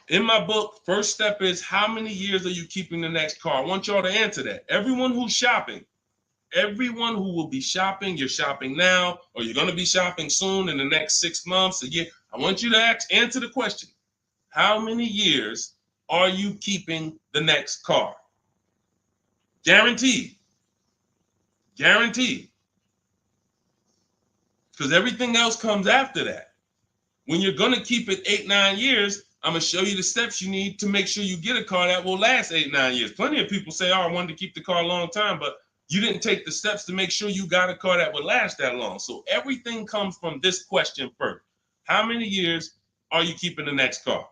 In my book, first step is, how many years are you keeping the next car? I want y'all to answer that. Everyone who's shopping, everyone who will be shopping, you're shopping now, or you're going to be shopping soon in the next 6 months, a year. I want you to answer the question. How many years are you keeping the next car? Guaranteed. Guaranteed. Because everything else comes after that. When you're going to keep it 8-9 years, I'm going to show you the steps you need to make sure you get a car that will last 8-9 years. Plenty of people say, oh, I wanted to keep the car a long time, but you didn't take the steps to make sure you got a car that would last that long. So everything comes from this question first. How many years are you keeping the next car?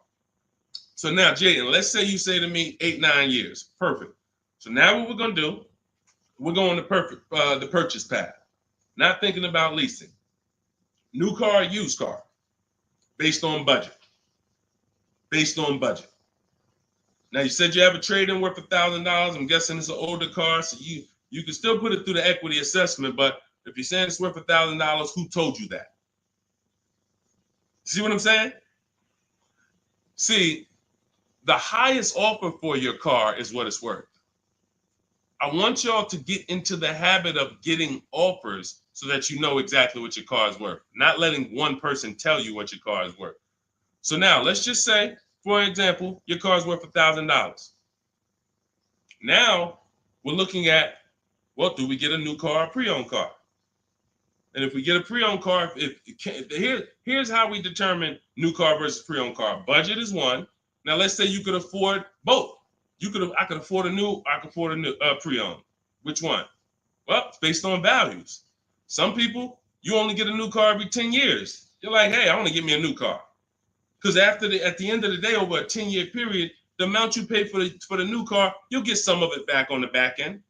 So now, Jaden, let's say you say to me 8-9 years. Perfect. So now what we're going to do, we're going to the purchase path. Not thinking about leasing. New car, used car, based on budget. Based on budget. Now you said you have a trade-in worth $1,000. I'm guessing it's an older car, so you can still put it through the equity assessment. But if you're saying it's worth $1,000, who told you that? See what I'm saying? See, the highest offer for your car is what it's worth. I want y'all to get into the habit of getting offers so that you know exactly what your car is worth, not letting one person tell you what your car is worth. So now let's just say, for example, your car is worth $1,000. Now we're looking at, well, do we get a new car or pre-owned car? And if we get a pre-owned car, here's how we determine new car versus pre-owned car. Budget is one. Now let's say you could afford both. I could afford a new, I could afford a new pre-owned. Which one? Well, it's based on values. Some people, you only get a new car every 10 years. You're like, hey, I want to get me a new car. Because at the end of the day, over a 10-year period, the amount you pay for the new car, you'll get some of it back on the back end.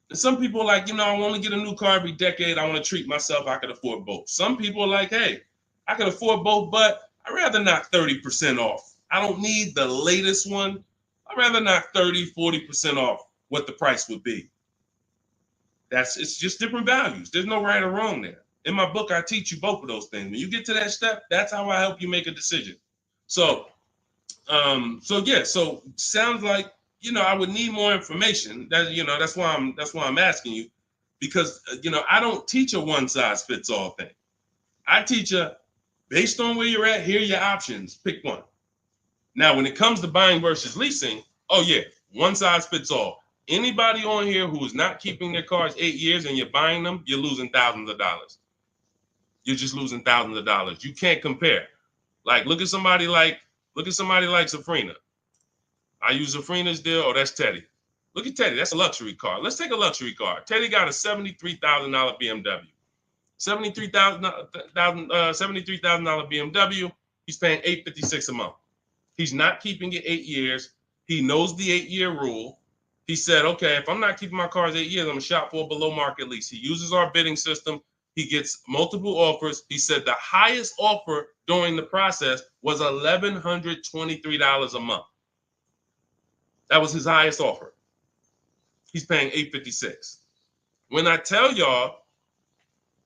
And some people are like, I want to get a new car every decade. I want to treat myself. I could afford both. Some people are like, hey, I can afford both, but I'd rather knock 30% off. I don't need the latest one. I'd rather knock 30, 40% off what the price would be. It's just different values. There's no right or wrong there. In my book, I teach you both of those things. When you get to that step, that's how I help you make a decision. So sounds like, I would need more information. That's why I'm asking you, because I don't teach a one size fits all thing. I teach based on where you're at, here are your options. Pick one. Now, when it comes to buying versus leasing, oh yeah, one size fits all. Anybody on here who is not keeping their cars 8 years and you're buying them, you're losing thousands of dollars. You're just losing thousands of dollars. You can't compare. Like, look at somebody like Safrina. I use Safrina's deal. Oh, that's Teddy. Look at Teddy. That's a luxury car. Let's take a luxury car. Teddy got a $73,000 BMW. $73,000 BMW. He's paying $856 a month. He's not keeping it 8 years. He knows the 8-year rule. He said, okay, if I'm not keeping my cars 8 years, I'm going to shop for a below market lease. He uses our bidding system. He gets multiple offers. He said the highest offer during the process was $1,123 a month. That was his highest offer. He's paying $856. When I tell y'all,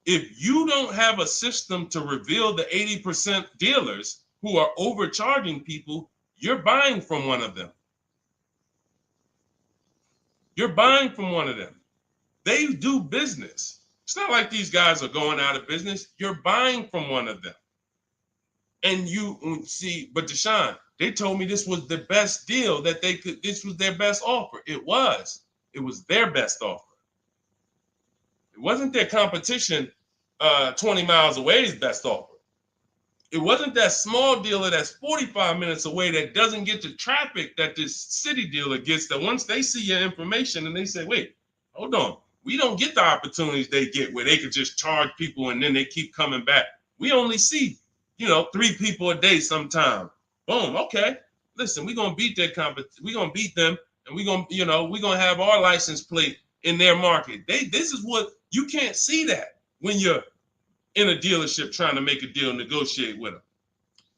if you don't have a system to reveal the 80% dealers who are overcharging people, you're buying from one of them. You're buying from one of them. They do business. It's not like these guys are going out of business. You're buying from one of them. And you see, but Deshone, they told me this was the best deal that they could, this was their best offer. It was their best offer. It wasn't their competition 20 miles away's best offer. It wasn't that small dealer that's 45 minutes away that doesn't get the traffic that this city dealer gets, that once they see your information and they say, wait, hold on, we don't get the opportunities they get where they could just charge people and then they keep coming back. We only see, 3 people a day sometime. Boom, okay. Listen, we're gonna beat their we're gonna beat them, and we're gonna have our license plate in their market. This is what you can't see that when you're in a dealership trying to make a deal, negotiate with them.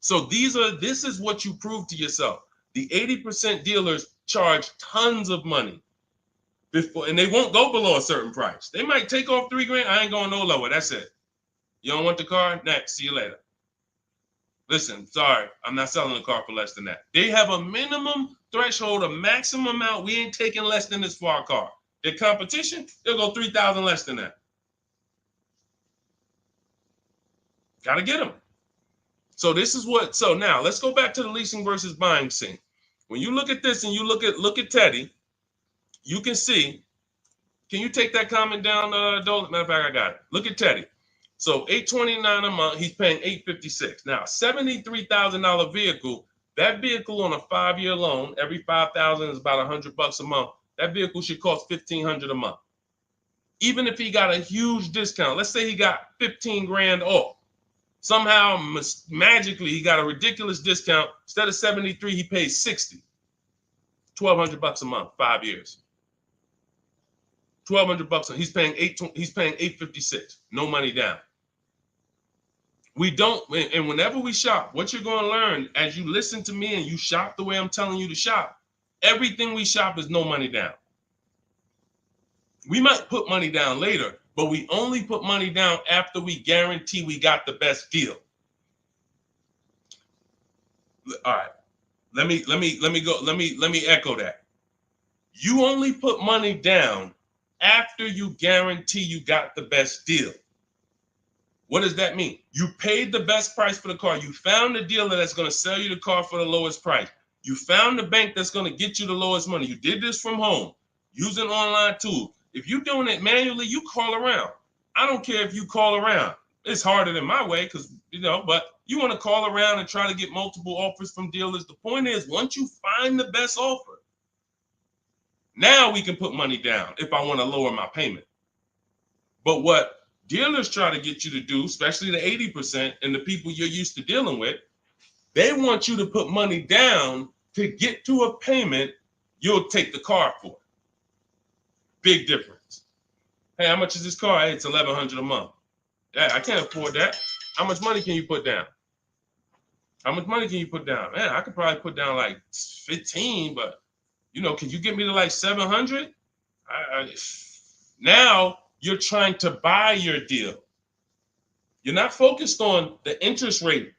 So this is what you prove to yourself. The 80% dealers charge tons of money before, and they won't go below a certain price. They might take off $3,000. I ain't going no lower. That's it. You don't want the car? Next. See you later. Listen, sorry, I'm not selling a car for less than that. They have a minimum threshold, a maximum amount. We ain't taking less than this for our car. Their competition, they'll go 3,000 less than that. Got to get them. So now let's go back to the leasing versus buying scene. When you look at this and you look at Teddy, you can see, can you take that comment down, Dolan? Matter of fact, I got it. Look at Teddy. So $829 a month, he's paying $856. Now, $73,000 vehicle, that vehicle on a 5-year loan, every $5,000 is about $100 a month. That vehicle should cost $1,500 a month. Even if he got a huge discount, let's say he got 15 grand off. Somehow, magically, he got a ridiculous discount. Instead of 73, he pays 60. $1,200 a month, 5 years. $1,200 he's paying $856. No money down. We don't, and whenever we shop, what you're going to learn as you listen to me and you shop the way I'm telling you to shop, everything we shop is no money down. We might put money down later, but we only put money down after we guarantee we got the best deal. All right. Let me echo that. You only put money down after you guarantee you got the best deal. What does that mean? You paid the best price for the car. You found the dealer that's going to sell you the car for the lowest price. You found the bank that's going to get you the lowest money. You did this from home using online tools. If you're doing it manually, you call around. I don't care if you call around. It's harder than my way because, but you want to call around and try to get multiple offers from dealers. The point is, once you find the best offer, now we can put money down if I want to lower my payment. But what dealers try to get you to do, especially the 80% and the people you're used to dealing with, they want you to put money down to get to a payment you'll take the car for. Big difference. Hey, how much is this car? Hey, it's $1,100 a month. Yeah, I can't afford that. How much money can you put down? How much money can you put down? Man, I could probably put down like 15, but can you get me to like 700? Now you're trying to buy your deal. You're not focused on the interest rate.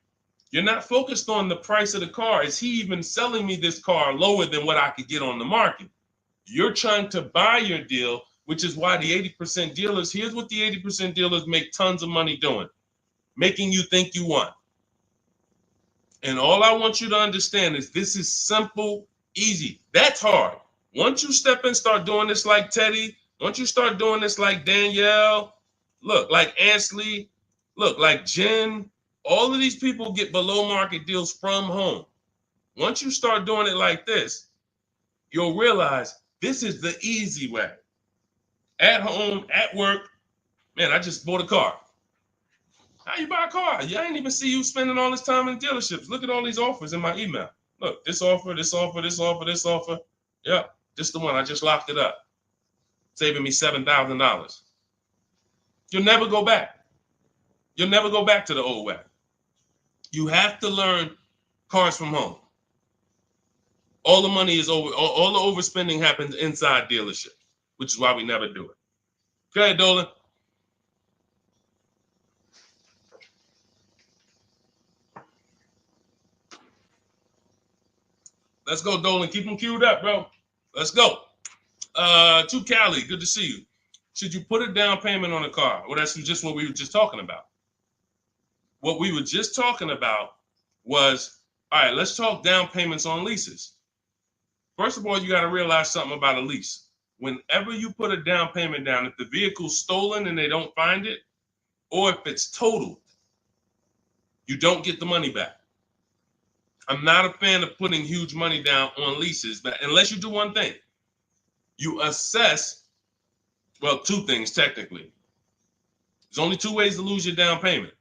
You're not focused on the price of the car. Is he even selling me this car lower than what I could get on the market? You're trying to buy your deal, which is why the 80% dealers, here's what the 80% dealers make tons of money doing, making you think you want. And all I want you to understand is this is simple, easy. That's hard. Once you step in, start doing this like Teddy, once you start doing this like Danielle, look, like Ansley, look, like Jen, all of these people get below market deals from home. Once you start doing it like this, you'll realize this is the easy way. At home, at work, man, I just bought a car. How you buy a car? I ain't even see you spending all this time in dealerships. Look at all these offers in my email. Look, this offer, this offer, this offer, this offer. Yep, just the one. I just locked it up, saving me $7,000. You'll never go back. You'll never go back to the old way. You have to learn cars from home. All the money is over. All the overspending happens inside dealerships, which is why we never do it. Go ahead, Dolan. Let's go, Dolan. Keep them queued up, bro. Let's go. To Cali, good to see you. Should you put a down payment on a car? Well, that's just what we were just talking about. What we were just talking about was, all right, let's talk down payments on leases. First of all, you got to realize something about a lease. Whenever you put a down payment down, if the vehicle's stolen and they don't find it, or if it's totaled, you don't get the money back. I'm not a fan of putting huge money down on leases, but unless you do one thing, you assess, well, two things technically. There's only two ways to lose your down payment.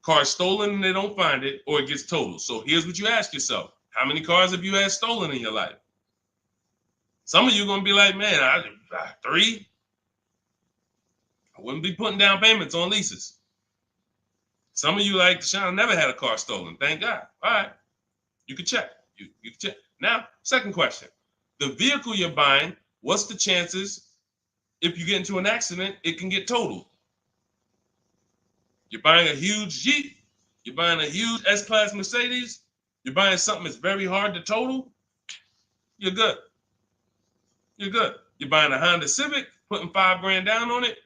Car's stolen and they don't find it, or it gets totaled. So here's what you ask yourself. How many cars have you had stolen in your life? Some of you are going to be like, man, 3. I wouldn't be putting down payments on leases. Some of you like, Deshone, I never had a car stolen. Thank God. All right. You can check. You can check. Now, second question. The vehicle you're buying, what's the chances if you get into an accident, it can get totaled? You're buying a huge Jeep. You're buying a huge S-Class Mercedes. You're buying something that's very hard to total. You're good. You're good. You're buying a Honda Civic, putting $5,000 down on it.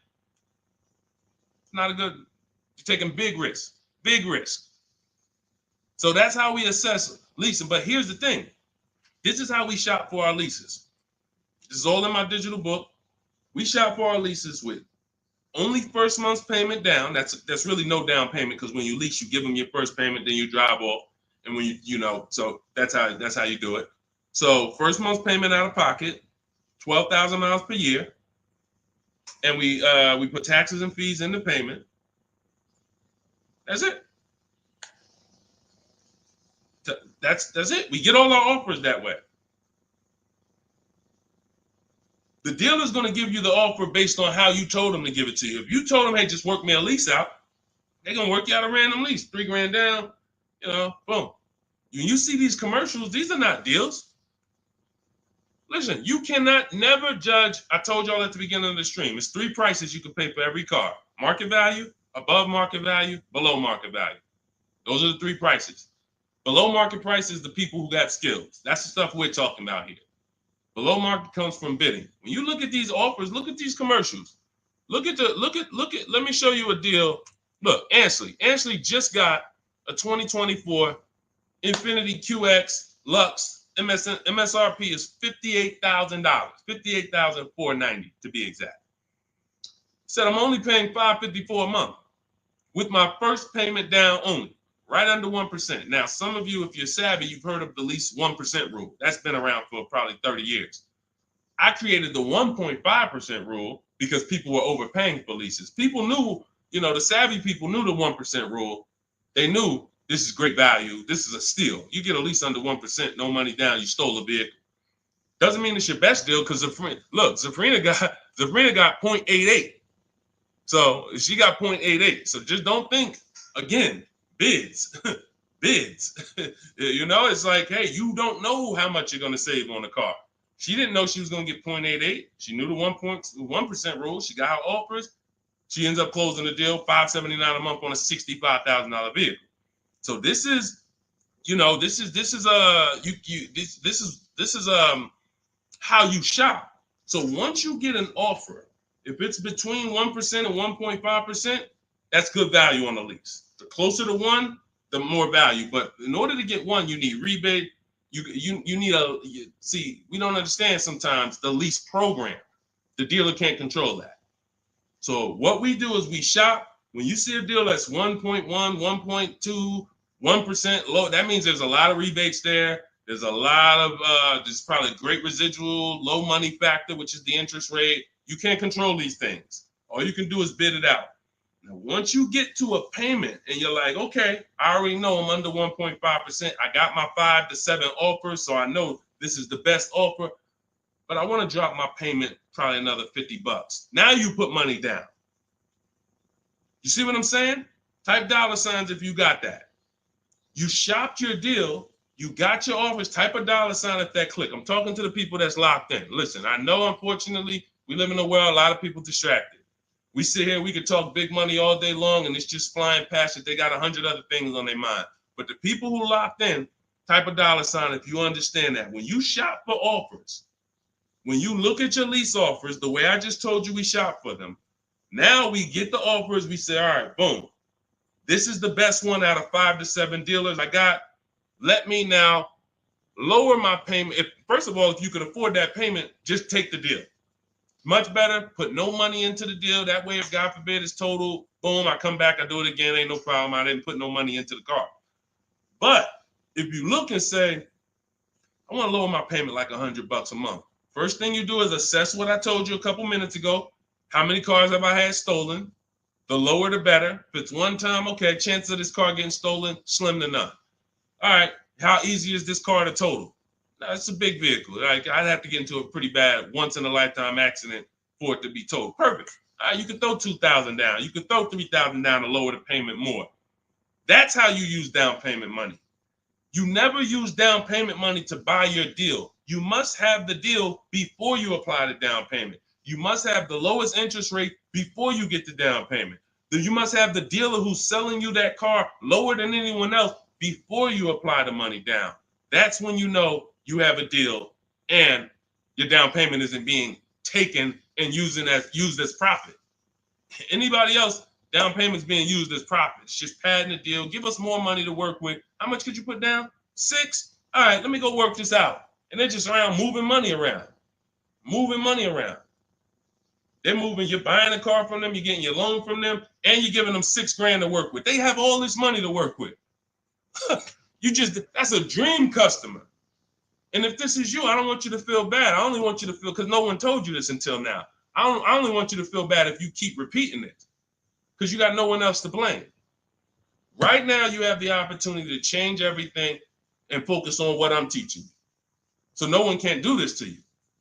It's not a good. You're taking big risks. Big risk. So that's how we assess leasing. But here's the thing. This is how we shop for our leases. This is all in my digital book. We shop for our leases with only first month's payment down. That's really no down payment because when you lease, you give them your first payment, then you drive off. And when so that's how you do it. So first month's payment out of pocket, 12,000 miles per year. And we put taxes and fees in the payment. That's it. That's it. We get all our offers that way. The dealer's going to give you the offer based on how you told them to give it to you. If you told them, hey, just work me a lease out, They're gonna work you out a random lease, $3 grand down, boom. When you see these commercials, these are not deals. Listen, you cannot never judge. I told y'all at the beginning of the stream, it's 3 prices you can pay for every car: market value, above market value, below market value. Those are the 3 prices. Below market price is the people who got skills. That's the stuff we're talking about here. Below market comes from bidding. When you look at these offers, look at these commercials. Look at. Let me show you a deal. Look, Ansley just got a 2024 Infiniti QX Lux. MSRP is $58,000, $58,490 to be exact. Said I'm only paying $554 a month with my first payment down only, right under 1%. Now, some of you, if you're savvy, you've heard of the lease 1% rule. That's been around for probably 30 years. I created the 1.5% rule because people were overpaying for leases. People knew, the savvy people knew the 1% rule. They knew this is great value. This is a steal. You get a lease under 1%, no money down, you stole a vehicle. Doesn't mean it's your best deal because Zafrina got 0.88. So she got 0.88. So just don't think, again, bids. Bids. It's like, hey, you don't know how much you're going to save on the car. She didn't know she was going to get 0.88. She knew the 1% rule. She got her offers. She ends up closing the deal, $579 a month on a $65,000 vehicle. So this is how you shop. So once you get an offer, if it's between 1% and 1.5%, that's good value on the lease. The closer to 1, the more value. But in order to get 1, you need rebate. You need we don't understand sometimes the lease program. The dealer can't control that. So what we do is we shop. When you see a deal that's 1.1, 1.2, 1% low, that means there's a lot of rebates there. There's a lot of there's probably great residual, low money factor, which is the interest rate. You can't control these things. All you can do is bid it out. Now, once you get to a payment and you're like, okay, I already know I'm under 1.5%. I got my 5 to 7 offers, so I know this is the best offer. But I want to drop my payment probably another $50. Now you put money down. You see what I'm saying? Type $signs if you got that. You shopped your deal. You got your offers. Type a $sign at that click. I'm talking to the people that's locked in. Listen, I know, unfortunately, we live in a world, a lot of people distracted. We sit here, we could talk big money all day long, and it's just flying past it. They got 100 other things on their mind. But the people who locked in, type a $sign if you understand that. When you shop for offers, when you look at your lease offers, the way I just told you we shop for them, now we get the offers, we say, all right, boom. This is the best one out of 5 to 7 dealers I got. Let me now lower my payment. First of all, if you can afford that payment, just take the deal. Much better, put no money into the deal. That way, if God forbid it's total, boom, I come back, I do it again, ain't no problem. I didn't put no money into the car. But if you look and say, I want to lower my payment like $100 a month. First thing you do is assess what I told you a couple minutes ago. How many cars have I had stolen? The lower, the better. If it's one time, okay, chances of this car getting stolen, slim to none. All right, how easy is this car to total? Now, it's a big vehicle. Like, I'd have to get into a pretty bad once-in-a-lifetime accident for it to be totaled. Perfect. All right, you can throw $2,000 down. You can throw $3,000 down to lower the payment more. That's how you use down payment money. You never use down payment money to buy your deal. You must have the deal before you apply the down payment. You must have the lowest interest rate before you get the down payment. You must have the dealer who's selling you that car lower than anyone else before you apply the money down. That's when you know you have a deal and your down payment isn't being taken and used as profit. Anybody else, down payment's being used as profit. It's just padding the deal. Give us more money to work with. How much could you put down? 6? All right, let me go work this out. And they're just around moving money around. They're moving, you're buying a car from them, you're getting your loan from them, and you're giving them $6,000 to work with. They have all this money to work with. That's a dream customer. And if this is you, I don't want you to feel bad. I only want you to feel, because no one told you this until now. I only want you to feel bad if you keep repeating it, because you got no one else to blame. Right now, you have the opportunity to change everything and focus on what I'm teaching you. So no one can do this to you.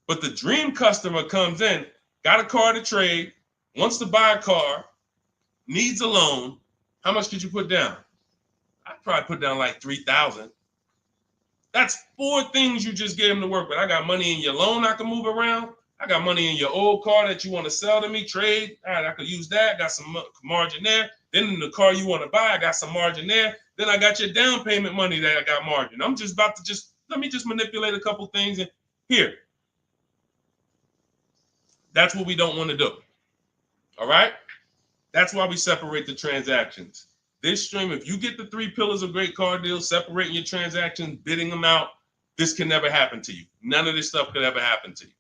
But the dream customer comes in, got a car to trade, wants to buy a car, needs a loan, How much could you put down? I'd probably put down like 3,000. That's 4 things you just gave him to work with. I got money in your loan I can move around. I got money in your old car that you want to sell to me, trade. All right, I could use that. Got some margin there. Then in the car you want to buy, I got some margin there. Then I got your down payment money that I got margin. I'm just about to let me manipulate a couple things and here. That's what we don't want to do. All right? That's why we separate the transactions. This stream, if you get the 3 pillars of great car deals, separating your transactions, bidding them out, this can never happen to you. None of this stuff could ever happen to you.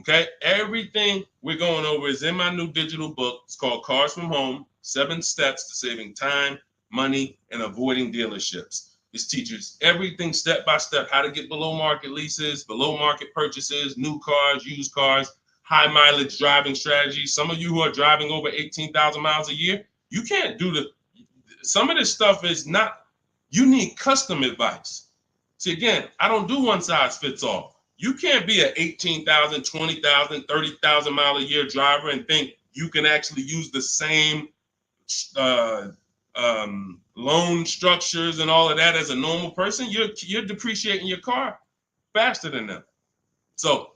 Okay? Everything we're going over is in my new digital book. It's called Cars from Home, 7 Steps to Saving Time, Money, and Avoiding Dealerships. This teaches everything step by step, how to get below market leases, below market purchases, new cars, used cars, high mileage driving strategies. Some of you who are driving over 18,000 miles a year, you can't do some of this stuff is not, you need custom advice. See, again, I don't do one size fits all. You can't be an 18,000, 20,000, 30,000 mile a year driver and think you can actually use the same loan structures and all of that as a normal person. You're depreciating your car faster than them. So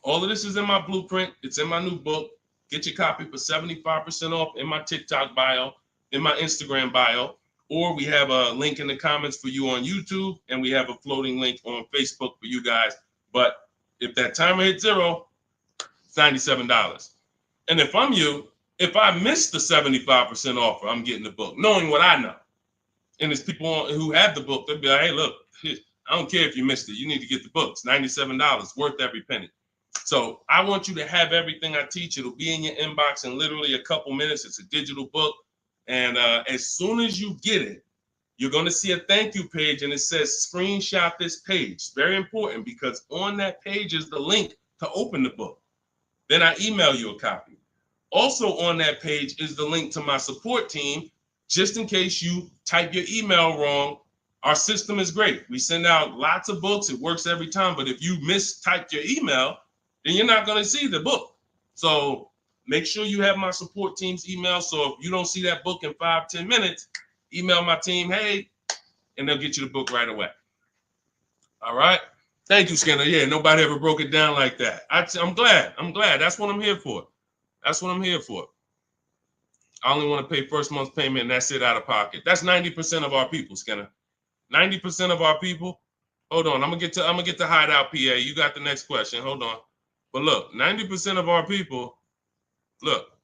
all of this is in my blueprint. It's in my new book. Get your copy for 75% off in my TikTok bio, in my Instagram bio, or we have a link in the comments for you on YouTube, and we have a floating link on Facebook for you guys. But if that timer hits 0, it's $97. And if I'm you, if I miss the 75% offer, I'm getting the book, knowing what I know. And there's people who have the book, they'll be like, hey, look, I don't care if you missed it. You need to get the book. It's $97, worth every penny. So I want you to have everything I teach. It'll be in your inbox in literally a couple minutes. It's a digital book. And as soon as you get it, you're going to see a thank you page, and it says screenshot this page. Very important, because on that page is the link to open the book. Then I email you a copy. Also on that page is the link to my support team, just in case you type your email wrong. Our system is great. We send out lots of books. It works every time. But if you mistyped your email, then you're not going to see the book. So make sure you have my support team's email. So if you don't see that book in 5-10 minutes, email my team, hey, and they'll get you the book right away. All right. Thank you, Skinner. Yeah, nobody ever broke it down like that. I'm glad. That's what I'm here for. That's what I'm here for. I only want to pay first month's payment, and that's it out of pocket. That's 90% of our people, Skinner. 90% of our people. Hold on, I'm gonna get to Hideout PA. You got the next question. Hold on. But look, 90% of our people, look,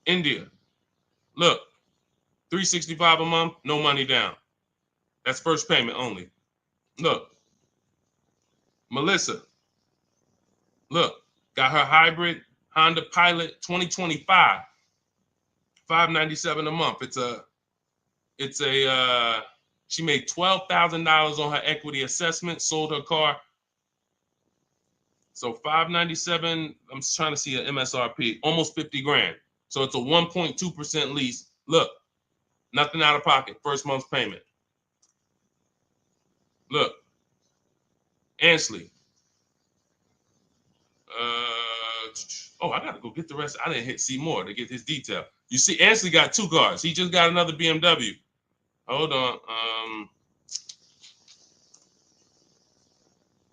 India, look, $365 a month, no money down. That's first payment only. Look, Melissa, look, got her hybrid Honda Pilot 2025, $597 a month. She made $12,000 on her equity assessment, sold her car. So $597, I'm trying to see an MSRP, almost 50 grand. So it's a 1.2% lease. Look, nothing out of pocket, first month's payment. Look, Ansley. I gotta go get the rest. I didn't hit see more to get his detail. You see, Ansley got 2 cars. He just got another BMW. Hold on.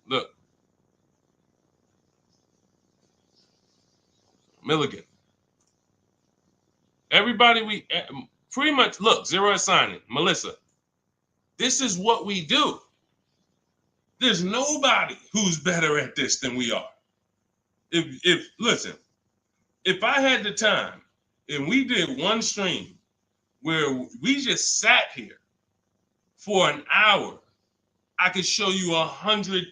Look. Milligan. Everybody, we pretty much, look, zero is signing. Melissa. This is what we do. There's nobody who's better at this than we are. Listen, if I had the time and we did one stream where we just sat here for an hour, I could show you 100+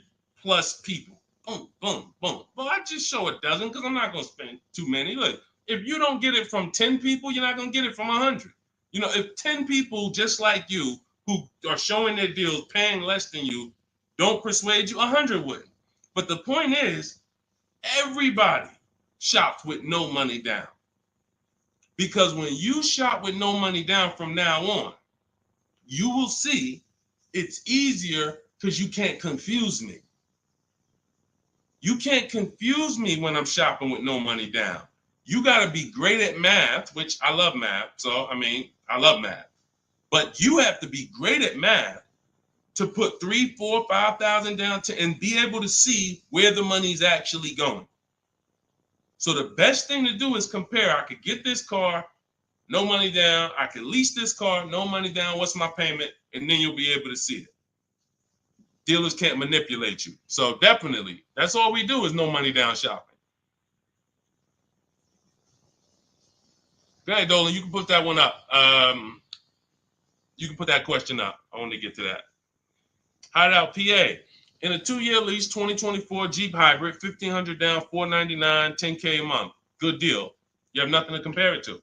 people. Boom, boom, boom. Well, I just show a dozen because I'm not going to spend too many. Look, if you don't get it from 10 people, you're not going to get it from 100. You know, if 10 people just like you who are showing their deals, paying less than you, don't persuade you, 100 wouldn't. But the point is, everybody shops with no money down. Because when you shop with no money down from now on, you will see it's easier because you can't confuse me. You can't confuse me when I'm shopping with no money down. You got to be great at math, which I love math. So, I mean, I love math. But you have to be great at math to put 3, 4, 5,000 down and be able to see where the money's actually going. So the best thing to do is compare. I could get this car, no money down. I could lease this car, no money down. What's my payment? And then you'll be able to see it. Dealers can't manipulate you. So definitely, that's all we do is no money down shopping. Go ahead, Dolan. You can put that one up. You can put that question up. I want to get to that. Hideout PA. In a 2-year lease, 2024 Jeep Hybrid, 1,500 down, 499, 10K a month. Good deal. You have nothing to compare it to.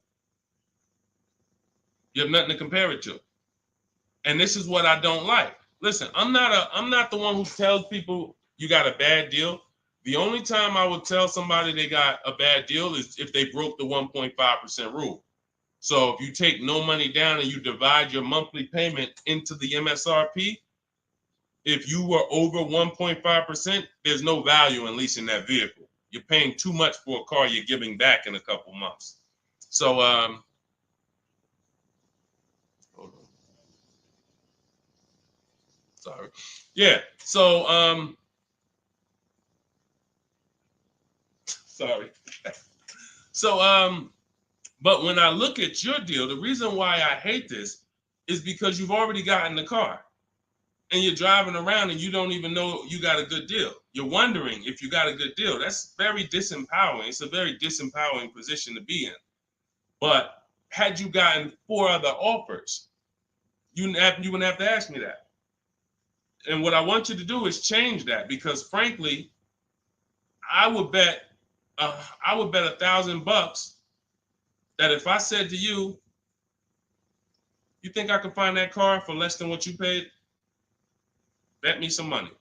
You have nothing to compare it to. And this is what I don't like. Listen, I'm not the one who tells people you got a bad deal. The only time I would tell somebody they got a bad deal is if they broke the 1.5% rule. So if you take no money down and you divide your monthly payment into the MSRP, if you were over 1.5%, there's no value in leasing that vehicle. You're paying too much for a car you're giving back in a couple months. So, hold on. Sorry. Yeah. So, sorry. So, but when I look at your deal, the reason why I hate this is because you've already gotten the car and you're driving around and you don't even know you got a good deal. You're wondering if you got a good deal. That's very disempowering. It's a very disempowering position to be in. But had you gotten 4 other offers, you wouldn't have to ask me that. And what I want you to do is change that, because frankly, I would bet $1,000 that if I said to you, you think I can find that car for less than what you paid? Bet me some money.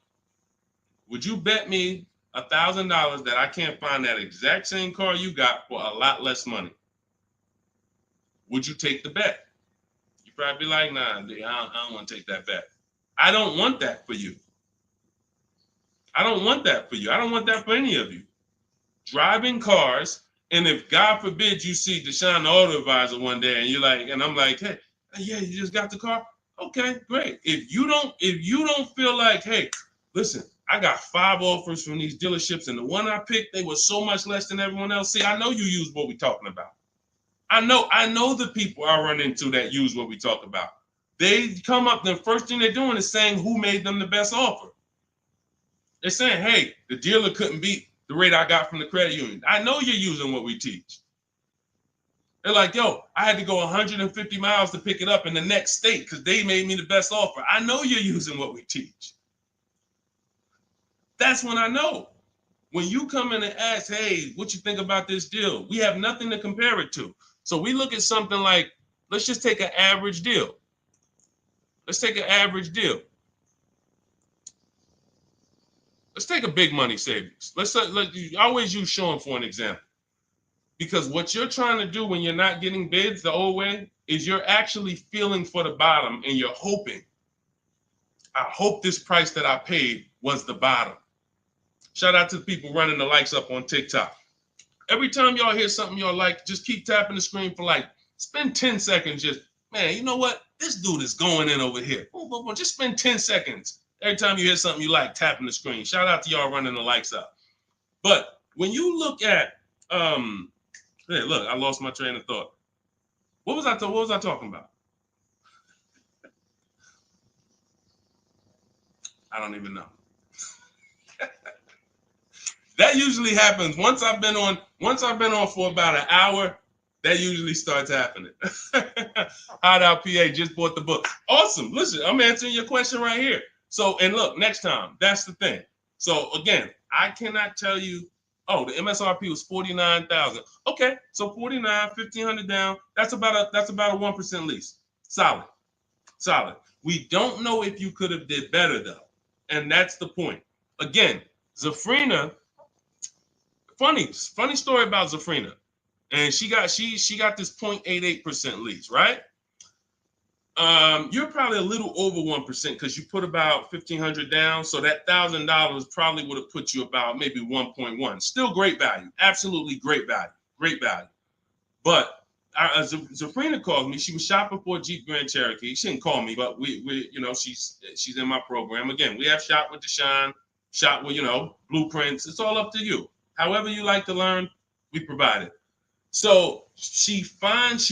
Would you bet me $1,000 that I can't find that exact same car you got for a lot less money? Would you take the bet? You'd probably be like, nah, I don't want to take that bet. I don't want that for you. I don't want that for you. I don't want that for any of you. Driving cars, and if God forbid you see Deshone the Auto Advisor one day and you're like, and I'm like, hey, yeah, you just got the car? Okay, great. If you don't feel like, hey, listen, I got 5 offers from these dealerships, and the one I picked, they were so much less than everyone else. See, I know you use what we're talking about. I know the people I run into that use what we talk about. They come up, the first thing they're doing is saying who made them the best offer. They're saying, hey, the dealer couldn't beat the rate I got from the credit union. I know you're using what we teach. They're like, yo, I had to go 150 miles to pick it up in the next state because they made me the best offer. I know you're using what we teach. That's when I know. When you come in and ask, hey, what you think about this deal? We have nothing to compare it to. So we look at something like, let's just take an average deal. Let's take an average deal. Let's take a big money savings. Let's always use Sean for an example. Because what you're trying to do when you're not getting bids the old way is you're actually feeling for the bottom, and you're hoping, I hope this price that I paid was the bottom. Shout out to the people running the likes up on TikTok. Every time y'all hear something y'all like, just keep tapping the screen for like, spend 10 seconds just, man, you know what? This dude is going in over here. Just spend 10 seconds. Every time you hear something you like, tapping the screen. Shout out to y'all running the likes up. But when you look at, hey, look, I lost my train of thought. What was I talking about? I don't even know. That usually happens once I've been on for about an hour. That usually starts happening. Hideout PA just bought the book. Awesome. Listen, I'm answering your question right here. So, and look, next time, that's the thing. So again, I cannot tell you, oh, the MSRP was 49,000. Okay, so 49, 1,500 down. That's about a 1% lease. Solid. We don't know if you could have did better though, and that's the point. Again, Zafrina. Funny story about Zafrina, and she got this 0.88% lease, right? You're probably a little over 1% because you put about 1,500 down, so that $1,000 probably would have put you about maybe 1.1. Still great value, absolutely great value. great value. But Zafrina called me. She was shopping for a Jeep Grand Cherokee. She didn't call me, but we you know, she's in my program. Again, we have Shop with Deshone, Shop with, you know, blueprints. It's all up to you. However you like to learn, we provide it. So she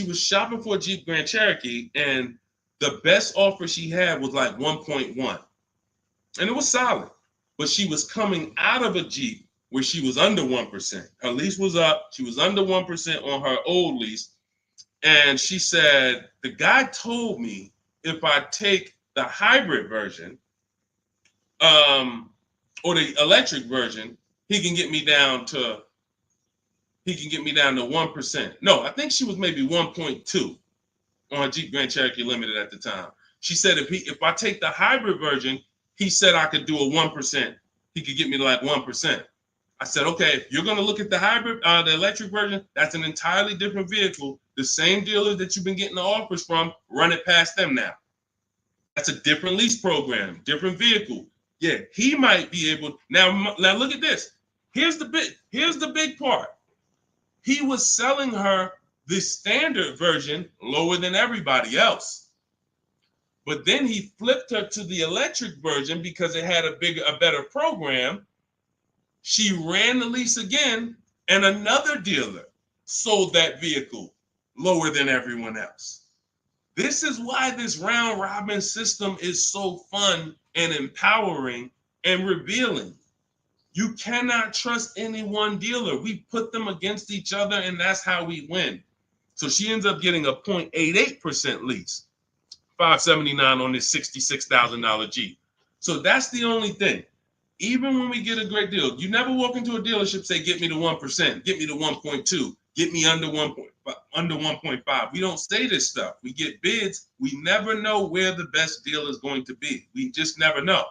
was shopping for a Jeep Grand Cherokee, and the best offer she had was like 1.1, and it was solid. But she was coming out of a Jeep where she was under 1%. Her lease was up. She was under 1% on her old lease. And she said, the guy told me if I take the hybrid version, or the electric version, he can get me down to 1%. No, I think she was maybe 1.2 on a Jeep Grand Cherokee Limited at the time. She said if I take the hybrid version, he said I could do a 1%. He could get me to like 1%. I said, okay, if you're going to look at the hybrid, the electric version, that's an entirely different vehicle. The same dealers that you've been getting the offers from, run it past them now. That's a different lease program, different vehicle. Yeah, he might be able. Now look at this. Here's the big part. He was selling her the standard version lower than everybody else. But then he flipped her to the electric version because it had a better program. She ran the lease again, and another dealer sold that vehicle lower than everyone else. This is why this round robin system is so fun and empowering and revealing. You cannot trust any one dealer. We put them against each other, and that's how we win. So she ends up getting a 0.88% lease, $579 on this $66,000 Jeep. So that's the only thing. Even when we get a great deal, you never walk into a dealership say, get me to 1%, get me to 1.2, get me under 1.5. We don't say this stuff. We get bids. We never know where the best deal is going to be. We just never know.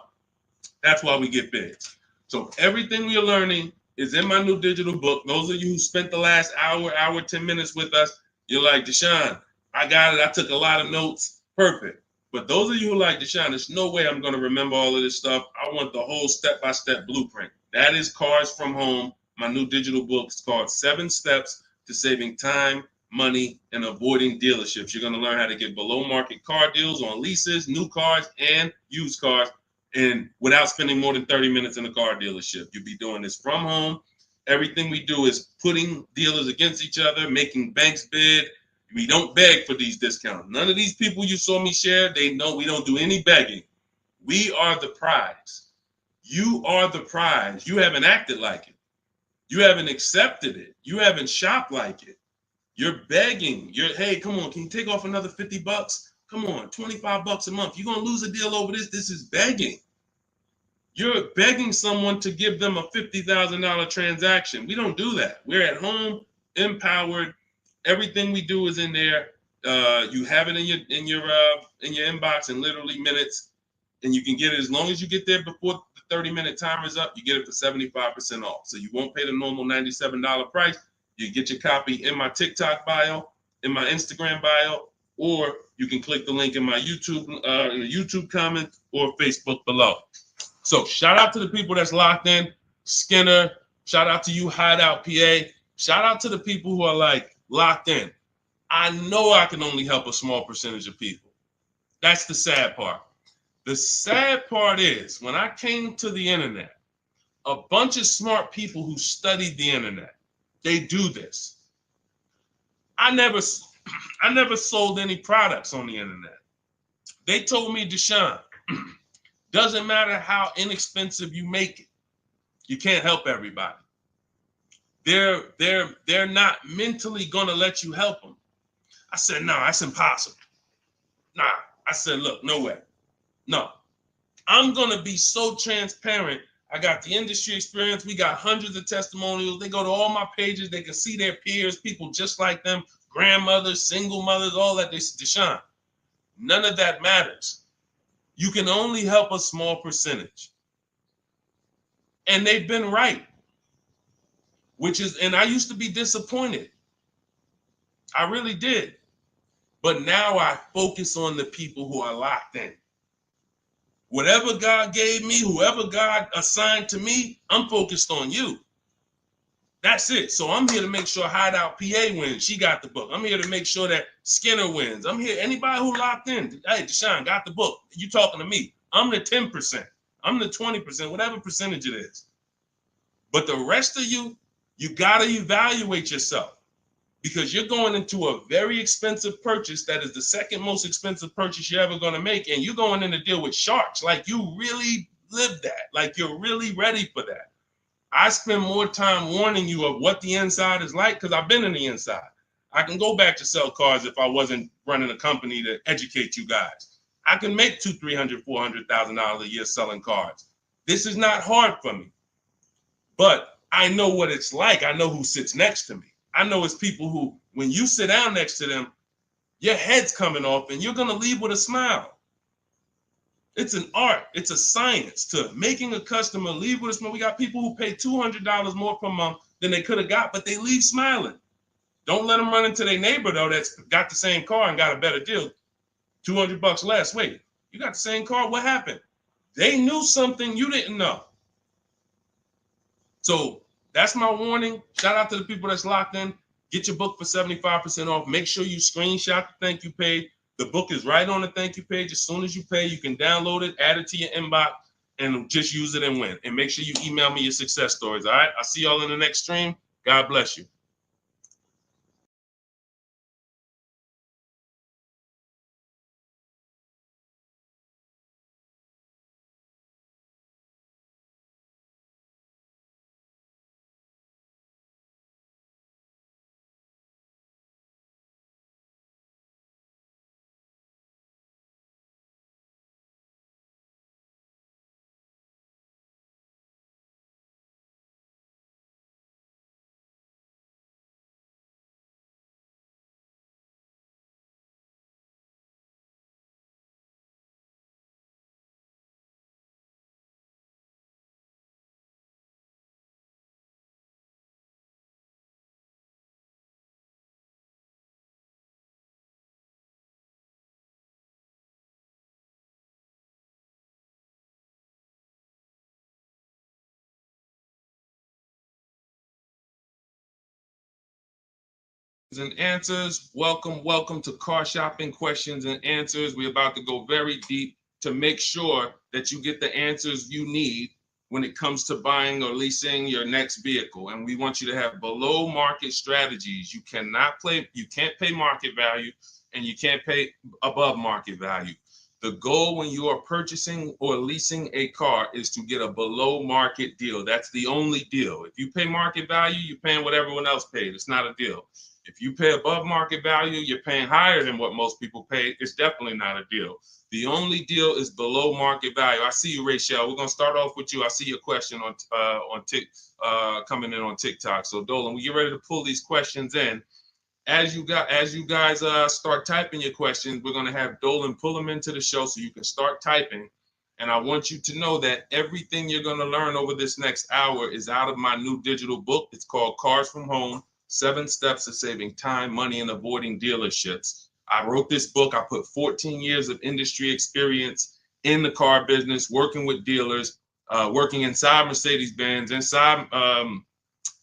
That's why we get bids. So everything we are learning is in my new digital book. Those of you who spent the last hour, 10 minutes with us, you're like, Deshone, I got it. I took a lot of notes. Perfect. But those of you who like Deshone, there's no way I'm going to remember all of this stuff. I want the whole step-by-step blueprint. That is Cars from Home. My new digital book is called 7 Steps to Saving Time, Money, and Avoiding Dealerships. You're going to learn how to get below-market car deals on leases, new cars, and used cars, and without spending more than 30 minutes in a car dealership. You'll be doing this from home. Everything we do is putting dealers against each other, making banks bid. We don't beg for these discounts. None of these people you saw me share, they know we don't do any begging. We are the prize. You are the prize. You haven't acted like it. You haven't accepted it. You haven't shopped like it. You're begging. Hey, come on, can you take off another $50? Come on, $25 a month. You're going to lose a deal over this. This is begging. You're begging someone to give them a $50,000 transaction. We don't do that. We're at home, empowered. Everything we do is in there. You have it in your inbox in literally minutes, and you can get it as long as you get there before the 30-minute timer is up. You get it for 75% off. So you won't pay the normal $97 price. You get your copy in my TikTok bio, in my Instagram bio, or you can click the link in my YouTube comment or Facebook below. So shout out to the people that's locked in. Skinner, shout out to you, Hideout PA. Shout out to the people who are like locked in. I know I can only help a small percentage of people. That's the sad part. The sad part is when I came to the internet, a bunch of smart people who studied the internet, they do this. I never sold any products on the internet. They told me, Deshone, doesn't matter how inexpensive you make it, you can't help everybody. They're not mentally gonna let you help them. I said, no, that's impossible. Nah, I said, look, no way. No, I'm gonna be so transparent. I got the industry experience. We got hundreds of testimonials. They go to all my pages. They can see their peers, people just like them, grandmothers, single mothers, all that. They said, Deshone, none of that matters. You can only help a small percentage. And they've been right. And I used to be disappointed. I really did. But now I focus on the people who are locked in. Whatever God gave me, whoever God assigned to me, I'm focused on you. That's it. So I'm here to make sure Hideout PA wins. She got the book. I'm here to make sure that Skinner wins. I'm here. Anybody who locked in, hey, Deshone got the book. You talking to me. I'm the 10%. I'm the 20%, whatever percentage it is. But the rest of you, you got to evaluate yourself because you're going into a very expensive purchase that is the second most expensive purchase you're ever going to make. And you're going in to deal with sharks. Like you really live that. Like you're really ready for that. I spend more time warning you of what the inside is like because I've been in the inside. I can go back to sell cars if I wasn't running a company to educate you guys. I can make $200,000, $300,000, $400,000 a year selling cars. This is not hard for me, but I know what it's like. I know who sits next to me. I know it's people who, when you sit down next to them, your head's coming off and you're going to leave with a smile. It's an art. It's a science to making a customer leave with a smile. We got people who pay $200 more per month than they could have got, but they leave smiling. Don't let them run into their neighbor, though, that's got the same car and got a better deal. $200 less. Wait, you got the same car? What happened? They knew something you didn't know. So that's my warning. Shout out to the people that's locked in. Get your book for 75% off. Make sure you screenshot the thank you page. The book is right on the thank you page. As soon as you pay, you can download it, add it to your inbox, and just use it and win. And make sure you email me your success stories. All right. I'll see y'all in the next stream. God bless you. And answers. Welcome to Car Shopping Questions and Answers. We're about to go very deep to make sure that you get the answers you need when it comes to buying or leasing your next vehicle. And we want you to have below market strategies. You can't pay market value and you can't pay above market value. The goal when you are purchasing or leasing a car is to get a below market deal. That's the only deal. If you pay market value, you're paying what everyone else paid. It's not a deal. If you pay above market value, you're paying higher than what most people pay. It's definitely not a deal. The only deal is below market value. I see you, Rachel. We're gonna start off with you. I see your question on coming in on TikTok. So Dolan, we get ready to pull these questions in. As you guys start typing your questions, we're gonna have Dolan pull them into the show so you can start typing. And I want you to know that everything you're gonna learn over this next hour is out of my new digital book. It's called Cars from Home. 7 Steps to Saving Time, Money, and Avoiding Dealerships. I wrote this book. I put 14 years of industry experience in the car business, working with dealers, working inside Mercedes-Benz, inside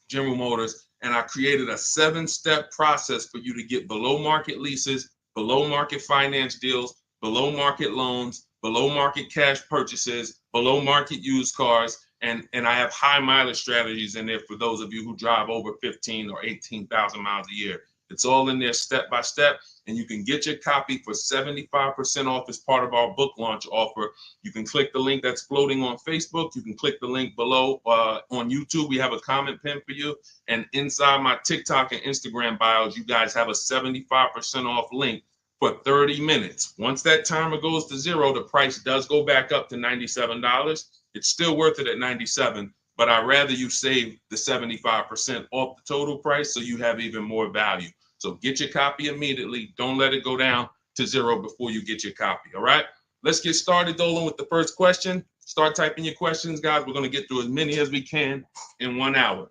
General Motors, and I created a 7-step process for you to get below market leases, below market finance deals, below market loans, below market cash purchases, below market used cars, and I have high mileage strategies in there for those of you who drive over 15 or 18,000 miles a year. It's all in there step by step, and you can get your copy for 75% off as part of our book launch offer. You can click the link that's floating on Facebook. You can click the link below on YouTube. We have a comment pin for you, and inside my TikTok and Instagram bios, you guys have a 75% off link for 30 minutes. Once that timer goes to 0, the price does go back up to $97. It's still worth it at $97, but I'd rather you save the 75% off the total price so you have even more value. So get your copy immediately. Don't let it go down to 0 before you get your copy, all right? Let's get started, Dolan, with the first question. Start typing your questions, guys. We're going to get through as many as we can in 1 hour.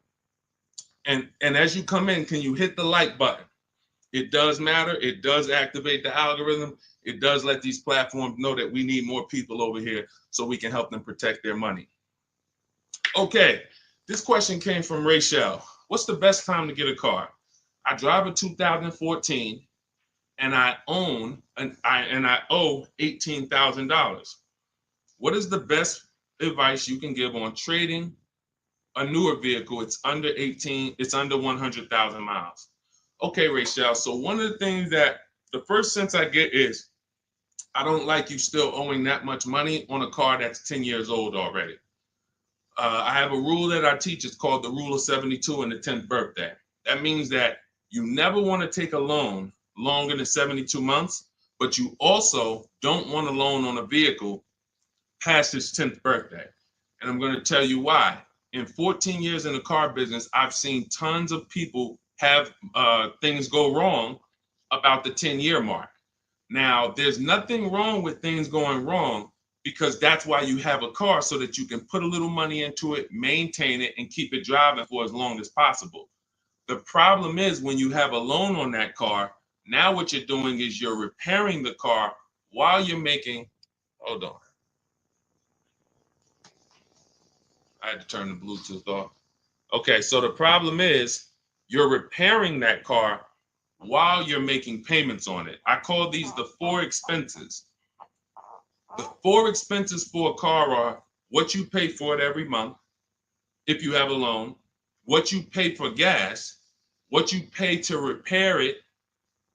And as you come in, can you hit the like button? It does matter. It does activate the algorithm. It does let these platforms know that we need more people over here so we can help them protect their money. Okay, this question came from Rachel. what's the best time to get a car? I drive a 2014 and I own and I owe $18,000. What is the best advice you can give on trading a newer vehicle? It's under 18, it's under 100,000 miles. Okay, Rachel. So one of the things that the first sense I get is I don't like you still owing that much money on a car that's 10 years old already. I have a rule that I teach. It's called the rule of 72 and the 10th birthday. That means that you never want to take a loan longer than 72 months, but you also don't want a loan on a vehicle past its 10th birthday. And I'm going to tell you why. In 14 years in the car business, I've seen tons of people have things go wrong about the 10-year mark. Now, there's nothing wrong with things going wrong because that's why you have a car, so that you can put a little money into it, maintain it, and keep it driving for as long as possible. The problem is when you have a loan on that car, now what you're doing is you're repairing the car while you're making, hold on. I had to turn the Bluetooth off. Okay, so the problem is you're repairing that car while you're making payments on it. I call these the four expenses. The four expenses for a car are what you pay for it every month, if you have a loan, what you pay for gas, what you pay to repair it,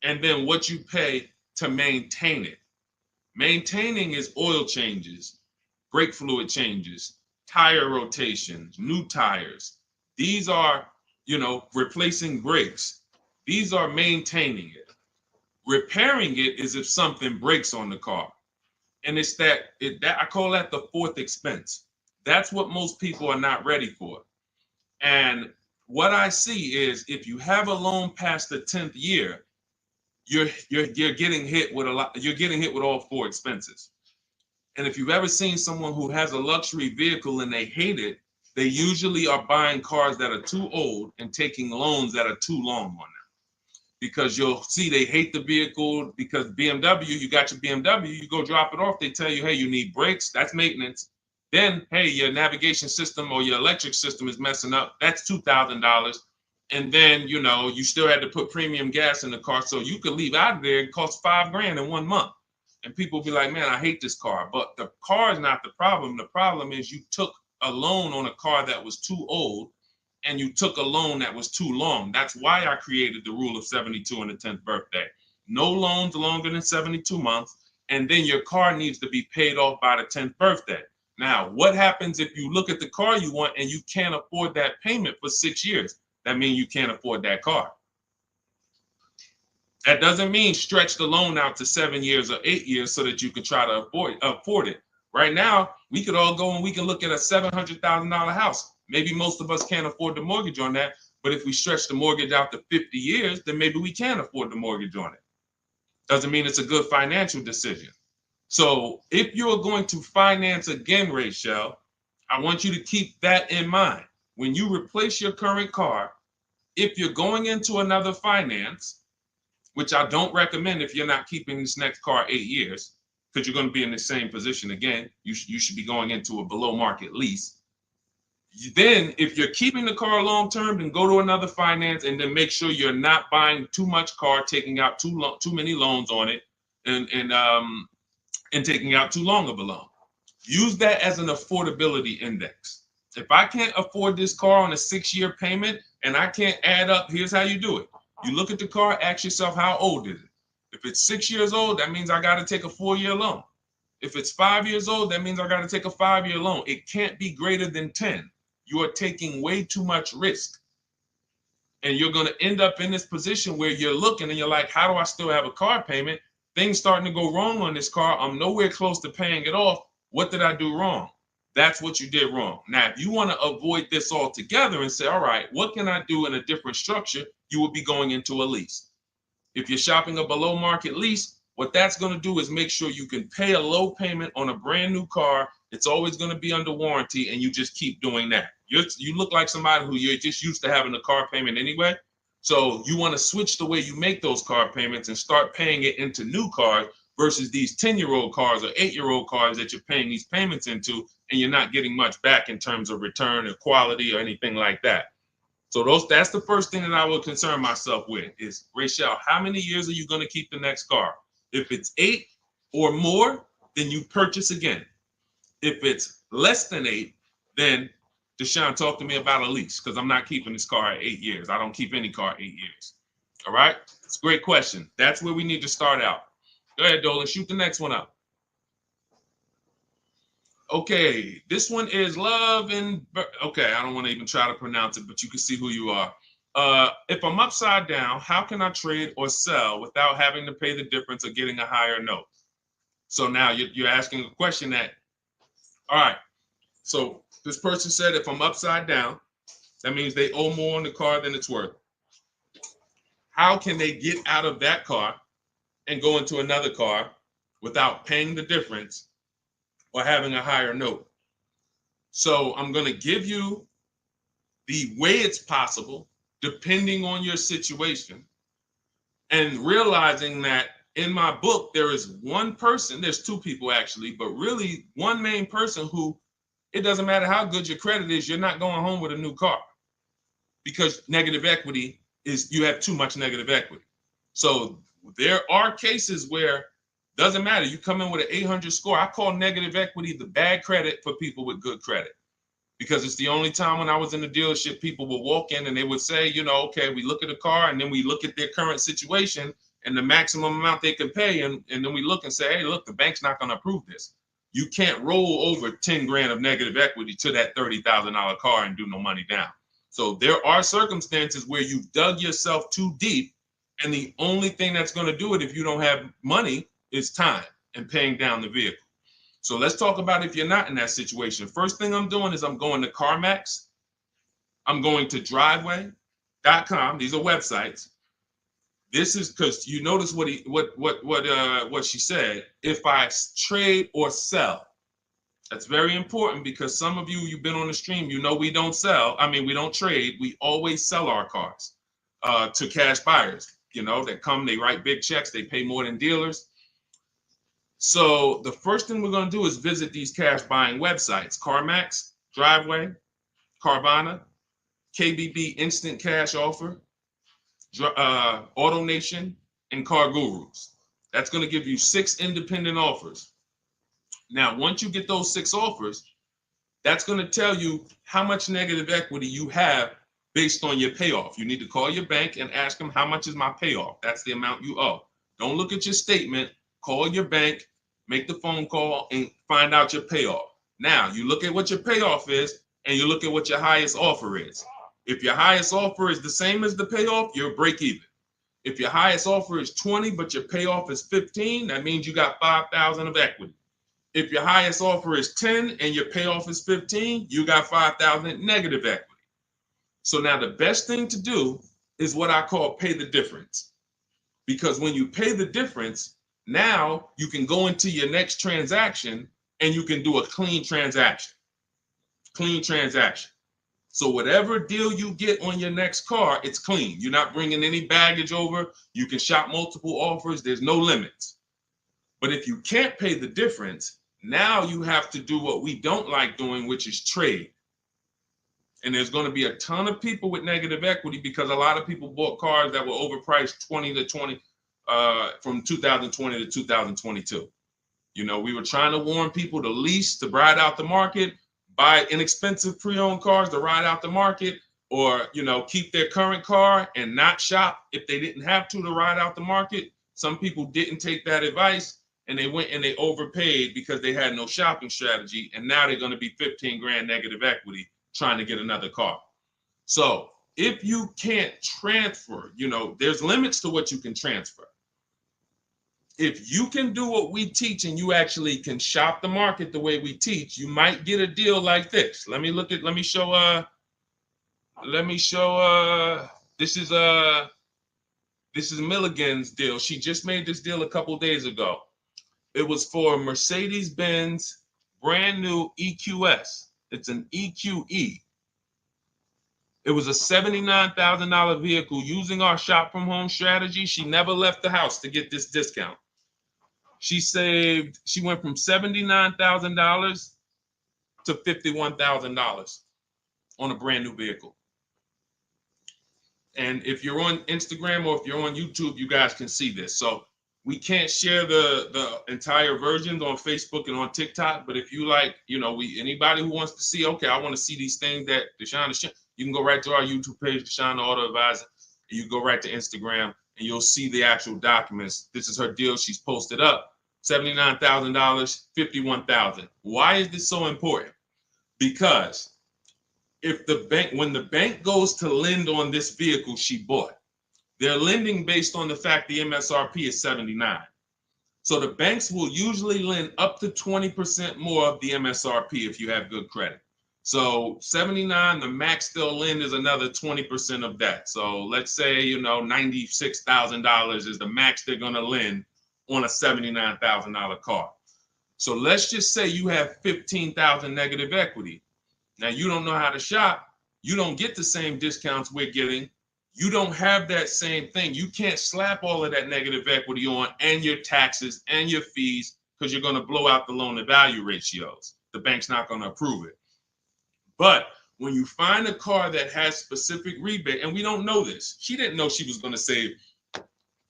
and then what you pay to maintain it. Maintaining is oil changes, brake fluid changes, tire rotations, new tires. These are, replacing brakes. These are maintaining it. Repairing it is if something breaks on the car. And it's that I call that the fourth expense. That's what most people are not ready for. And what I see is if you have a loan past the 10th year, you're getting hit with you're getting hit with all four expenses. And if you've ever seen someone who has a luxury vehicle and they hate it, they usually are buying cars that are too old and taking loans that are too long on them. Because you'll see they hate the vehicle because BMW, you got your BMW, you go drop it off, they tell you, hey, you need brakes, that's maintenance. Then, hey, your navigation system or your electric system is messing up, that's $2,000. And then, you still had to put premium gas in the car, so you could leave out of there, it costs $5,000 in 1 month. And people be like, man, I hate this car. But the car is not the problem. The problem is you took a loan on a car that was too old, and you took a loan that was too long. That's why I created the rule of 72 and the 10th birthday. No loans longer than 72 months, and then your car needs to be paid off by the 10th birthday. Now, what happens if you look at the car you want and you can't afford that payment for 6 years? That means you can't afford that car. That doesn't mean stretch the loan out to 7 years or 8 years so that you can try to afford it. Right now, we could all go and we can look at a $700,000 house. Maybe most of us can't afford the mortgage on that, but if we stretch the mortgage out to 50 years, then maybe we can afford the mortgage on it. Doesn't mean it's a good financial decision. So if you're going to finance again, Rachel, I want you to keep that in mind. When you replace your current car, if you're going into another finance, which I don't recommend if you're not keeping this next car 8 years, because you're going to be in the same position again, you should be going into a below market lease. Then if you're keeping the car long term, then go to another finance and then make sure you're not buying too much car, taking out too many loans on it, and taking out too long of a loan. Use that as an affordability index. If I can't afford this car on a 6-year payment and I can't add up, here's how you do it. You look at the car, ask yourself, how old is it? If it's 6 years old, that means I got to take a 4-year loan. If it's 5 years old, that means I got to take a 5-year loan. It can't be greater than 10. You are taking way too much risk. And you're going to end up in this position where you're looking and you're like, how do I still have a car payment? Things starting to go wrong on this car. I'm nowhere close to paying it off. What did I do wrong? That's what you did wrong. Now, if you want to avoid this altogether and say, all right, what can I do in a different structure? You would be going into a lease. If you're shopping a below market lease, what that's going to do is make sure you can pay a low payment on a brand new car. It's always going to be under warranty, and you just keep doing that. You look like somebody who you're just used to having a car payment anyway. So you want to switch the way you make those car payments and start paying it into new cars versus these 10-year-old cars or 8-year-old cars that you're paying these payments into, and you're not getting much back in terms of return or quality or anything like that. So that's the first thing that I would concern myself with is, Rachel, how many years are you going to keep the next car? If it's 8 or more, then you purchase again. If it's less than 8, then Deshone, talk to me about a lease, because I'm not keeping this car at 8 years. I don't keep any car 8 years. All right? It's a great question. That's where we need to start out. Go ahead, Dolan. Shoot the next one up. Okay, this one is Love and okay, I don't want to even try to pronounce it, but you can see who you are. If I'm upside down, how can I trade or sell without having to pay the difference or getting a higher note? So now you're asking a question that, all right, so this person said if I'm upside down, that means they owe more on the car than it's worth. How can they get out of that car and go into another car without paying the difference or having a higher note? So I'm going to give you the way it's possible, depending on your situation, and realizing that in my book, there is one person, there's two people actually, but really one main person who, it doesn't matter how good your credit is, you're not going home with a new car, because negative equity is, you have too much negative equity. So there are cases where doesn't matter. You come in with an 800 score. I call negative equity the bad credit for people with good credit, because it's the only time when I was in the dealership, people would walk in and they would say, you know, okay, we look at a car and then we look at their current situation and the maximum amount they can pay. And then we look and say, hey, look, the bank's not going to approve this. You can't roll over 10 grand of negative equity to that $30,000 car and do no money down. So there are circumstances where you've dug yourself too deep, and the only thing that's going to do it if you don't have money is time and paying down the vehicle. So let's talk about if you're not in that situation. First thing I'm doing is I'm going to CarMax. I'm going to driveway.com. These are websites. This is because you notice what she said. If I trade or sell, that's very important, because some of you've been on the stream, you know we don't sell. I mean, we don't trade. We always sell our cars to cash buyers. You know, that come, they write big checks, they pay more than dealers. So the first thing we're going to do is visit these cash buying websites: CarMax, Driveway, Carvana, KBB Instant Cash Offer, AutoNation, and Car Gurus. That's going to give you 6 independent offers. Now, once you get those 6 offers, that's going to tell you how much negative equity you have based on your payoff. You need to call your bank and ask them, how much is my payoff? That's the amount you owe. Don't look at your statement. Call your bank, make the phone call, and find out your payoff. Now, you look at what your payoff is, and you look at what your highest offer is. If your highest offer is the same as the payoff, you're break even. If your highest offer is 20, but your payoff is 15, that means you got 5,000 of equity. If your highest offer is 10 and your payoff is 15, you got 5,000 negative equity. So now the best thing to do is what I call pay the difference. Because when you pay the difference, now you can go into your next transaction and you can do a clean transaction. Clean transaction. So whatever deal you get on your next car, it's clean. You're not bringing any baggage over. You can shop multiple offers. There's no limits. But if you can't pay the difference, now you have to do what we don't like doing, which is trade. And there's going to be a ton of people with negative equity, because a lot of people bought cars that were overpriced from 2020 to 2022. You know, we were trying to warn people to lease, to ride out the market, buy inexpensive pre-owned cars to ride out the market, or, you know, keep their current car and not shop if they didn't have to ride out the market. Some people didn't take that advice, and they went and they overpaid because they had no shopping strategy. And now they're going to be 15 grand negative equity trying to get another car. So if you can't transfer, you know, there's limits to what you can transfer. If you can do what we teach and you actually can shop the market the way we teach, you might get a deal like this. Let me show, this is Milligan's deal. She just made this deal a couple days ago. It was for Mercedes-Benz brand new EQS. It's an EQE. It was a $79,000 vehicle. Using our shop from home strategy, she never left the house to get this discount. She went from $79,000 to $51,000 on a brand new vehicle. And if you're on Instagram or if you're on YouTube, you guys can see this. So we can't share the entire versions on Facebook and on TikTok. But if you like, anybody who wants to see, okay, I want to see these things that Deshone is, you can go right to our YouTube page, Deshone the Auto Advisor. And you go right to Instagram and you'll see the actual documents. This is her deal. She's posted up $79,000, $51,000. Why is this so important? Because when the bank goes to lend on this vehicle she bought, they're lending based on the fact the MSRP is 79. So the banks will usually lend up to 20% more of the MSRP if you have good credit. So 79, the max they'll lend is another 20% of that. So let's say, $96,000 is the max they're going to lend on a $79,000 car. So let's just say you have 15,000 negative equity. Now, you don't know how to shop. You don't get the same discounts we're getting. You don't have that same thing. You can't slap all of that negative equity on and your taxes and your fees because you're going to blow out the loan to value ratios. The bank's not going to approve it. But when you find a car that has specific rebate, and we don't know this, she didn't know she was going to save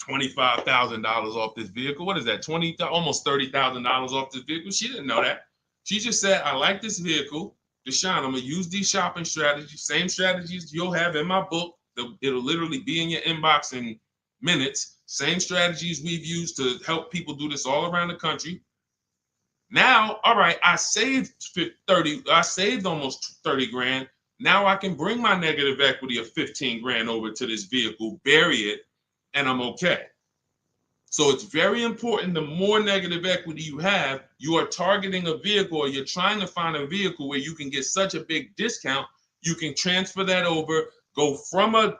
$25,000 off this vehicle. What is that? Almost $30,000 off this vehicle. She didn't know that. She just said, I like this vehicle. Deshone, I'm going to use these shopping strategies, same strategies you'll have in my book. It'll literally be in your inbox in minutes. Same strategies we've used to help people do this all around the country. Now, all right, I saved almost 30 grand. Now I can bring my negative equity of 15 grand over to this vehicle, bury it, and I'm okay. So it's very important. The more negative equity you have, you are targeting a vehicle, or you're trying to find a vehicle where you can get such a big discount, you can transfer that over, go from a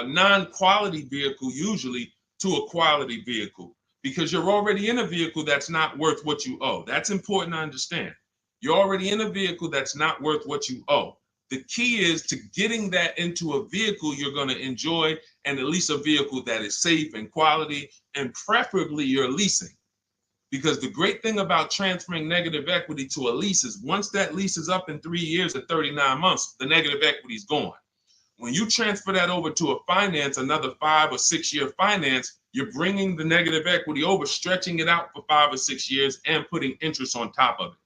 non-quality vehicle usually to a quality vehicle, because you're already in a vehicle that's not worth what you owe. That's important to understand. You're already in a vehicle that's not worth what you owe. The key is to getting that into a vehicle you're going to enjoy, and at least a vehicle that is safe and quality, and preferably you're leasing. Because the great thing about transferring negative equity to a lease is once that lease is up in 3 years or 39 months, the negative equity is gone. When you transfer that over to a finance, another 5 or 6 year finance, you're bringing the negative equity over, stretching it out for 5 or 6 years and putting interest on top of it.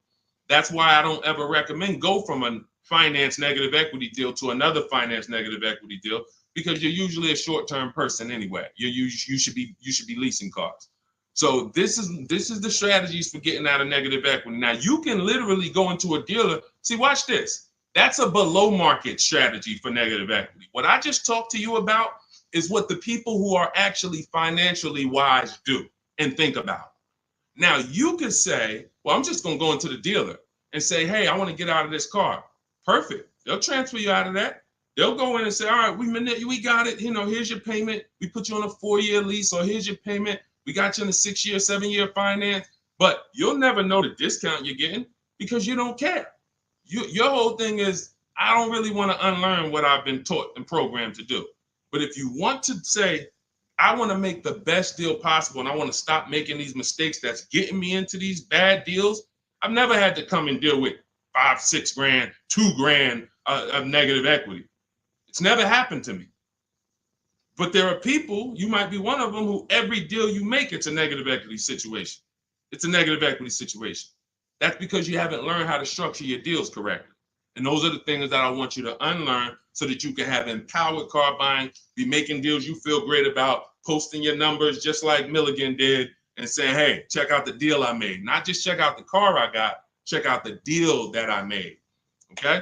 That's why I don't ever recommend go from a finance negative equity deal to another finance negative equity deal, because you're usually a short-term person anyway. You should be leasing cars. So this is the strategies for getting out of negative equity. Now you can literally go into a dealer. See, watch this. That's a below market strategy for negative equity. What I just talked to you about is what the people who are actually financially wise do and think about. Now you could say, well, I'm just going to go into the dealer and say, hey, I want to get out of this car. Perfect. They'll transfer you out of that. They'll go in and say, all right, we got it. Here's your payment. We put you on a 4-year lease, or here's your payment. We got you in a 6-year, 7-year finance. But you'll never know the discount you're getting because you don't care. Your whole thing is, I don't really want to unlearn what I've been taught and programmed to do. But if you want to say, I want to make the best deal possible and I want to stop making these mistakes that's getting me into these bad deals, I've never had to come and deal with 5, 6 grand, 2 grand of negative equity. It's never happened to me. But there are people, you might be one of them, who every deal you make, it's a negative equity situation. It's a negative equity situation. That's because you haven't learned how to structure your deals correctly. And those are the things that I want you to unlearn so that you can have empowered car buying, be making deals you feel great about, posting your numbers just like Milligan did, and saying, hey, check out the deal I made. Not just check out the car I got, check out the deal that I made. Okay?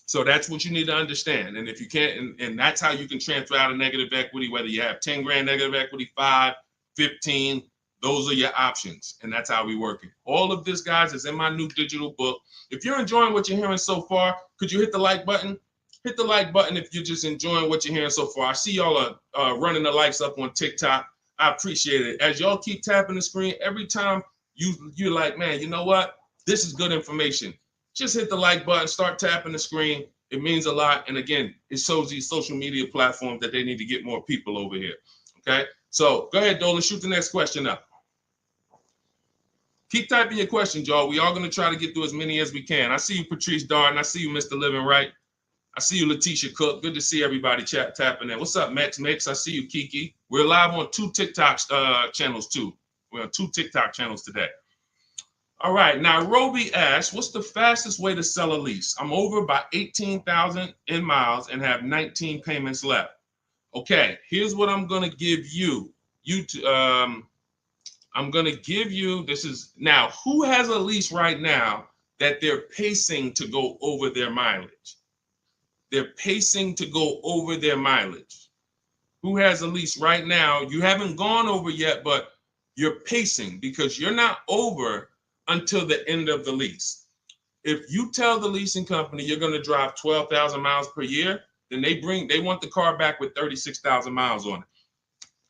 So that's what you need to understand. And if you can't, and that's how you can transfer out of negative equity, whether you have 10 grand negative equity, 5, 15, those are your options. And that's how we work it. All of this, guys, is in my new digital book. If you're enjoying what you're hearing so far, could you hit the like button? Hit the like button if you're just enjoying what you're hearing so far. I see y'all are running the likes up on TikTok. I appreciate it. As y'all keep tapping the screen, every time you're like, man, you know what? This is good information. Just hit the like button, start tapping the screen. It means a lot. And again, it shows these social media platforms that they need to get more people over here. Okay? So go ahead, Dolan, shoot the next question up. Keep typing your questions, y'all. We are going to try to get through as many as we can. I see you, Patrice Darden. I see you, Mr. Living Right. I see you, Letitia Cook. Good to see everybody tapping in. What's up, Mex? I see you, Kiki. We're live on 2 TikTok channels too. We're on 2 TikTok channels today. All right, now Roby asks, what's the fastest way to sell a lease? I'm over by 18,000 in miles and have 19 payments left. Okay, here's what I'm gonna give you. I'm gonna give you, this is, now, who has a lease right now that they're pacing to go over their mileage? They're pacing to go over their mileage. Who has a lease right now? You haven't gone over yet, but you're pacing because you're not over until the end of the lease. If you tell the leasing company you're going to drive 12,000 miles per year, then they want the car back with 36,000 miles on it.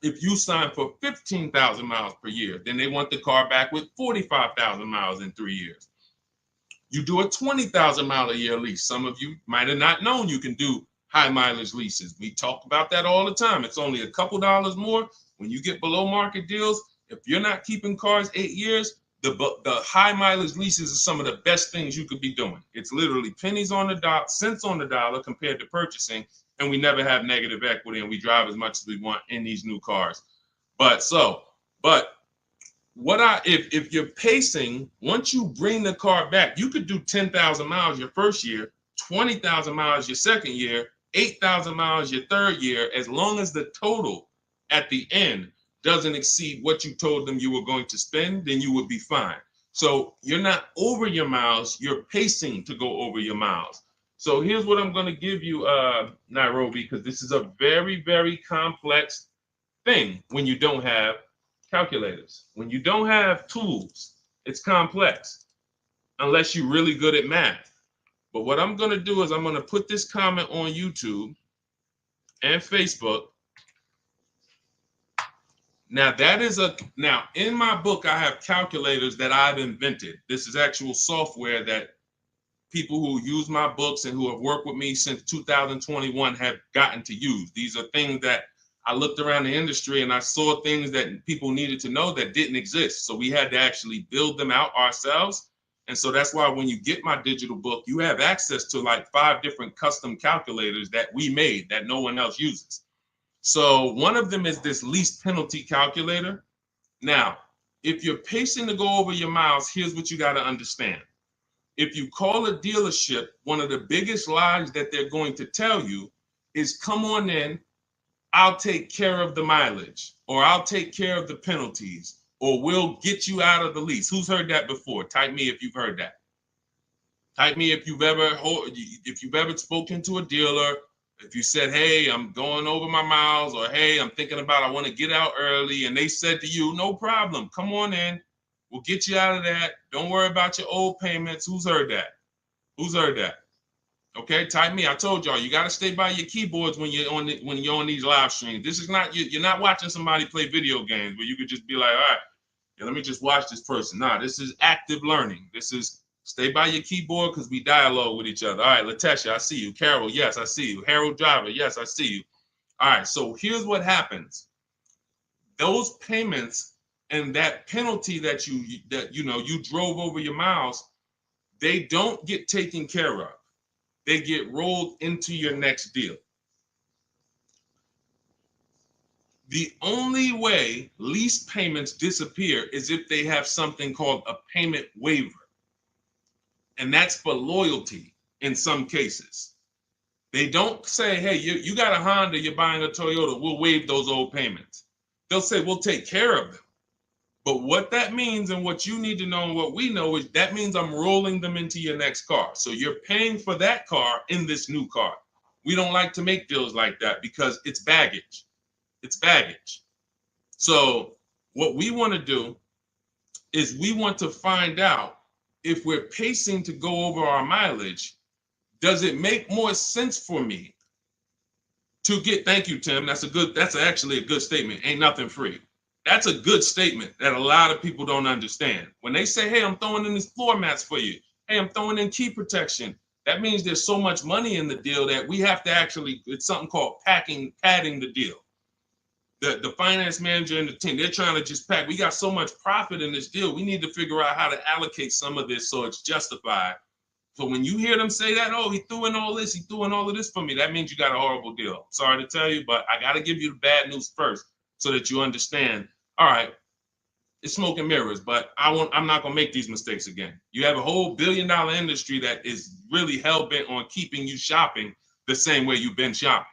If you sign for 15,000 miles per year, then they want the car back with 45,000 miles in 3 years. You do a 20,000 mile a year lease. Some of you might have not known you can do high mileage leases. We talk about that all the time. It's only a couple dollars more when you get below market deals. If you're not keeping cars 8 years, the high mileage leases are some of the best things you could be doing. It's literally pennies on the dot, cents on the dollar compared to purchasing, and we never have negative equity, and we drive as much as we want in these new cars. If you're pacing, once you bring the car back, you could do 10,000 miles your first year, 20,000 miles your second year, 8,000 miles your third year, as long as the total at the end doesn't exceed what you told them you were going to spend, then you would be fine. So you're not over your miles, you're pacing to go over your miles. So here's what I'm going to give you, Nairobi, because this is a very, very complex thing when you don't have calculators. When you don't have tools, it's complex unless you're really good at math. But what I'm going to do is I'm going to put this comment on YouTube and Facebook. Now now in my book, I have calculators that I've invented. This is actual software that people who use my books and who have worked with me since 2021 have gotten to use. These are things that I looked around the industry and I saw things that people needed to know that didn't exist. So we had to actually build them out ourselves. And so that's why when you get my digital book, you have access to like 5 different custom calculators that we made that no one else uses. So one of them is this lease penalty calculator. Now, if you're pacing to go over your miles, here's what you got to understand. If you call a dealership, one of the biggest lies that they're going to tell you is, come on in, I'll take care of the mileage, or I'll take care of the penalties, or we'll get you out of the lease. Who's heard that before? Type me if you've heard that. Type me if you've ever spoken to a dealer, if you said, hey, I'm going over my miles, or hey, I'm thinking about, I want to get out early, and they said to you, no problem, come on in, we'll get you out of that. Don't worry about your old payments. Who's heard that? Who's heard that? Okay, type me. I told y'all, you got to stay by your keyboards when you're on these live streams. This is not, you're not watching somebody play video games where you could just be like, all right, yeah, let me just watch this person. Nah, this is active learning. This is stay by your keyboard because we dialogue with each other. All right, Latesha, I see you. Carol, yes, I see you. Harold Driver, yes, I see you. All right, so here's what happens. Those payments and that penalty that you drove over your miles, they don't get taken care of. They get rolled into your next deal. The only way lease payments disappear is if they have something called a payment waiver. And that's for loyalty in some cases. They don't say, hey, you got a Honda, you're buying a Toyota, we'll waive those old payments. They'll say, we'll take care of them. But what that means and what you need to know and what we know is that means I'm rolling them into your next car. So you're paying for that car in this new car. We don't like to make deals like that because it's baggage. It's baggage. So what we want to do is we want to find out if we're pacing to go over our mileage, does it make more sense for me to get, thank you, Tim. That's actually a good statement. Ain't nothing free. That's a good statement that a lot of people don't understand. When they say, hey, I'm throwing in these floor mats for you. Hey, I'm throwing in key protection. That means there's so much money in the deal that we have to actually, it's something called padding the deal. The finance manager and the team, they're trying to just pack. We got so much profit in this deal. We need to figure out how to allocate some of this so it's justified So when you hear them say that, oh, he threw in all this, he threw in all of this for me, that means you got a horrible deal. Sorry to tell you, but I got to give you the bad news first so that you understand. All right, it's smoke and mirrors, but I'm not gonna make these mistakes again. You have a whole billion-dollar industry that is really hell-bent on keeping you shopping the same way you've been shopping,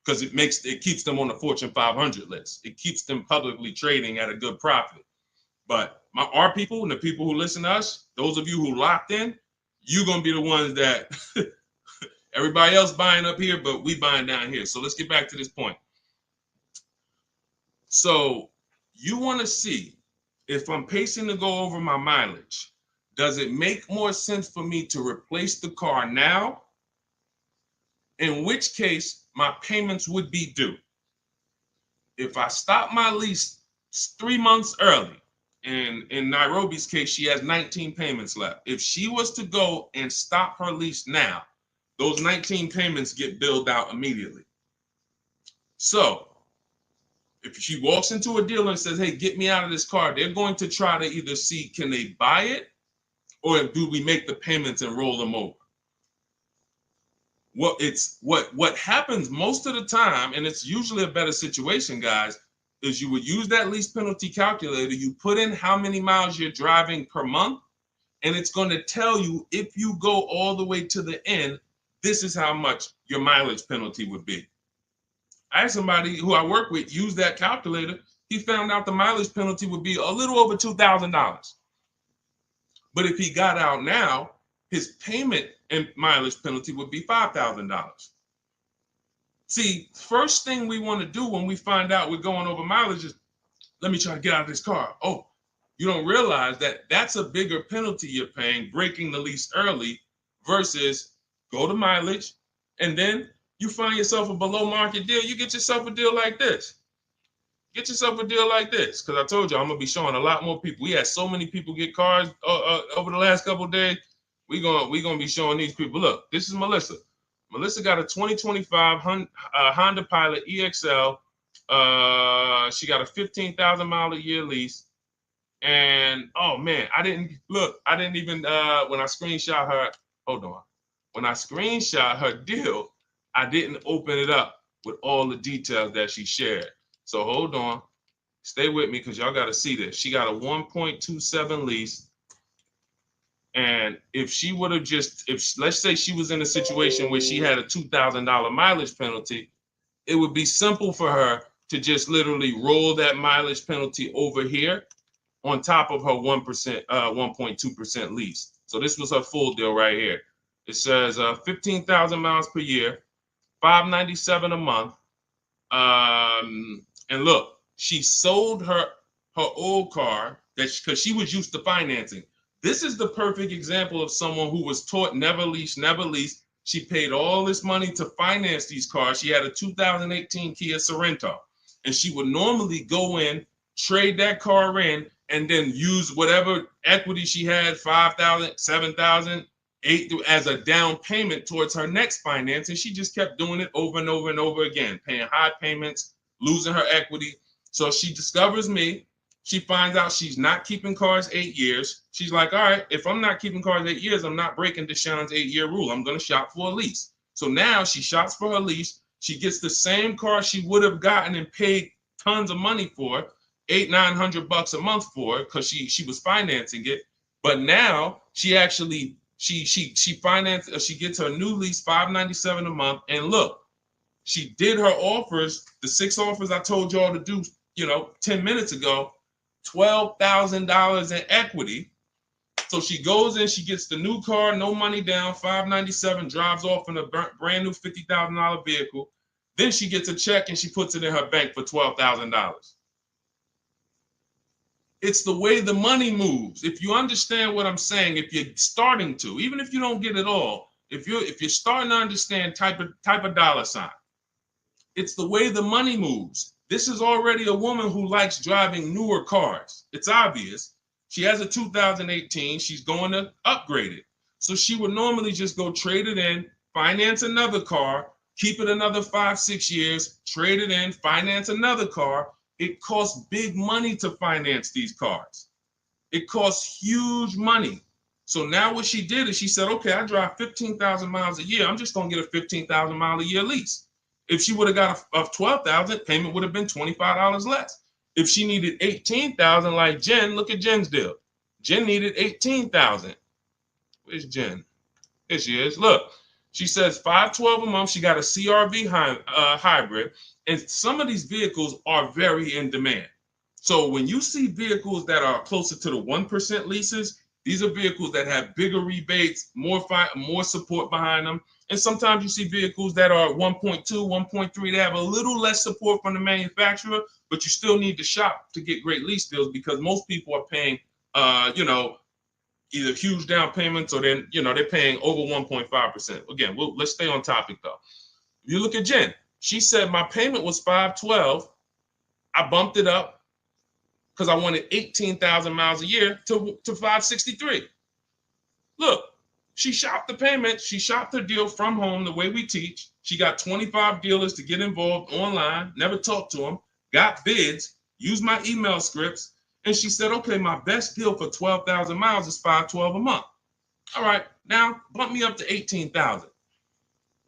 because it keeps them on the Fortune 500 list. It keeps them publicly trading at a good profit. But our people and the people who listen to us, those of you who locked in, you're gonna be the ones that everybody else buying up here, but we buying down here. So let's get back to this point. So you want to see if I'm pacing to go over my mileage, does it make more sense for me to replace the car now? In which case, my payments would be due. If I stop my lease 3 months early, and in Nairobi's case, she has 19 payments left. If she was to go and stop her lease now, those 19 payments get billed out immediately. So if she walks into a dealer and says, hey, get me out of this car, they're going to try to either see, can they buy it, or do we make the payments and roll them over? What happens most of the time, and it's usually a better situation, guys, is you would use that lease penalty calculator, you put in how many miles you're driving per month, and it's going to tell you, if you go all the way to the end, this is how much your mileage penalty would be. I had somebody who I work with use that calculator. He found out the mileage penalty would be a little over $2,000. But if he got out now, his payment and mileage penalty would be $5,000. See, first thing we want to do when we find out we're going over mileage is, let me try to get out of this car. Oh, you don't realize that that's a bigger penalty you're paying, breaking the lease early, versus go to mileage, and then you find yourself a below market deal. You get yourself a deal like this. Get yourself a deal like this, because I told you I'm gonna be showing a lot more people. We had so many people get cars over the last couple of days. We gonna be showing these people. Look, this is Melissa. Melissa got a 2025 Honda Pilot EXL. She got a 15,000 mile a year lease. And oh man, I didn't even when I screenshot her, hold on. When I screenshot her deal, I didn't open it up with all the details that she shared. So hold on, stay with me, because y'all got to see this. She got a 1.27 lease. And if she would have let's say she was in a situation where she had a $2,000 mileage penalty, it would be simple for her to just literally roll that mileage penalty over here on top of her 1.2% lease. So this was her full deal right here. It says 15,000 miles per year, $597 a month. And look, she sold her old car because she was used to financing. This is the perfect example of someone who was taught never lease, never lease. She paid all this money to finance these cars. She had a 2018 Kia Sorento, and she would normally go in, trade that car in, and then use whatever equity she had, 5,000, 7,000, 8,000, as a down payment towards her next finance. And she just kept doing it over and over and over again, paying high payments, losing her equity. So she discovers me. She finds out she's not keeping cars 8 years. She's like, all right, if I'm not keeping cars 8 years, I'm not breaking Deshone's 8-year rule. I'm going to shop for a lease. So now she shops for her lease. She gets the same car she would have gotten and paid tons of money for, $800-900 a month for, because she was financing it. But now she actually she financed, she gets her new lease, $597 a month. And look, she did her offers, the 6 offers I told y'all to do, 10 minutes ago, $12,000 in equity. So she goes in, she gets the new car, no money down, $597, drives off in a brand new $50,000 vehicle. Then she gets a check and she puts it in her bank for $12,000. It's the way the money moves. If you understand what I'm saying, if you're starting to, even if you don't get it all, if you're starting to understand type of dollar sign, it's the way the money moves. This is already a woman who likes driving newer cars. It's obvious. She has a 2018. She's going to upgrade it. So she would normally just go trade it in, finance another car, keep it another 5-6 years, trade it in, finance another car. It costs big money to finance these cars. It costs huge money. So now what she did is she said, okay, I drive 15,000 miles a year. I'm just going to get a 15,000 mile a year lease. If she would have got a 12,000, payment would have been $25 less. If she needed 18,000 like Jen, look at Jen's deal. Jen needed 18,000. Where's Jen? Here she is. Look, she says $512 a month. She got a CRV hybrid, and some of these vehicles are very in demand. So when you see vehicles that are closer to the 1% leases, these are vehicles that have bigger rebates, more support behind them. And sometimes you see vehicles that are 1.2, 1.3. They have a little less support from the manufacturer, but you still need to shop to get great lease deals because most people are paying, either huge down payments or then, they're paying over 1.5%. Again, let's stay on topic though. If you look at Jen, she said my payment was $512. I bumped it up because I wanted 18,000 miles a year to $563. Look, she shopped the payment. She shopped her deal from home the way we teach. She got 25 dealers to get involved online, never talked to them, got bids, used my email scripts, and she said, okay, my best deal for 12,000 miles is $512 a month. All right, now bump me up to 18,000.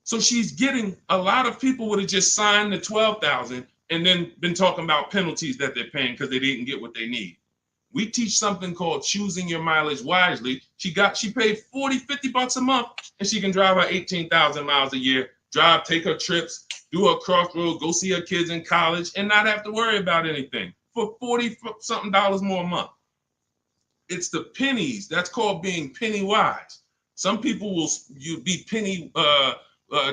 So she's getting, a lot of people would have just signed the 12,000 and then been talking about penalties that they're paying because they didn't get what they need. We teach something called choosing your mileage wisely. She paid $40-50 a month and she can drive her 18,000 miles a year, take her trips, do her crossroads, go see her kids in college and not have to worry about anything for $40-something more a month. It's the pennies. That's called being penny wise. Some people will be penny,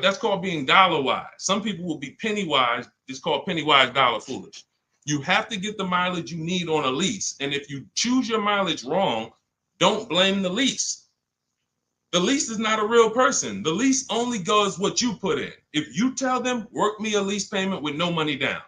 that's called being dollar wise. Some people will be penny wise. It's called penny wise, dollar foolish. You have to get the mileage you need on a lease. And if you choose your mileage wrong, don't blame the lease. The lease is not a real person. The lease only goes what you put in. If you tell them, work me a lease payment with no money down,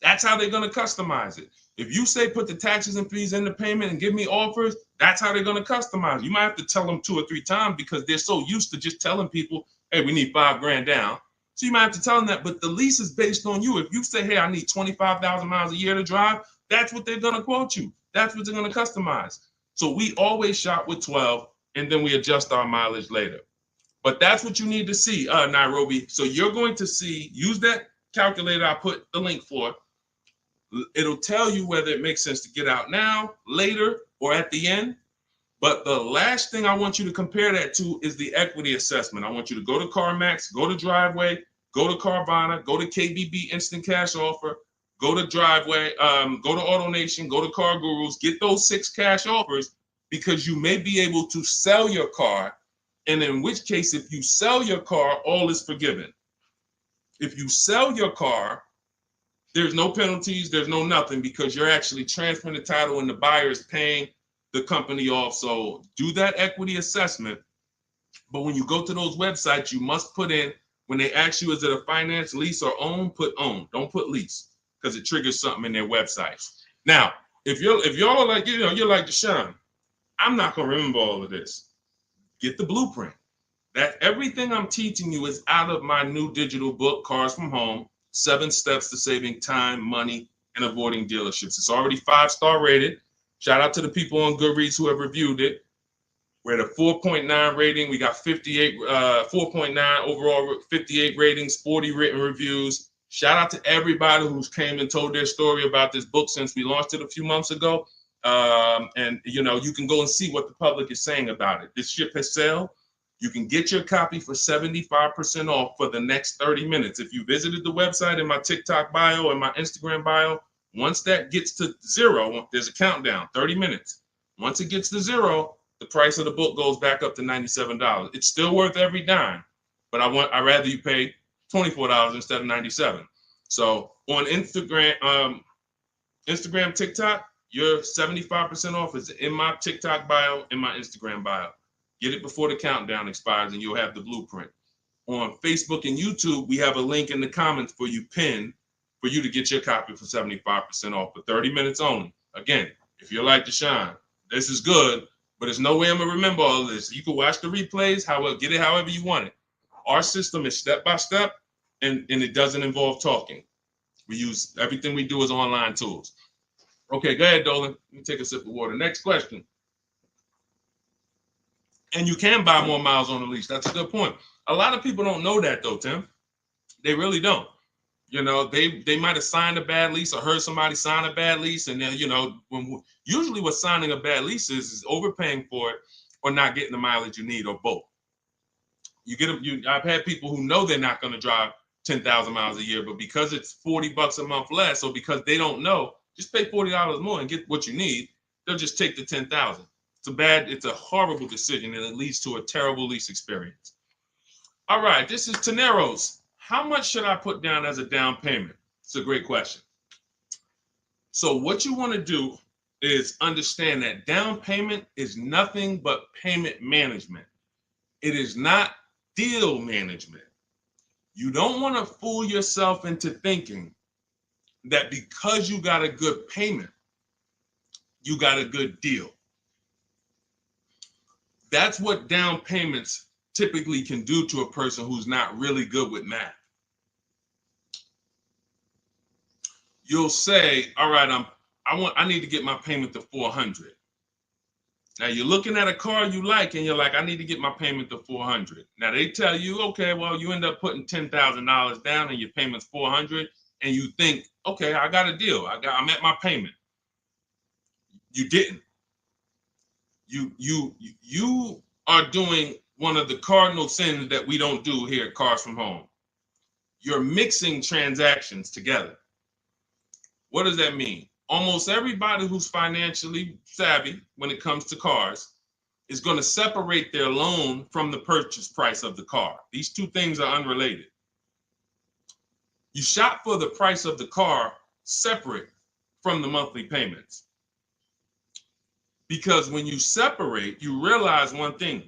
that's how they're going to customize it. If you say put the taxes and fees in the payment and give me offers, that's how they're going to customize it. You might have to tell them 2 or 3 times because they're so used to just telling people, hey, we need $5,000 down. So you might have to tell them that, but the lease is based on you. If you say, hey, I need 25,000 miles a year to drive, that's what they're going to quote you. That's what they're going to customize. So we always shop with 12 and then we adjust our mileage later. But that's what you need to see, Nairobi. So you're going to see, use that calculator I put the link for. It'll tell you whether it makes sense to get out now, later, or at the end. But the last thing I want you to compare that to is the equity assessment. I want you to go to CarMax, go to Driveway, go to Carvana, go to KBB Instant Cash Offer, go to Driveway, go to AutoNation, go to Car Gurus, get those 6 cash offers because you may be able to sell your car. And in which case, if you sell your car, all is forgiven. If you sell your car, there's no penalties, there's no nothing because you're actually transferring the title and the buyer is paying the company off. So do that equity assessment. But when you go to those websites, you must put in, when they ask you, is it a finance, lease, or own, put own. Don't put lease because it triggers something in their websites. Now, if y'all are like, you're like Deshone, I'm not going to remember all of this. Get the blueprint. That everything I'm teaching you is out of my new digital book, Cars from Home, 7 Steps to Saving Time, Money, and Avoiding Dealerships. It's already 5-star rated. Shout out to the people on Goodreads who have reviewed it. We're at a 4.9 rating. We got 4.9 overall, 58 ratings, 40 written reviews. Shout out to everybody who's came and told their story about this book since we launched it a few months ago. And you can go and see what the public is saying about it. This ship has sailed. You can get your copy for 75% off for the next 30 minutes. If you visited the website in my TikTok bio and my Instagram bio, once that gets to 0, there's a countdown, 30 minutes. Once it gets to 0, the price of the book goes back up to $97. It's still worth every dime, but I'd rather you pay $24 instead of $97. So on Instagram, TikTok, your 75% off is in my TikTok bio, in my Instagram bio. Get it before the countdown expires and you'll have the blueprint. On Facebook and YouTube, we have a link in the comments for you pinned for you to get your copy for 75% off for 30 minutes only. Again, if you're like Deshone, this is good, but there's no way I'm going to remember all of this. You can watch the replays, get it however you want it. Our system is step-by-step, and it doesn't involve talking. Everything we do is online tools. Okay, go ahead, Dolan. Let me take a sip of water. Next question. And you can buy more miles on the lease. That's a good point. A lot of people don't know that though, Tim. They really don't. You know, they might have signed a bad lease or heard somebody sign a bad lease, and then, you know, usually what signing a bad lease is overpaying for it or not getting the mileage you need, or both. You get them. I've had people who know they're not going to drive 10,000 miles a year, but because it's $40 a month less, or because they don't know, just pay $40 more and get what you need. They'll just take the 10,000. It's a horrible decision, and it leads to a terrible lease experience. All right, this is Teneros. How much should I put down as a down payment? It's a great question. So what you want to do is understand that down payment is nothing but payment management. It is not deal management. You don't want to fool yourself into thinking that because you got a good payment, you got a good deal. That's what down payments typically can do to a person who's not really good with math. You'll say, all right, I need to get my payment to 400. Now you're looking at a car you like, and you're like, I need to get my payment to 400. Now they tell you, okay, well, you end up putting $10,000 down and your payment's 400, and you think, okay, I got a deal. I'm at my payment. You didn't. You are doing one of the cardinal sins that we don't do here at Cars from Home. You're mixing transactions together. What does that mean? Almost everybody who's financially savvy when it comes to cars is going to separate their loan from the purchase price of the car. These two things are unrelated. You shop for the price of the car separate from the monthly payments. Because when you separate, you realize one thing.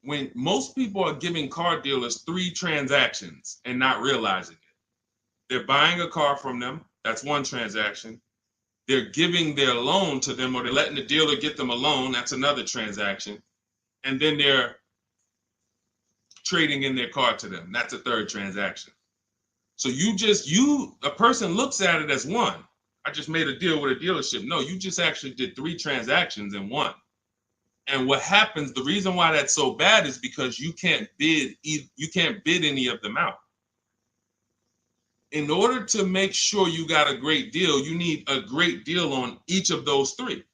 When most people are giving car dealers 3 transactions and not realizing it, they're buying a car from them. That's one transaction. They're giving their loan to them, or they're letting the dealer get them a loan. That's another transaction. And then they're trading in their car to them. That's a third transaction. So a person looks at it as one. I just made a deal with a dealership. No, you just actually did 3 transactions in one. And what happens, the reason why that's so bad is because you can't bid any of them out. In order to make sure you got a great deal, you need a great deal on each of those 3.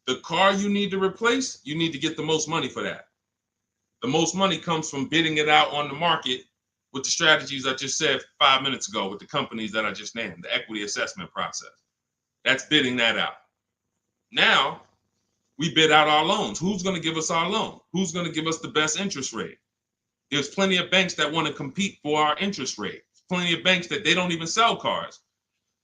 The car you need to replace, you need to get the most money for that. The most money comes from bidding it out on the market with the strategies I just said 5 minutes ago with the companies that I just named, the equity assessment process. That's bidding that out. Now, we bid out our loans. Who's going to give us our loan? Who's going to give us the best interest rate? There's plenty of banks that want to compete for our interest rate. Plenty of banks that they don't even sell cars.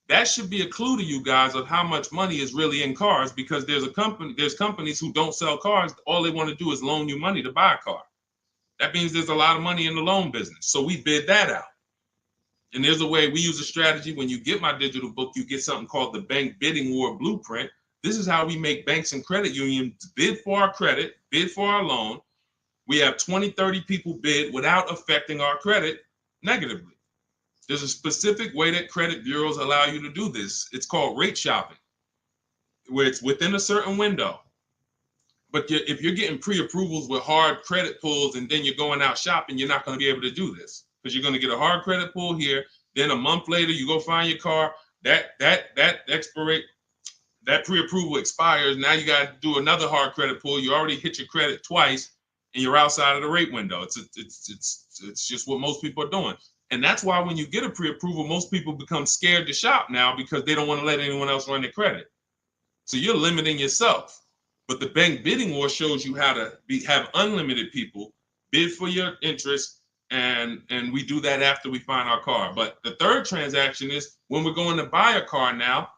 That should be a clue to you guys of how much money is really in cars, because there's companies who don't sell cars. All they want to do is loan you money to buy a car. That means there's a lot of money in the loan business. So we bid that out. And there's a way we use a strategy. When you get my digital book, you get something called the Bank Bidding War Blueprint. This is how we make banks and credit unions bid for our credit, bid for our loan. We have 20, 30 people bid without affecting our credit negatively. There's a specific way that credit bureaus allow you to do this. It's called rate shopping, where it's within a certain window. But if you're getting pre-approvals with hard credit pulls and then you're going out shopping, you're not going to be able to do this, because you're going to get a hard credit pull here. Then a month later, you go find your car. That pre-approval expires. Now you got to do another hard credit pull. You already hit your credit twice, and you're outside of the rate window. It's just what most people are doing. And that's why when you get a pre-approval, most people become scared to shop now, because they don't want to let anyone else run their credit. So you're limiting yourself. But the Bank Bidding War shows you how to have unlimited people bid for your interest, and we do that after we find our car. But the third transaction is when we're going to buy a car now.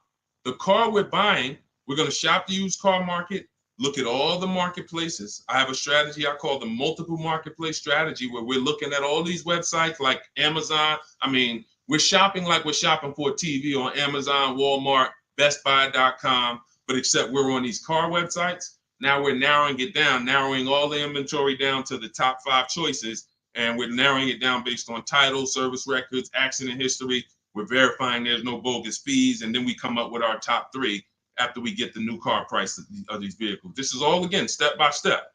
The car we're buying, we're going to shop the used car market, look at all the marketplaces. I have a strategy I call the multiple marketplace strategy, where we're looking at all these websites like Amazon. I mean, we're shopping like we're shopping for a TV on Amazon, Walmart, BestBuy.com, but except we're on these car websites. Now we're narrowing it down, narrowing all the inventory down to the top 5 choices, and we're narrowing it down based on title, service records, accident history. We're verifying there's no bogus fees, and then we come up with our top 3 after we get the new car price of these vehicles. This is all, again, step by step.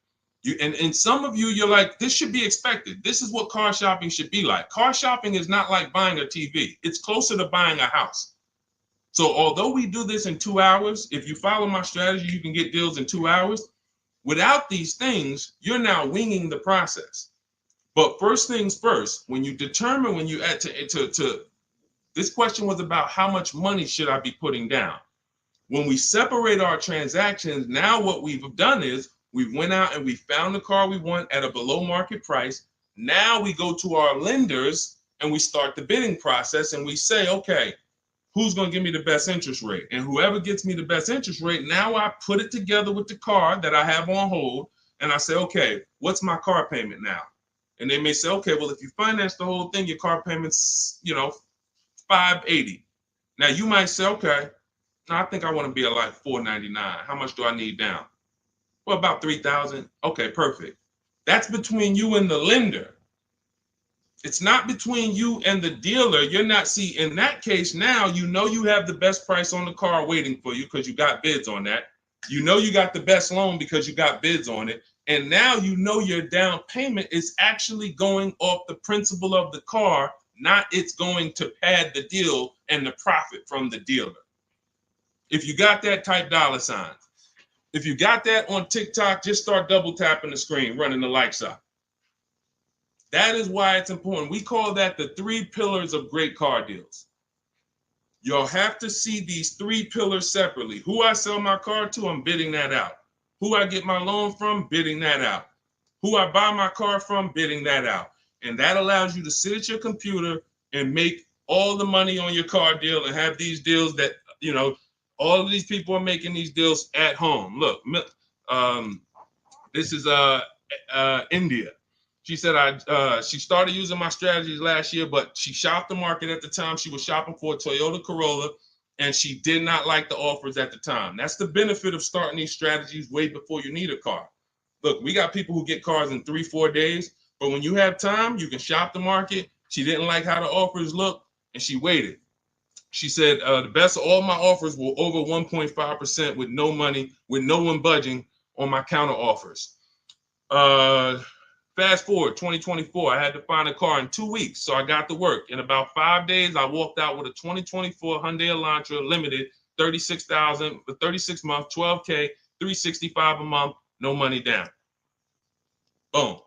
And some of you, you're like, this should be expected. This is what car shopping should be like. Car shopping is not like buying a TV. It's closer to buying a house. So although we do this in 2 hours, if you follow my strategy, you can get deals in 2 hours. Without these things, you're now winging the process. But first things first, when you determine, when you add to this question was about how much money should I be putting down? When we separate our transactions, now what we've done is we went out and we found the car we want at a below market price. Now we go to our lenders and we start the bidding process and we say, okay, who's going to give me the best interest rate? And whoever gets me the best interest rate, now I put it together with the car that I have on hold. And I say, okay, what's my car payment now? And they may say, okay, well, if you finance the whole thing, your car payment's, $580. Now you might say, okay, I think I want to be at like $499. How much do I need down? Well, about $3,000. Okay, perfect. That's between you and the lender. It's not between you and the dealer. You're not, see, in that case, now you have the best price on the car waiting for you because you got bids on that. You got the best loan because you got bids on it. And now your down payment is actually going off the principal of the car, not it's going to pad the deal and the profit from the dealer. If you got that, type $sign. If you got that on TikTok, just start double tapping the screen, running the like sign. That is why it's important. We call that the 3 pillars of great car deals. You'll have to see these 3 pillars separately. Who I sell my car to, I'm bidding that out. Who I get my loan from, bidding that out. Who I buy my car from, bidding that out. And that allows you to sit at your computer and make all the money on your car deal and have these deals that, all of these people are making these deals at home. Look, this is India. She said she started using my strategies last year, but she shopped the market at the time. She was shopping for a Toyota Corolla, and she did not like the offers at the time. That's the benefit of starting these strategies way before you need a car. Look, we got people who get cars in 3-4 days, but when you have time, you can shop the market. She didn't like how the offers looked, and she waited. She said the best of all my offers were over 1.5% with no money, with no one budging on my counter offers. Fast forward 2024, I had to find a car in 2 weeks, so I got to work. In about 5 days, I walked out with a 2024 Hyundai Elantra Limited, $36,000 for 36 months, $12K, $365 a month, no money down. Boom,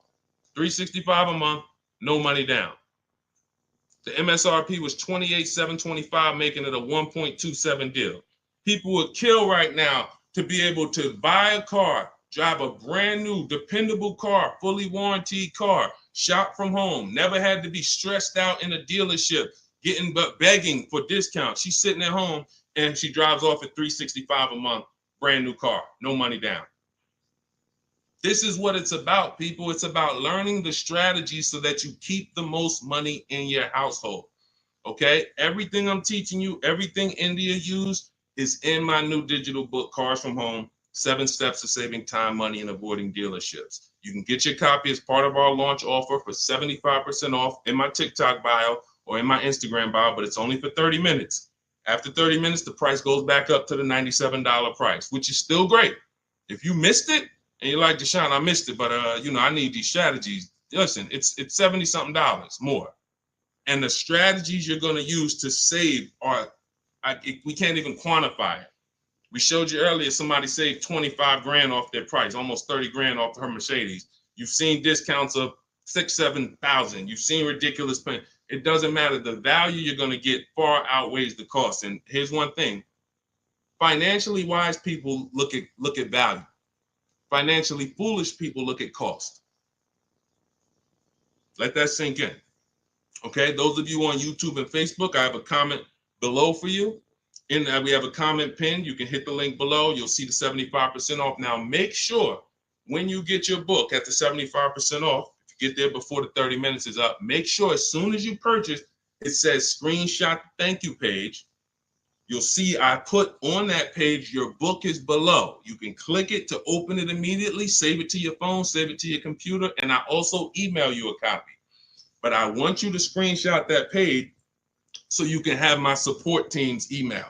$365 a month, no money down. The MSRP was $28,725, making it a 1.27 deal. People would kill right now to be able to buy a car, drive a brand new, dependable car, fully warranted car, shop from home, never had to be stressed out in a dealership, begging for discounts. She's sitting at home and she drives off at $365 a month, brand new car, no money down. This is what it's about, people. It's about learning the strategy so that you keep the most money in your household. Okay? Everything I'm teaching you, everything India used is in my new digital book, Cars from Home, 7 Steps to Saving Time, Money, and Avoiding Dealerships. You can get your copy as part of our launch offer for 75% off in my TikTok bio or in my Instagram bio, but it's only for 30 minutes. After 30 minutes, the price goes back up to the $97 price, which is still great. If you missed it, and you're like, Deshone, I missed it, but I need these strategies. Listen, it's $70-something more. And the strategies you're going to use to save we can't even quantify it. We showed you earlier, somebody saved 25 grand off their price, almost 30 grand off her Mercedes. You've seen discounts of 6,000-7,000. You've seen ridiculous pay. It doesn't matter. The value you're going to get far outweighs the cost. And here's one thing. Financially wise people look at value. Financially foolish people look at cost. Let that sink in. Okay, those of you on YouTube and Facebook, I have a comment below for you. We have a comment pinned. You can hit the link below. You'll see the 75% off. Now, make sure when you get your book at the 75% off, if you get there before the 30 minutes is up, make sure as soon as you purchase, it says screenshot the thank you page. You'll see I put on that page, your book is below. You can click it to open it immediately, save it to your phone, save it to your computer, and I also email you a copy. But I want you to screenshot that page so you can have my support team's email.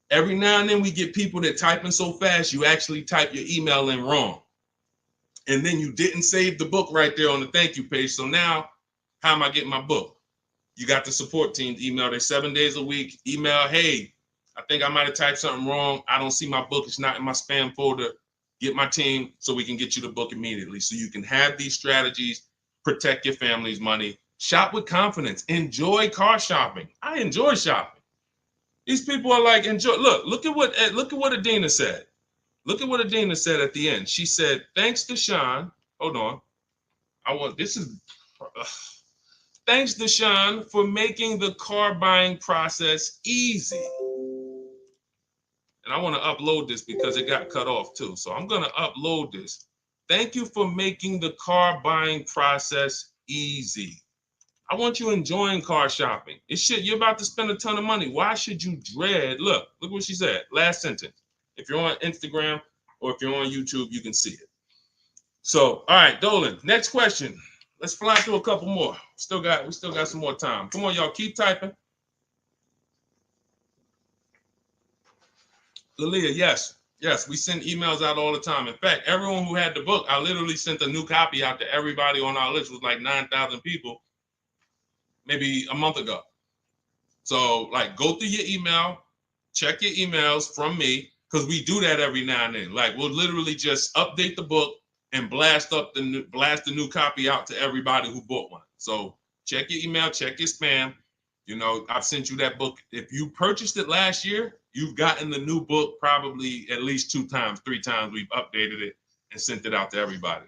Every now and then we get people that typing so fast, you actually type your email in wrong. and then you didn't save the book right there on the thank you page. So now, how am I getting my book? You got the support team email. They're 7 days a week. Email, hey, I think I might have typed something wrong. I don't see my book. It's not in my spam folder. Get my team so we can get you the book immediately. So you can have these strategies, protect your family's money, shop with confidence, enjoy car shopping. I enjoy shopping. These people are like, enjoy. Look at what Adina said. Look at what Adina said at the end. She said, thanks to Sean. Hold on. Thanks to Sean for making the car buying process easy. And I want to upload this because it got cut off too. So I'm going to upload this. Thank you for making the car buying process easy. I want you enjoying car shopping. You're about to spend a ton of money. Why should you dread? Look what she said. Last sentence. If you're on Instagram or if you're on YouTube, you can see it. So, all right, Dolan, next question. Let's fly through a couple more. We still got some more time. Come on, y'all, keep typing. Lalia, yes, we send emails out all the time. In fact, everyone who had the book, I literally sent a new copy out to everybody on our list. It was like 9,000 people, maybe a month ago. So, like, go through your email, check your emails from me, because we do that every now and then. Like, we'll literally just update the book and blast the new copy out to everybody who bought one. So check your email, check your spam. You know, I've sent you that book. If you purchased it last year, you've gotten the new book probably at least 2 times, 3 times. We've updated it and sent it out to everybody.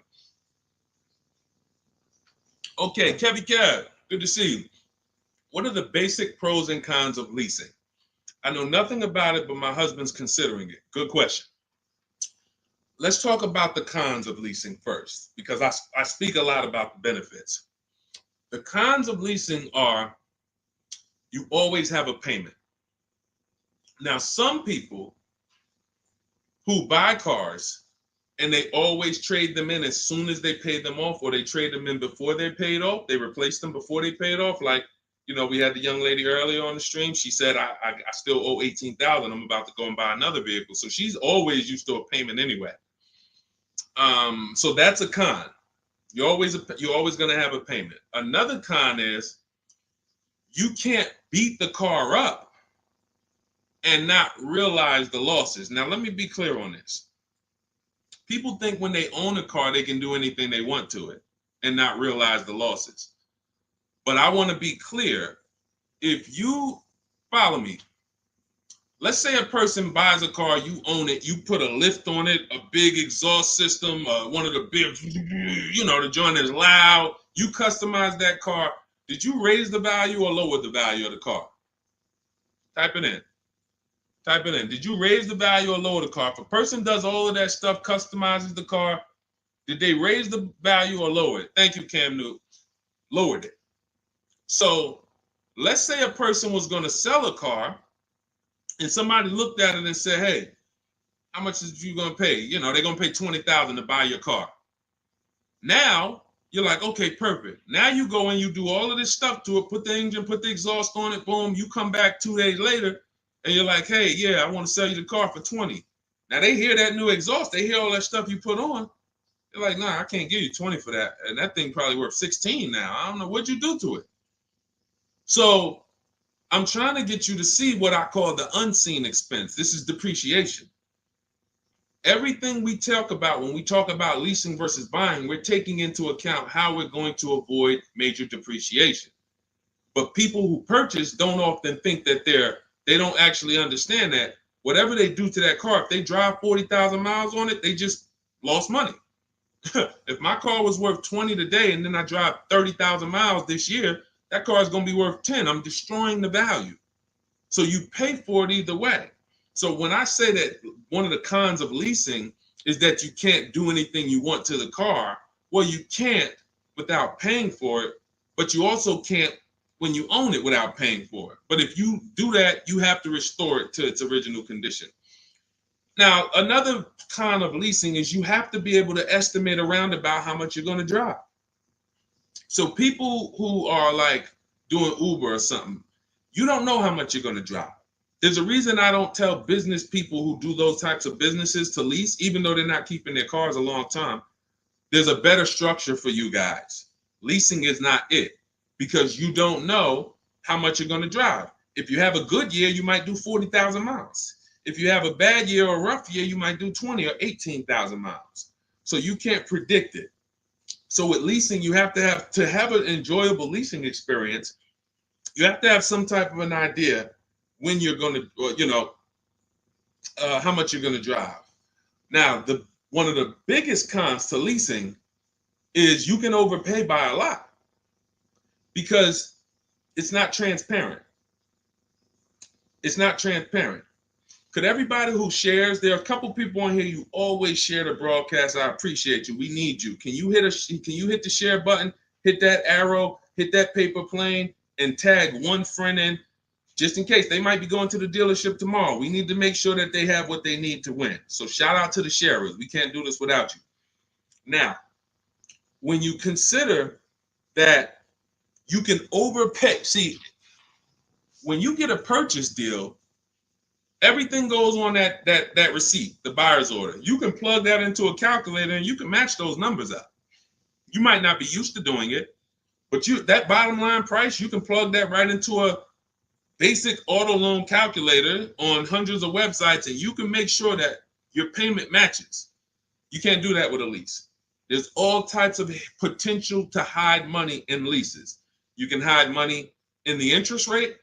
Okay, Kevy Kev, good to see you. What are the basic pros and cons of leasing? I know nothing about it, but my husband's considering it. Good question. Let's talk about the cons of leasing first, because I speak a lot about the benefits. The cons of leasing are you always have a payment. Now, some people who buy cars and they always trade them in as soon as they pay them off, or they trade them in before they paid off, they replace them before they paid off. Like, you know, we had the young lady earlier on the stream. She said, I still owe $18,000. I'm about to go and buy another vehicle. So she's always used to a payment anyway. So that's a con. You're always going to have a payment. Another con is you can't beat the car up and not realize the losses. Now, let me be clear on this. People think when they own a car, they can do anything they want to it and not realize the losses. But I want to be clear. If you follow me, let's say a person buys a car, you own it, you put a lift on it, a big exhaust system, one of the big, the joint is loud. You customize that car. Did you raise the value or lower the value of the car? Type it in. Did you raise the value or lower the car? If a person does all of that stuff, customizes the car, did they raise the value or lower it? Thank you, Cam Newton. Lowered it. So let's say a person was going to sell a car, and somebody looked at it and said, hey, how much is you going to pay? You know, they're going to pay $20,000 to buy your car. Now, you're like, okay, perfect. Now you go and you do all of this stuff to it, put the engine, put the exhaust on it, boom. You come back 2 days later, and you're like, hey, yeah, I want to sell you the car for $20,000. Now, they hear that new exhaust. They hear all that stuff you put on. They're like, nah, I can't give you $20,000 for that. And that thing probably worth $16,000 now. I don't know. What'd you do to it? So I'm trying to get you to see what I call the unseen expense. This is depreciation. Everything we talk about when we talk about leasing versus buying, we're taking into account how we're going to avoid major depreciation. But people who purchase don't often think that they don't actually understand that whatever they do to that car, if they drive 40,000 miles on it, they just lost money. If my car was worth 20 today and then I drive 30,000 miles this year, that car is going to be worth 10. I'm destroying the value. So you pay for it either way. So when I say that one of the cons of leasing is that you can't do anything you want to the car, well, you can't without paying for it, but you also can't when you own it without paying for it. But if you do that, you have to restore it to its original condition. Now, another con of leasing is you have to be able to estimate around about how much you're going to drive. So people who are like doing Uber or something, you don't know how much you're going to drive. There's a reason I don't tell business people who do those types of businesses to lease, even though they're not keeping their cars a long time. there's a better structure for you guys. Leasing is not it, because you don't know how much you're going to drive. If you have a good year, you might do 40,000 miles. If you have a bad year or a rough year, you might do 20 or 18,000 miles. So you can't predict it. So with leasing, you have to have an enjoyable leasing experience. You have to have some type of an idea when you're going to, how much you're going to drive. Now, one of the biggest cons to leasing is you can overpay by a lot because it's not transparent. It's not transparent. Could everybody who shares, there are a couple people on here, you always share the broadcast. I appreciate you. We need you. Can you hit the share button, hit that arrow, hit that paper plane, and tag one friend in, just in case they might be going to the dealership tomorrow. We need to make sure that they have what they need to win. So shout out to the sharers. We can't do this without you. Now, when you consider that you can overpay, see, when you get a purchase deal, everything goes on that receipt, the buyer's order. You can plug that into a calculator and you can match those numbers up. You might not be used to doing it, but that bottom line price, you can plug that right into a basic auto loan calculator on hundreds of websites, and you can make sure that your payment matches. You can't do that with a lease. There's all types of potential to hide money in leases. You can hide money in the interest rate.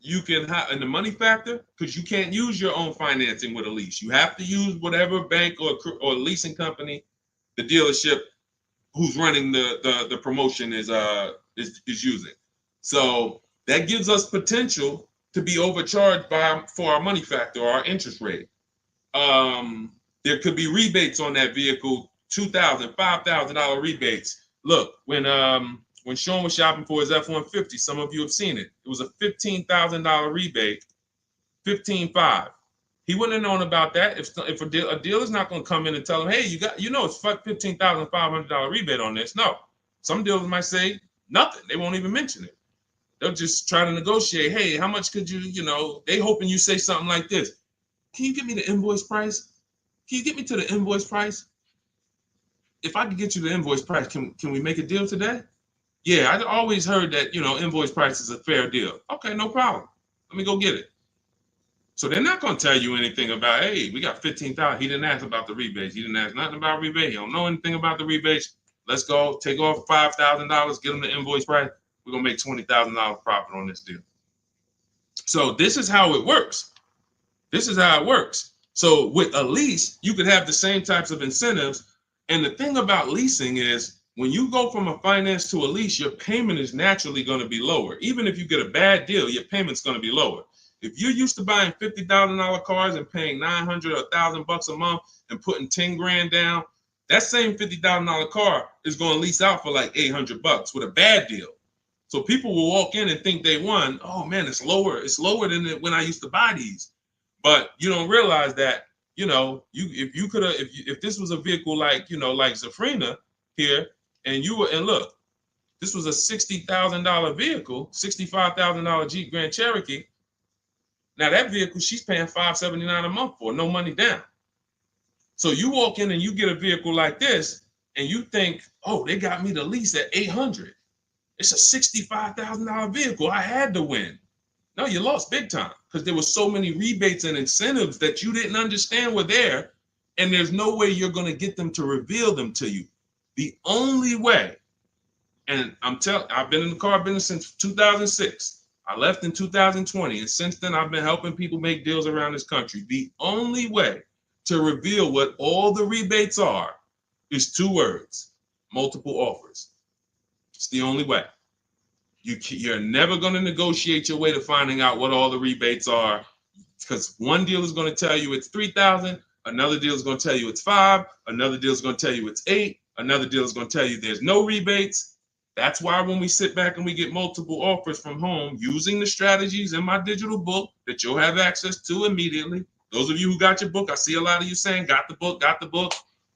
You can hide in the money factor, because you can't use your own financing with a lease. You have to use whatever bank or leasing company the dealership who's running the promotion is using. So that gives us potential to be overcharged for our money factor or our interest rate. There could be rebates on that vehicle, $2,000, $5,000 rebates. Look, when Sean was shopping for his F-150, some of you have seen it. It was a $15,000 rebate, $15,500. He wouldn't have known about that if a dealer's not going to come in and tell him, hey, it's $15,500 rebate on this. No, some dealers might say nothing. They won't even mention it. They'll just try to negotiate. Hey, how much could you, they hoping you say something like this. Can you get me the invoice price? Can you get me to the invoice price? If I could get you the invoice price, can we make a deal today? Yeah, I always heard that, invoice price is a fair deal. Okay, no problem. Let me go get it. So they're not going to tell you anything about, hey, we got $15,000. He didn't ask about the rebates. He didn't ask nothing about rebate. He don't know anything about the rebates. Let's go take off $5,000, get him the invoice price. We're going to make $20,000 profit on this deal. So this is how it works. This is how it works. So with a lease, you could have the same types of incentives. And the thing about leasing is when you go from a finance to a lease, your payment is naturally going to be lower. Even if you get a bad deal, your payment's going to be lower. If you're used to buying $50,000 cars and paying $900 or $1,000 a month and putting 10 grand down, that same $50,000 car is going to lease out for like $800 with a bad deal. So people will walk in and think they won. Oh man, it's lower. It's lower than when I used to buy these. But you don't realize that, if this was a vehicle like Zafrina here, and look, this was a $60,000 vehicle, $65,000 Jeep Grand Cherokee. Now that vehicle, she's paying $579 a month for, no money down. So you walk in and you get a vehicle like this, and you think, oh, they got me the lease at $800. It's a $65,000 vehicle. I had to win. No, you lost big time because there were so many rebates and incentives that you didn't understand were there, and there's no way you're going to get them to reveal them to you. The only way, and I've been in the car business since 2006. I left in 2020, and since then I've been helping people make deals around this country. The only way to reveal what all the rebates are is 2 words: multiple offers. It's the only way. You're never going to negotiate your way to finding out what all the rebates are, because one deal is going to tell you it's $3,000, another deal is going to tell you it's $5,000, another deal is going to tell you it's $8,000, another deal is going to tell you there's no rebates. That's why when we sit back and we get multiple offers from home using the strategies in my digital book that you'll have access to immediately. Those of you who got your book, I see a lot of you saying, got the book.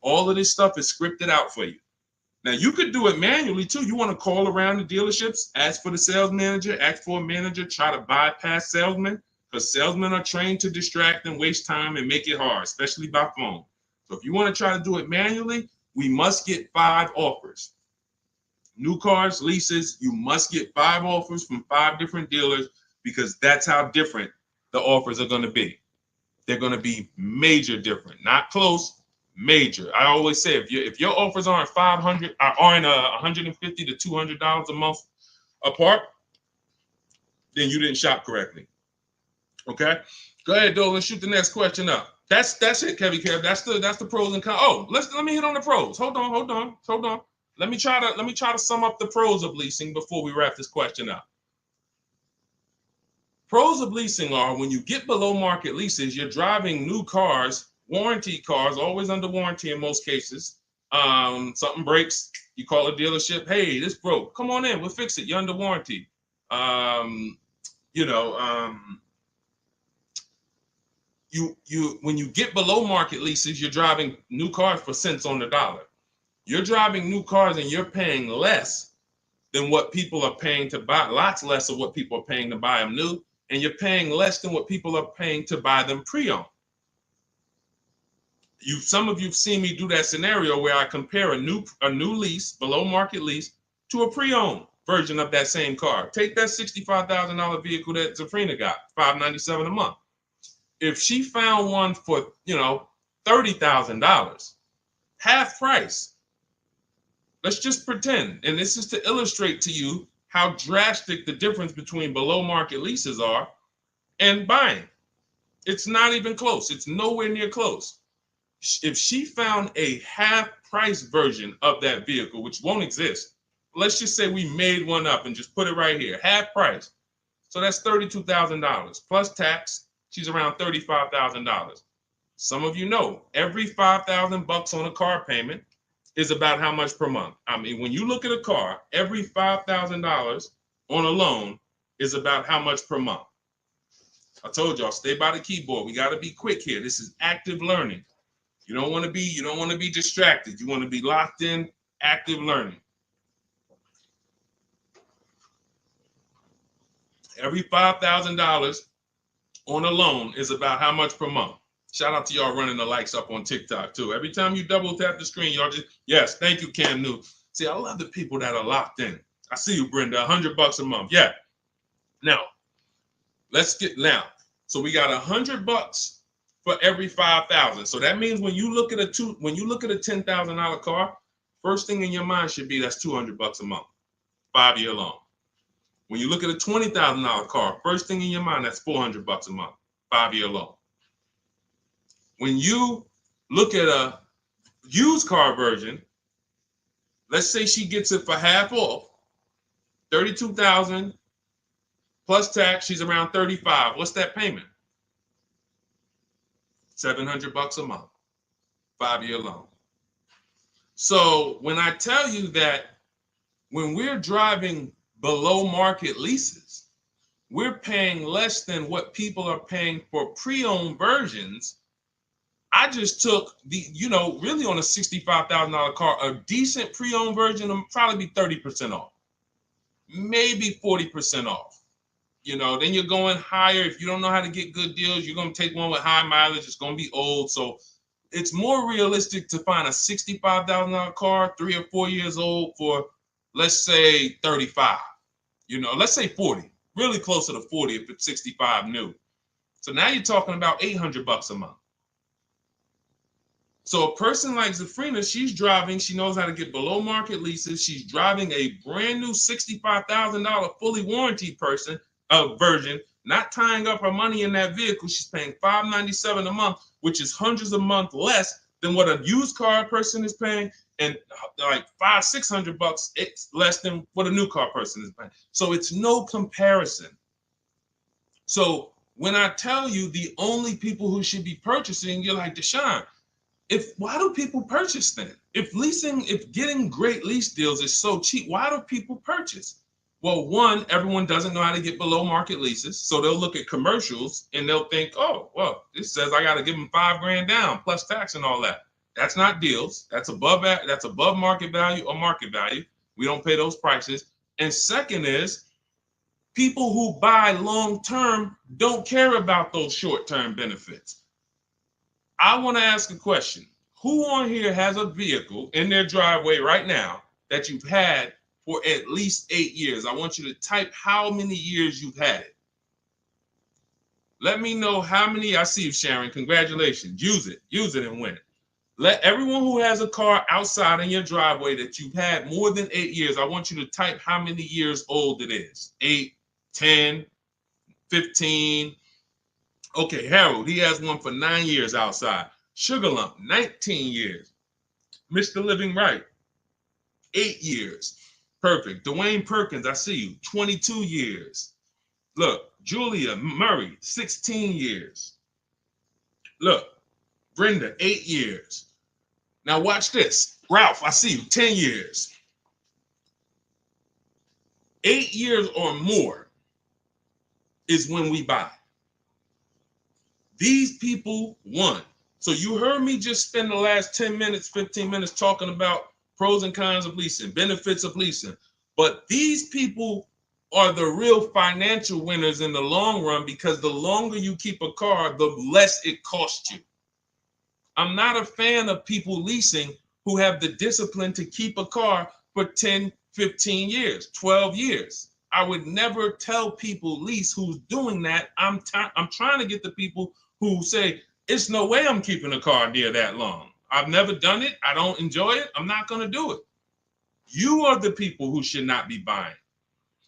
All of this stuff is scripted out for you. Now, you could do it manually, too. You want to call around the dealerships, ask for the sales manager, ask for a manager, try to bypass salesmen, because salesmen are trained to distract and waste time and make it hard, especially by phone. So if you want to try to do it manually, we must get 5 offers. New cars, leases, you must get 5 offers from 5 different dealers because that's how different the offers are going to be. They're going to be major different, not close, major. I always say if your offers aren't $150 to $200 a month apart, then you didn't shop correctly. Okay, go ahead, Doe. Let's shoot the next question up. That's it, Kevy Kev. That's the pros and cons. Oh, let me hit on the pros. Hold on. Let me try to sum up the pros of leasing before we wrap this question up. Pros of leasing are when you get below market leases, you're driving new cars, warranty cars, always under warranty in most cases. Something breaks, you call a dealership. Hey, this broke. Come on in, we'll fix it. You're under warranty. When you get below market leases, you're driving new cars for cents on the dollar. You're driving new cars and you're paying less than what people are paying to buy, lots less of what people are paying to buy them new, and you're paying less than what people are paying to buy them pre-owned. Some of you've seen me do that scenario where I compare a new lease, below market lease, to a pre-owned version of that same car. Take that $65,000 vehicle that Zafrina got, $597 a month. If she found one for, $30,000, half price, let's just pretend, and this is to illustrate to you how drastic the difference between below market leases are and buying. It's not even close. It's nowhere near close. If she found a half price version of that vehicle, which won't exist, let's just say we made one up and just put it right here, half price. So that's $32,000 plus tax. She's around $35,000. Some of you know every $5,000 on a car payment is about how much per month. I mean, when you look at a car, every $5,000 on a loan is about how much per month. I told y'all, stay by the keyboard. We got to be quick here. This is active learning. You don't want to be distracted. You want to be locked in, active learning. Every $5,000 on a loan is about how much per month. Shout out to y'all running the likes up on TikTok too. Every time you double tap the screen, y'all just, yes, thank you, Cam New. See, I love the people that are locked in. I see you, Brenda, $100 a month. Yeah. Now, so we got $100 for every 5,000. So that means when you look at a $10,000 car, first thing in your mind should be that's $200 a month, 5-year loan. When you look at a $20,000 car, first thing in your mind, that's $400 a month, 5-year loan. When you look at a used car version, let's say she gets it for half off, $32,000 plus tax, she's around $35,000. What's that payment? $700 a month, 5-year loan. So when I tell you that when we're driving below market leases, we're paying less than what people are paying for pre-owned versions. I just took really on a $65,000 car, a decent pre-owned version will probably be 30% off, maybe 40% off. Then you're going higher. If you don't know how to get good deals, you're going to take one with high mileage. It's going to be old. So it's more realistic to find a $65,000 car, 3 or 4 years old for, let's say 35, let's say 40, really closer to 40 if it's 65 new. So now you're talking about $800 a month. So a person like Zafrina, she's driving, she knows how to get below market leases. She's driving a brand new $65,000 fully warranted version, not tying up her money in that vehicle. She's paying $597 a month, which is hundreds a month less than what a used car person is paying, and like $500-$600 it's less than what a new car person is paying. So it's no comparison. So when I tell you the only people who should be purchasing, you're like, Deshone, why do people purchase then? If getting great lease deals is so cheap, why do people purchase? Well, one, everyone doesn't know how to get below market leases. So they'll look at commercials and they'll think, oh, well, this says I got to give them $5,000 down plus tax and all that. That's not deals. That's above market value or market value. We don't pay those prices. And second is, people who buy long-term don't care about those short-term benefits. I want to ask a question. Who on here has a vehicle in their driveway right now that you've had for at least 8 years? I want you to type how many years you've had it. Let me know how many. I see you, Sharon. Congratulations. Use it and win. Let everyone who has a car outside in your driveway that you've had more than 8 years, I want you to type how many years old it is. 8, 10, 15. Okay, Harold, he has one for 9 years outside. Sugar Lump, 19 years. Mr. Living Right, 8 years. Perfect. Dwayne Perkins, I see you, 22 years. Look, Julia Murray, 16 years. Look, Brenda, 8 years. Now watch this. Ralph, I see you, 10 years. 8 years or more is when we buy. These people won. So you heard me just spend the last 10 minutes, 15 minutes talking about pros and cons of leasing, benefits of leasing. But these people are the real financial winners in the long run, because the longer you keep a car, the less it costs you. I'm not a fan of people leasing who have the discipline to keep a car for 10, 15 years, 12 years. I would never tell people lease who's doing that. I'm trying to get the people who say, it's no way I'm keeping a car near that long. I've never done it. I don't enjoy it. I'm not going to do it. You are the people who should not be buying.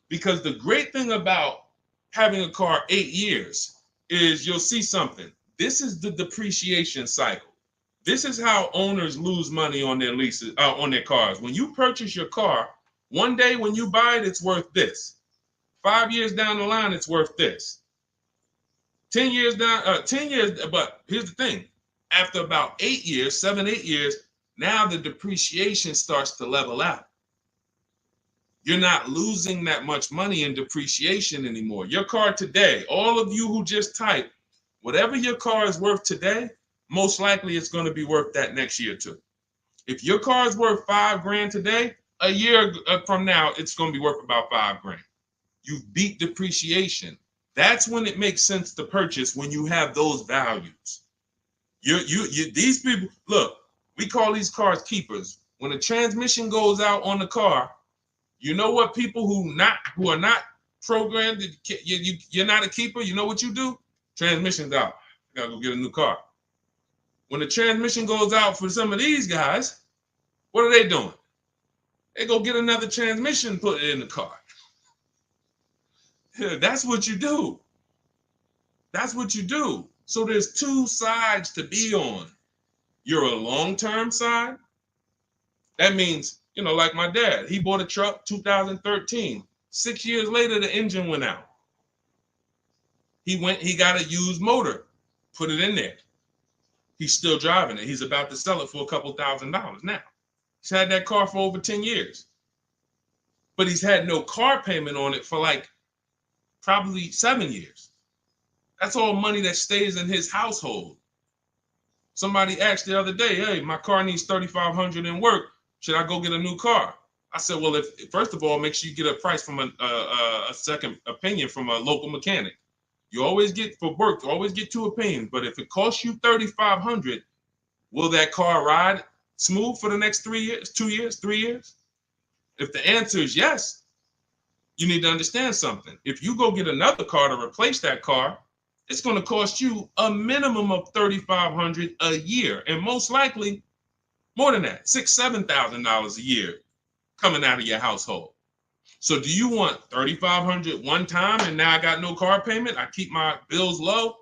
Because the great thing about having a car 8 years is you'll see something. This is the depreciation cycle. This is how owners lose money on their leases, on their cars. When you purchase your car, one day when you buy it, it's worth this. 5 years down the line, it's worth this. 10 years down, 10 years, but here's the thing. After about 8 years, 7, 8 years, now the depreciation starts to level out. You're not losing that much money in depreciation anymore. Your car today, all of you who just typed, whatever your car is worth today, most likely it's going to be worth that next year too. If your car is worth $5,000 today, a year from now, it's going to be worth about $5,000. You beat depreciation. That's when it makes sense to purchase, when you have those values. These people, look, we call these cars keepers. When a transmission goes out on the car, you know what people who are not programmed, you're not a keeper, you know what you do? Transmission's out. You gotta go get a new car. When the transmission goes out for some of these guys, what are they doing? They go get another transmission and put it in the car. That's what you do. That's what you do. So there's two sides to be on. You're a long-term side. That means, like my dad, he bought a truck 2013. 6 years later, the engine went out. He got a used motor, put it in there. He's still driving it. He's about to sell it for a couple $1,000s now. He's had that car for over 10 years. But he's had no car payment on it for probably 7 years. That's all money that stays in his household. Somebody asked the other day, hey, my car needs $3,500 in work. Should I go get a new car? I said, well, first of all, make sure you get a price from a second opinion from a local mechanic. You always get, for work, you always get 2 opinions. But if it costs you $3,500, will that car ride smooth for the next 3 years, 2 years, 3 years? If the answer is yes, you need to understand something. If you go get another car to replace that car, it's going to cost you a minimum of $3,500 a year, and most likely more than that, $6,000, $7,000 a year coming out of your household. So do you want $3,500 one time and now I got no car payment, I keep my bills low?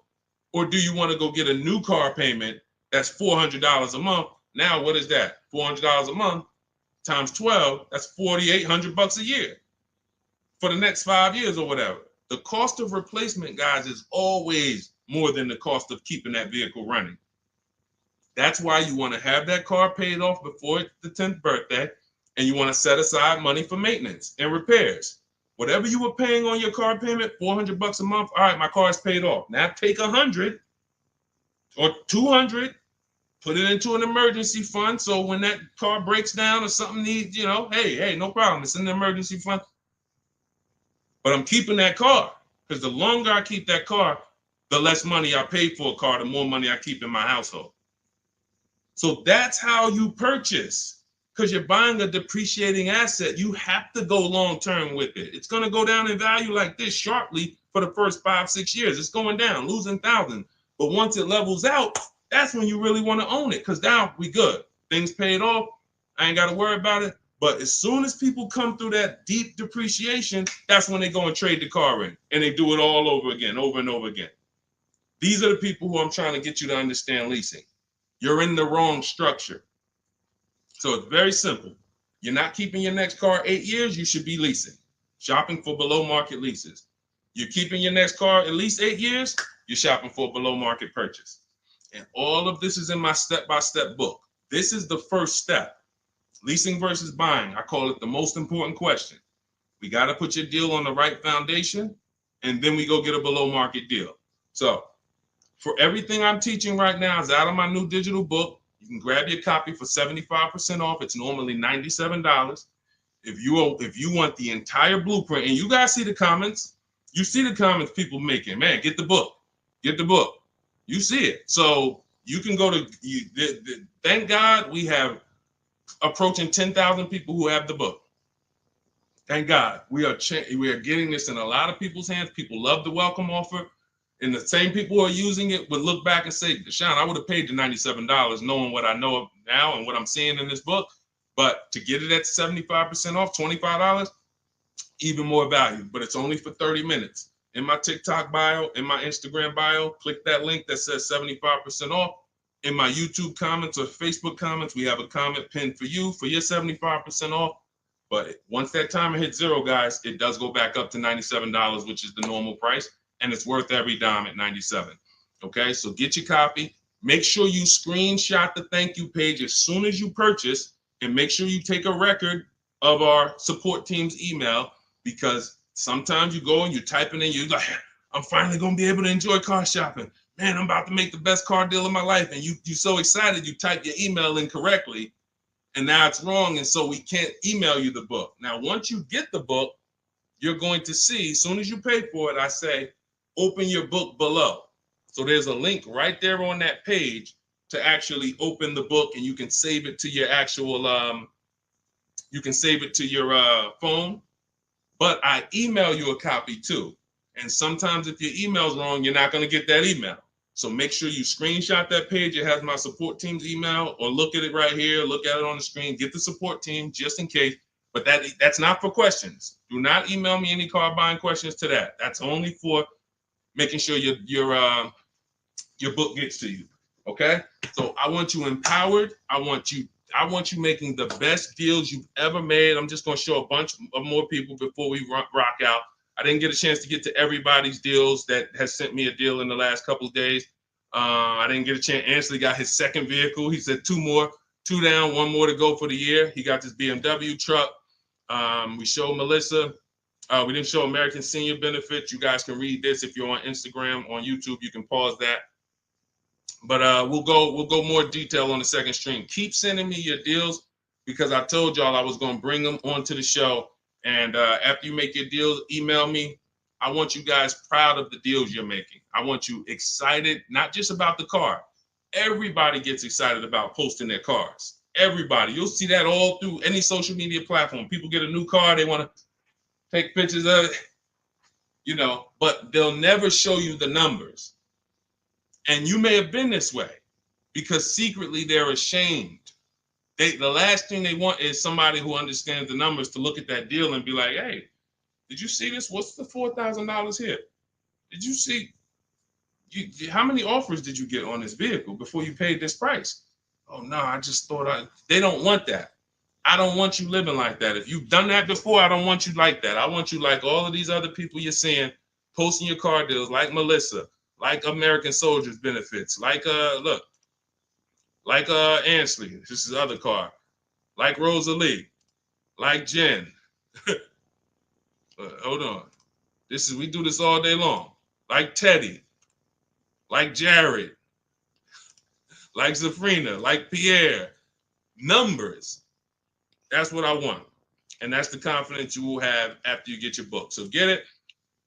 Or do you want to go get a new car payment that's $400 a month? Now what is that? $400 a month times 12, that's $4,800 a year for the next 5 years or whatever. The cost of replacement, guys, is always more than the cost of keeping that vehicle running. That's why you want to have that car paid off before the 10th birthday, and you want to set aside money for maintenance and repairs. Whatever you were paying on your car payment, $400 a month. All right, my car is paid off. Now take $100 or $200, put it into an emergency fund. So when that car breaks down or something needs, hey, no problem. It's in the emergency fund. But I'm keeping that car, because the longer I keep that car, the less money I pay for a car, the more money I keep in my household. So that's how you purchase, because you're buying a depreciating asset. You have to go long term with it. It's going to go down in value like this sharply for the first 5-6 years. It's going down, losing thousands. But once it levels out, that's when you really want to own it, because now we good. Things paid off. I ain't got to worry about it. But as soon as people come through that deep depreciation, that's when they go and trade the car in, and they do it all over again, over and over again. These are the people who I'm trying to get you to understand leasing. You're in the wrong structure. So it's very simple. You're not keeping your next car 8 years, you should be leasing, shopping for below market leases. You're keeping your next car at least 8 years, you're shopping for a below market purchase. And all of this is in my step-by-step book. This is the first step. Leasing versus buying. I call it the most important question. We got to put your deal on the right foundation, and then we go get a below market deal. So for everything I'm teaching right now is out of my new digital book. You can grab your copy for 75% off. It's normally $97. If you want the entire blueprint, and you guys see the comments, you see the comments people making, man, get the book. Get the book. You see it. So you can go to, thank God we have approaching 10,000 people who have the book. Thank God. We are getting this in a lot of people's hands. People love the welcome offer. And the same people who are using it would look back and say, Deshone, I would have paid the $97 knowing what I know now and what I'm seeing in this book. But to get it at 75% off, $25, even more value. But it's only for 30 minutes. In my TikTok bio, in my Instagram bio, click that link that says 75% off. In my YouTube comments or Facebook comments, we have a comment pinned for you for your 75% off. But once that timer hits zero, guys, it does go back up to $97, which is the normal price. And it's worth every dime at $97. Okay, so get your copy. Make sure you screenshot the thank you page as soon as you purchase, and make sure you take a record of our support team's email, because sometimes you go and you type it in, you're like, I'm finally going to be able to enjoy car shopping. Man, I'm about to make the best car deal of my life. And you're so excited, you type your email in correctly, and now it's wrong. And so we can't email you the book. Now, once you get the book, you're going to see, as soon as you pay for it, I say, open your book below. So there's a link right there on that page to actually open the book, and you can save it to your actual, you can save it to your phone. But I email you a copy too. And sometimes if your email's wrong, you're not going to get that email. So make sure you screenshot that page. It has my support team's email, or look at it right here. Look at it on the screen. Get the support team just in case. But that's not for questions. Do not email me any car buying questions to that. That's only for making sure your book gets to you. Okay? So I want you empowered. I want you making the best deals you've ever made. I'm just going to show a bunch of more people before we rock out. I didn't get a chance to get to everybody's deals that has sent me a deal in the last couple of days. I didn't get a chance. Ansley got his second vehicle. He said 2 down, 1 more to go for the year. He got this BMW truck. We showed Melissa. We didn't show American Senior Benefits. You guys can read this if you're on Instagram, on YouTube. You can pause that. But we'll go more detail on the second stream. Keep sending me your deals, because I told y'all I was going to bring them onto the show. And after you make your deals, email me. I want you guys proud of the deals you're making. I want you excited, not just about the car. Everybody gets excited about posting their cars. Everybody. You'll see that all through any social media platform. People get a new car, they want to take pictures of it, but they'll never show you the numbers. And you may have been this way, because secretly they're ashamed. The last thing they want is somebody who understands the numbers to look at that deal and be like, hey, did you see this? What's the $4,000 here? Did you see? How many offers did you get on this vehicle before you paid this price? Oh, no, I just thought they don't want that. I don't want you living like that. If you've done that before, I don't want you like that. I want you like all of these other people you're seeing posting your car deals, like Melissa, like American Soldiers Benefits, like Ansley, this is his other car, like Rosalie, like Jen. Hold on. We do this all day long. Like Teddy, like Jared, like Zafrina, like Pierre. Numbers. That's what I want. And that's the confidence you will have after you get your book. So get it.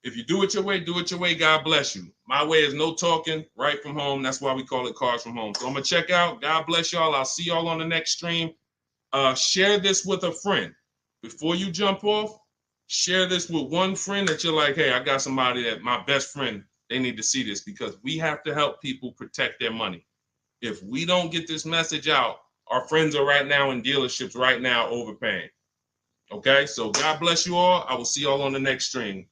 If you do it your way, do it your way. God bless you. My way is no talking, right from home. That's why we call it Cars from Home. So I'm going to check out. God bless y'all. I'll see y'all on the next stream. Share this with a friend. Before you jump off, share this with one friend that you're like, hey, I got somebody that my best friend, they need to see this, because we have to help people protect their money. If we don't get this message out, our friends are right now in dealerships right now overpaying. Okay, so God bless you all. I will see y'all on the next stream.